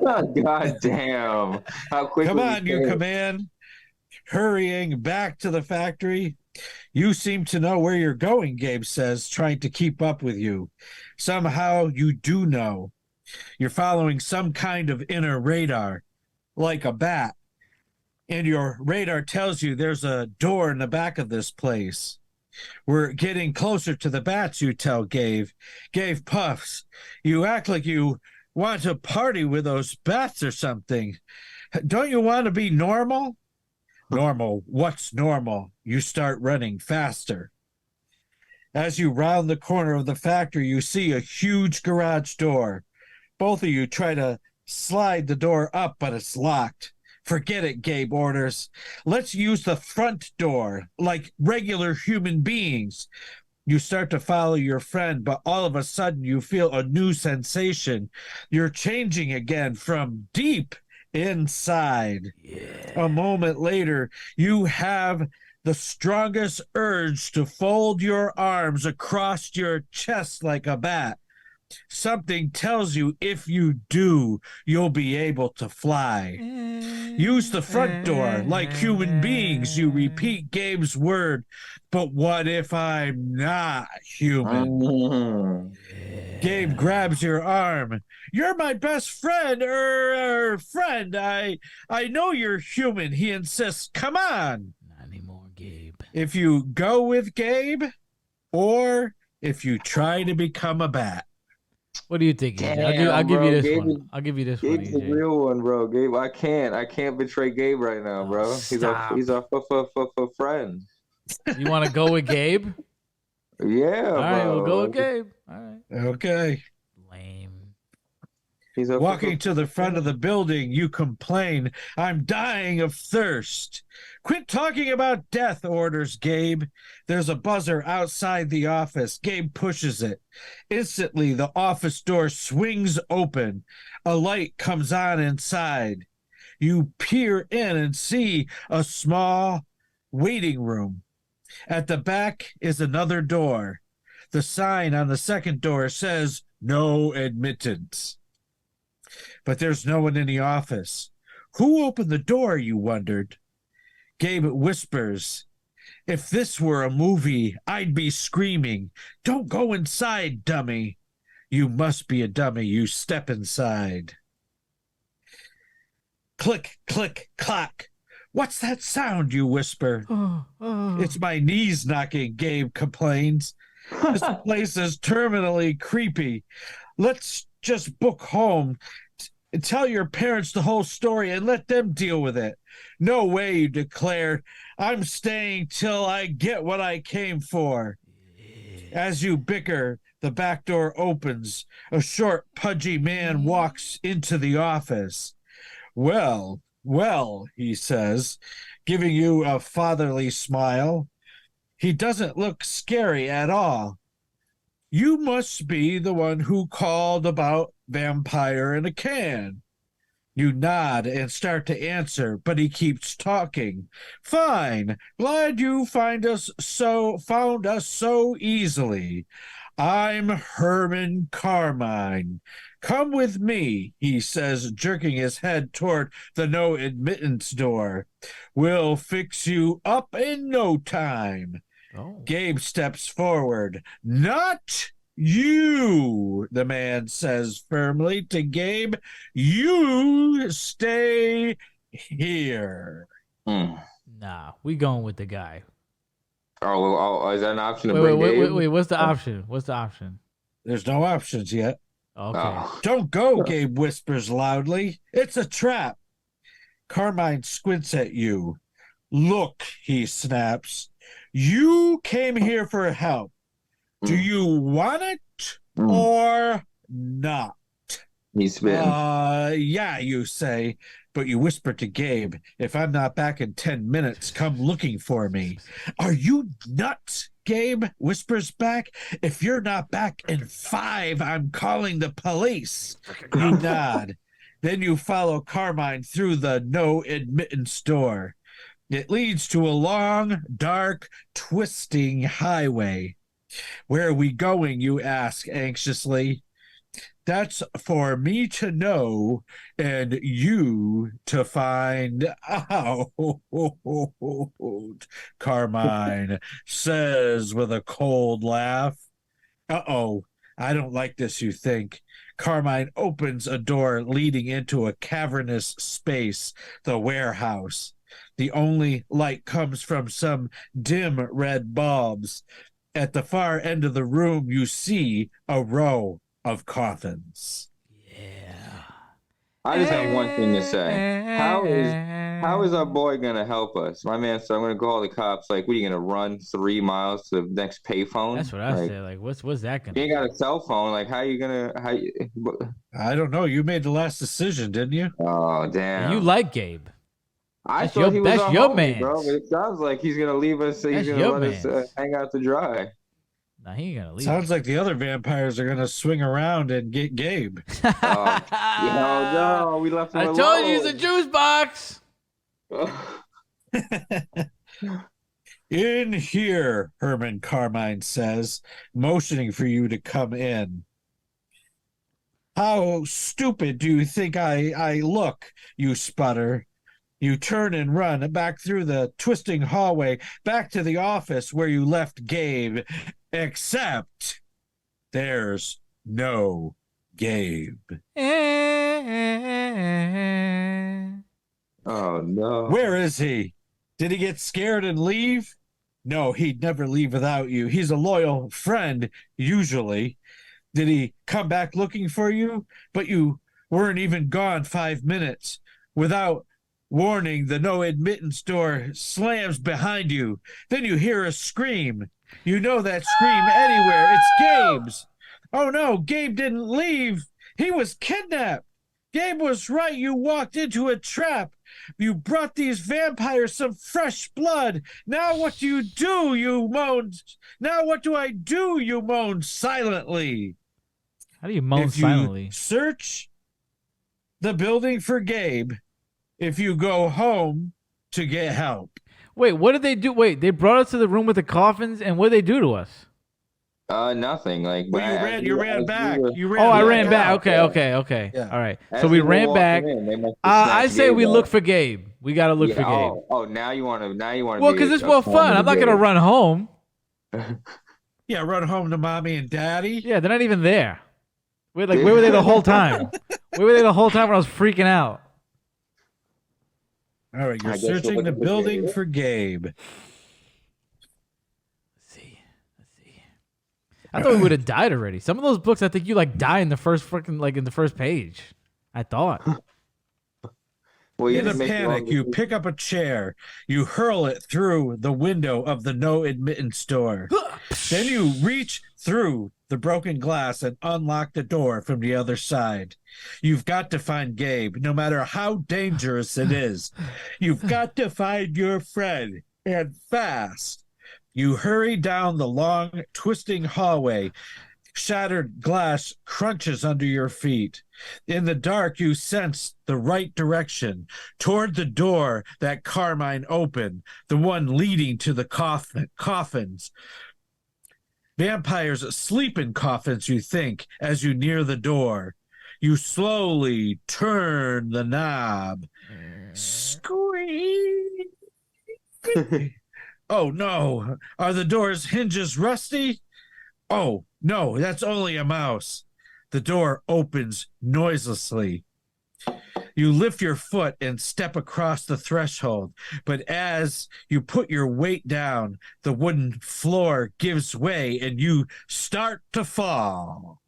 God damn. How quickly. Come on, you command. Hurrying back to the factory. You seem to know where you're going, Gabe says, trying to keep up with you. Somehow you do know. You're following some kind of inner radar, like a bat. And your radar tells you there's a door in the back of this place. We're getting closer to the bats, you tell Gabe. Gabe puffs. You act like you want to party with those bats or something. Don't you want to be normal? Normal? What's normal? You start running faster. As you round the corner of the factory, you see a huge garage door. Both of you try to slide the door up, but it's locked. Forget it, Gabe orders. Let's use the front door like regular human beings. You start to follow your friend, but all of a sudden you feel a new sensation. You're changing again from deep inside. A moment later, you have the strongest urge to fold your arms across your chest like a bat. Something tells you if you do, you'll be able to fly. Use the front door like human beings. You repeat Gabe's word, but what if I'm not human? Gabe grabs your arm. You're my best friend, friend. I know you're human, he insists. Come on. Not anymore, Gabe. If you go with Gabe, or if you try to become a bat. What do you think, EJ? Damn, I'll give bro, you this Gabe one. I'll give you this Gabe's one, the EJ. real one, bro. Gabe, I can't betray Gabe right now, bro. He's our friend. You want to go with Gabe? Yeah, All right, bro. we'll go with Gabe. All right. Okay. Lame. He's a Walking to the front of the building, you complain, I'm dying of thirst. Quit talking about death, orders Gabe. There's a buzzer outside the office. Gabe pushes it. Instantly, the office door swings open. A light comes on inside. You peer in and see a small waiting room. At the back is another door. The sign on the second door says, "No admittance." But there's no one in the office. Who opened the door, you wondered? Gabe whispers, if this were a movie, I'd be screaming, don't go inside, dummy. You must be a dummy. You step inside. Click, click, clack. What's that sound, you whisper? It's my knees knocking, Gabe complains. This place is terminally creepy. Let's just book home. Tell your parents the whole story and let them deal with it. No way, you declare. I'm staying till I get what I came for. As you bicker, the back door opens. A short, pudgy man walks into the office. Well, he says, giving you a fatherly smile. He doesn't look scary at all. You must be the one who called about vampire in a can. You nod and start to answer, but he keeps talking. Fine. Glad you found us so easily. I'm Herman Carmine. Come with me, he says, jerking his head toward the no admittance door. We'll fix you up in no time. Oh. Gabe steps forward. Not you, the man says firmly to Gabe. You stay here. Nah, we going with the guy. Oh, is that an option to bring Gabe? Wait. What's the option? What's the option? There's no options yet. Okay. Oh. Don't go, Gabe whispers loudly. It's a trap. Carmine squints at you. Look, he snaps. You came here for help. Do you want it or not? He's spitting. Yeah, you say, but you whisper to Gabe, if I'm not back in 10 minutes, come looking for me. Are you nuts? Gabe whispers back. If you're not back in 5, I'm calling the police. You nod. Then you follow Carmine through the no admittance door. It leads to a long, dark, twisting highway. Where are we going, you ask anxiously. That's for me to know and you to find out, Carmine says with a cold laugh. Uh-oh, I don't like this, you think. Carmine opens a door leading into a cavernous space, the warehouse. The only light comes from some dim red bulbs. At the far end of the room, you see a row of coffins. Yeah. I just have one thing to say. how is our boy gonna help us? My man said, I'm gonna call the cops. Like, what are you gonna run 3 miles to the next payphone? That's what I said. Like, what's that gonna? You ain't got a cell phone. Like, how you gonna? I don't know. You made the last decision, didn't you? Oh damn! You like Gabe? I thought he was that's our your homie, man, bro. But it sounds like he's gonna leave us. He's gonna let us hang out to dry. Nah, he ain't gonna leave. Sounds like the other vampires are gonna swing around and get Gabe. No, we left him alone. I told you he's a juice box. In here, Herman Carmine says, motioning for you to come in. How stupid do you think I look, you sputter? You turn and run back through the twisting hallway, back to the office where you left Gabe, except there's no Gabe. Oh, no. Where is he? Did he get scared and leave? No, he'd never leave without you. He's a loyal friend, usually. Did he come back looking for you? But you weren't even gone 5 minutes. Without warning, the no admittance door slams behind you. Then you hear a scream. You know that scream anywhere. It's Gabe's. Oh no, Gabe didn't leave. He was kidnapped. Gabe was right. You walked into a trap. You brought these vampires some fresh blood. Now what do? You moaned. Now what do I do? You moaned silently. How do you moan silently? Search the building for Gabe. If you go home to get help. Wait, what did they do? Wait, they brought us to the room with the coffins, and what did they do to us? Nothing. Like, well, you ran back. I ran back. Okay. Yeah. All right. So we ran back. I say we look for Gabe. We got to look for Gabe. Oh, now you want to. Well, because it's more fun. I'm not gonna run home. Yeah, run home to mommy and daddy. Yeah, they're not even there. Where were they the whole time? Where were they the whole time when I was freaking out? All right, you're searching the building for Gabe. Let's see. I thought we would have died already. Some of those books, I think you die in the first in the first page. I thought. Well, in a panic, you pick up a chair. You hurl it through the window of the no admittance door. Then you reach through the broken glass and unlock the door from the other side. You've got to find Gabe, no matter how dangerous it is. You've got to find your friend, and fast. You hurry down the long, twisting hallway. Shattered glass crunches under your feet. In the dark, you sense the right direction, toward the door that Carmine opened, the one leading to the coffins. Vampires sleep in coffins, you think, as you near the door. You slowly turn the knob. Squeak! Oh, no. Are the door's hinges rusty? Oh, no, that's only a mouse. The door opens noiselessly. You lift your foot and step across the threshold, but as you put your weight down, the wooden floor gives way and you start to fall.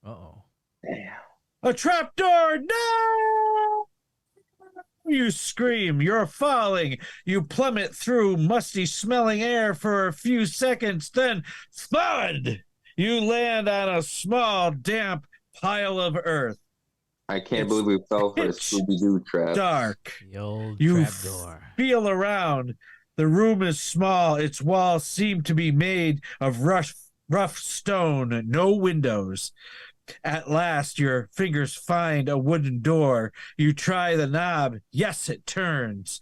Uh-oh. Damn. A trapdoor! No! You scream. You're falling. You plummet through musty-smelling air for a few seconds, then thud! You land on a small, damp pile of earth. I can't believe we fell for a Scooby-Doo trap. Dark. The old You trapdoor. feel around. The room is small. Its walls seem to be made of rough stone, no windows. At last, your fingers find a wooden door. You try the knob. Yes, it turns.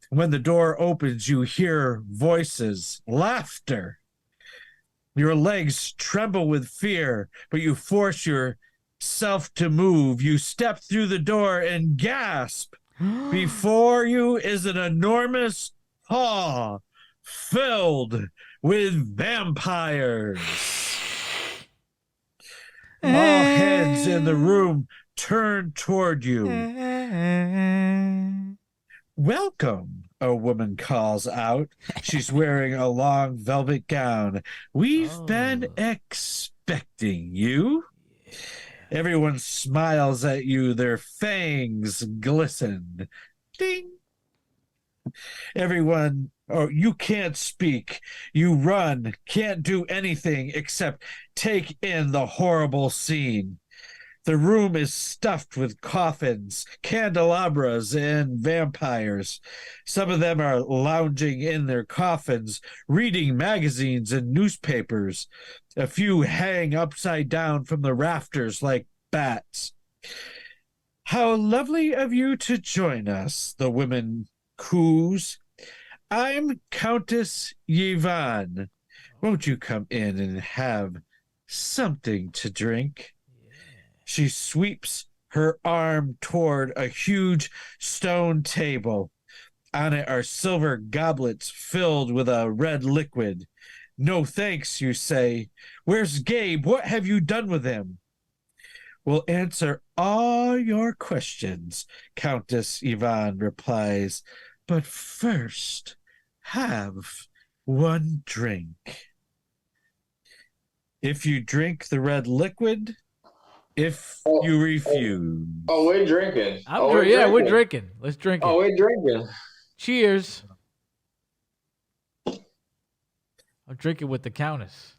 When the door opens, you hear voices, laughter. Your legs tremble with fear, but you force yourself to move. You step through the door and gasp. Before you is an enormous hall filled with vampires. All heads in the room turn toward you. Welcome, a woman calls out. She's wearing a long velvet gown. We've been expecting you. Everyone smiles at you. Their fangs glisten. Ding. Everyone, or you can't speak. You run, can't do anything except take in the horrible scene. The room is stuffed with coffins, candelabras, and vampires. Some of them are lounging in their coffins, reading magazines and newspapers. A few hang upside down from the rafters like bats. How lovely of you to join us, the women coos. I'm Countess Yvonne. Won't you come in and have something to drink? She sweeps her arm toward a huge stone table. On it are silver goblets filled with a red liquid. No thanks, you say. Where's Gabe? What have you done with him? We'll answer all your questions, Countess Yvonne replies. But first, have one drink. If you drink the red liquid, if you refuse. Oh, we're drinking. We're drinking. Let's drink it. Oh, we're drinking. Cheers. I'm drinking with the Countess.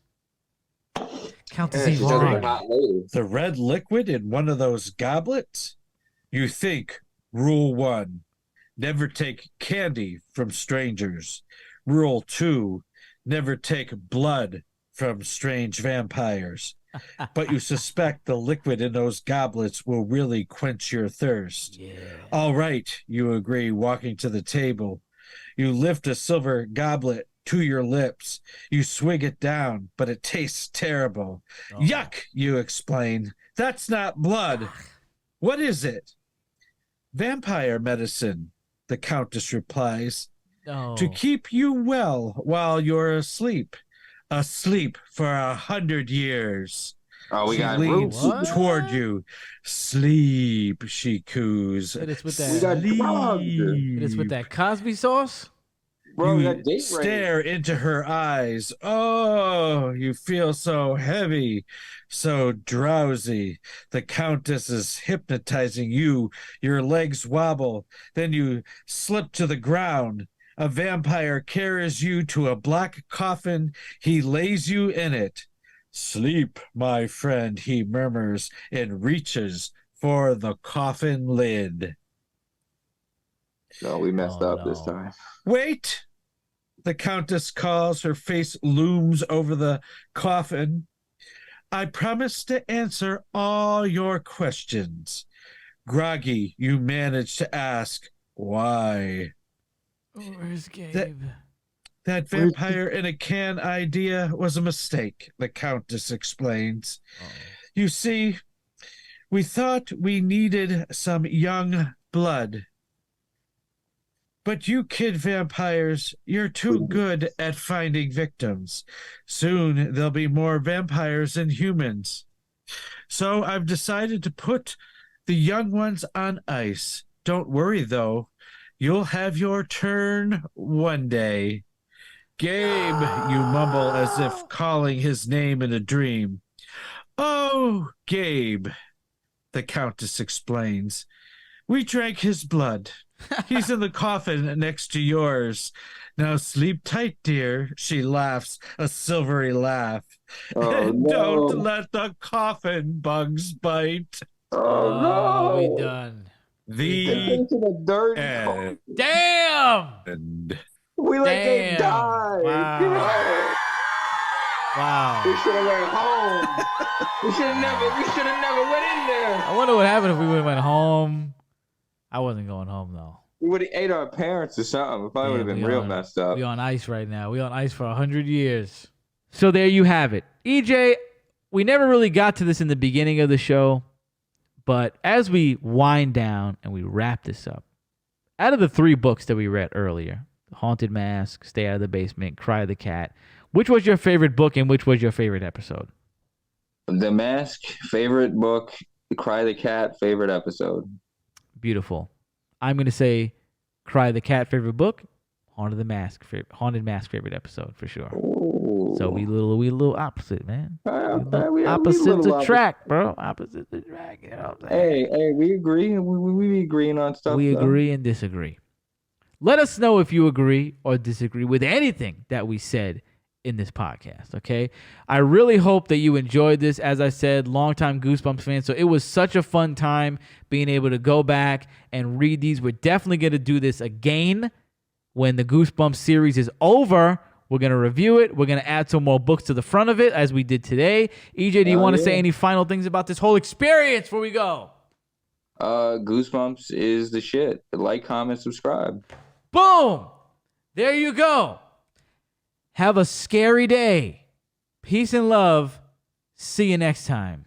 Countess Yvonne. The red liquid in one of those goblets? You think, rule 1, never take candy from strangers. Rule 2, never take blood from strange vampires. But you suspect the liquid in those goblets will really quench your thirst. Yeah. All right, you agree, walking to the table. You lift a silver goblet to your lips. You swig it down, but it tastes terrible. Oh. Yuck, you explain. That's not blood. What is it? Vampire medicine, the Countess replies. No. To keep you well while you're asleep. Asleep for 100 years. Oh, we she got leans what? toward you. Sleep, she coos. It is with We got drugs. It is with that Cosby sauce. Bro, you stare into her eyes. Oh, you feel so heavy, so drowsy. The Countess is hypnotizing you. Your legs wobble. Then you slip to the ground. A vampire carries you to a black coffin. He lays you in it. Sleep, my friend, he murmurs and reaches for the coffin lid. No, we messed up this time. Wait, the Countess calls. Her face looms over the coffin. I promise to answer all your questions. Groggy, you manage to ask, why? Where's Gabe? That vampire in a can idea was a mistake, the Countess explains. Oh. You see, we thought we needed some young blood. But you kid vampires, you're too good at finding victims. Soon there'll be more vampires than humans. So I've decided to put the young ones on ice. Don't worry, though. You'll have your turn one day. Gabe, you mumble as if calling his name in a dream. Oh, Gabe, the Countess explains. We drank his blood. He's in the coffin next to yours. Now sleep tight, dear. She laughs, a silvery laugh. Oh, and no. Don't let the coffin bugs bite. Oh, no. We done. The dirt. Damn. We let Gabe die. Wow. Wow. We should have went home. We should have never went in there. I wonder what happened if we would have went home. I wasn't going home though. We would have ate our parents or something. It probably would have been real messed up. We on ice right now. We on ice for 100 years. So there you have it. EJ, we never really got to this in the beginning of the show, but as we wind down and we wrap this up, out of the 3 books that we read earlier, Haunted Mask, Stay Out of the Basement, Cry the Cat, which was your favorite book and which was your favorite episode? The Mask, favorite book. Cry the Cat, favorite episode. Beautiful. I'm going to say Cry the Cat, favorite book. Haunted Mask, favorite episode for sure. Ooh. So we a little opposite, man. We Opposites little attract, bro. Opposites attract. You know what I'm saying? Hey, we agree. We be agreeing on stuff. We though. agree and disagree. Let us know if you agree or disagree with anything that we said in this podcast, okay? I really hope that you enjoyed this. As I said, longtime Goosebumps fan. So it was such a fun time being able to go back and read these. We're definitely going to do this again when the Goosebumps series is over. We're going to review it. We're going to add some more books to the front of it as we did today. EJ, do you want to say any final things about this whole experience before we go? Goosebumps is the shit. Like, comment, subscribe. Boom! There you go. Have a scary day. Peace and love. See you next time.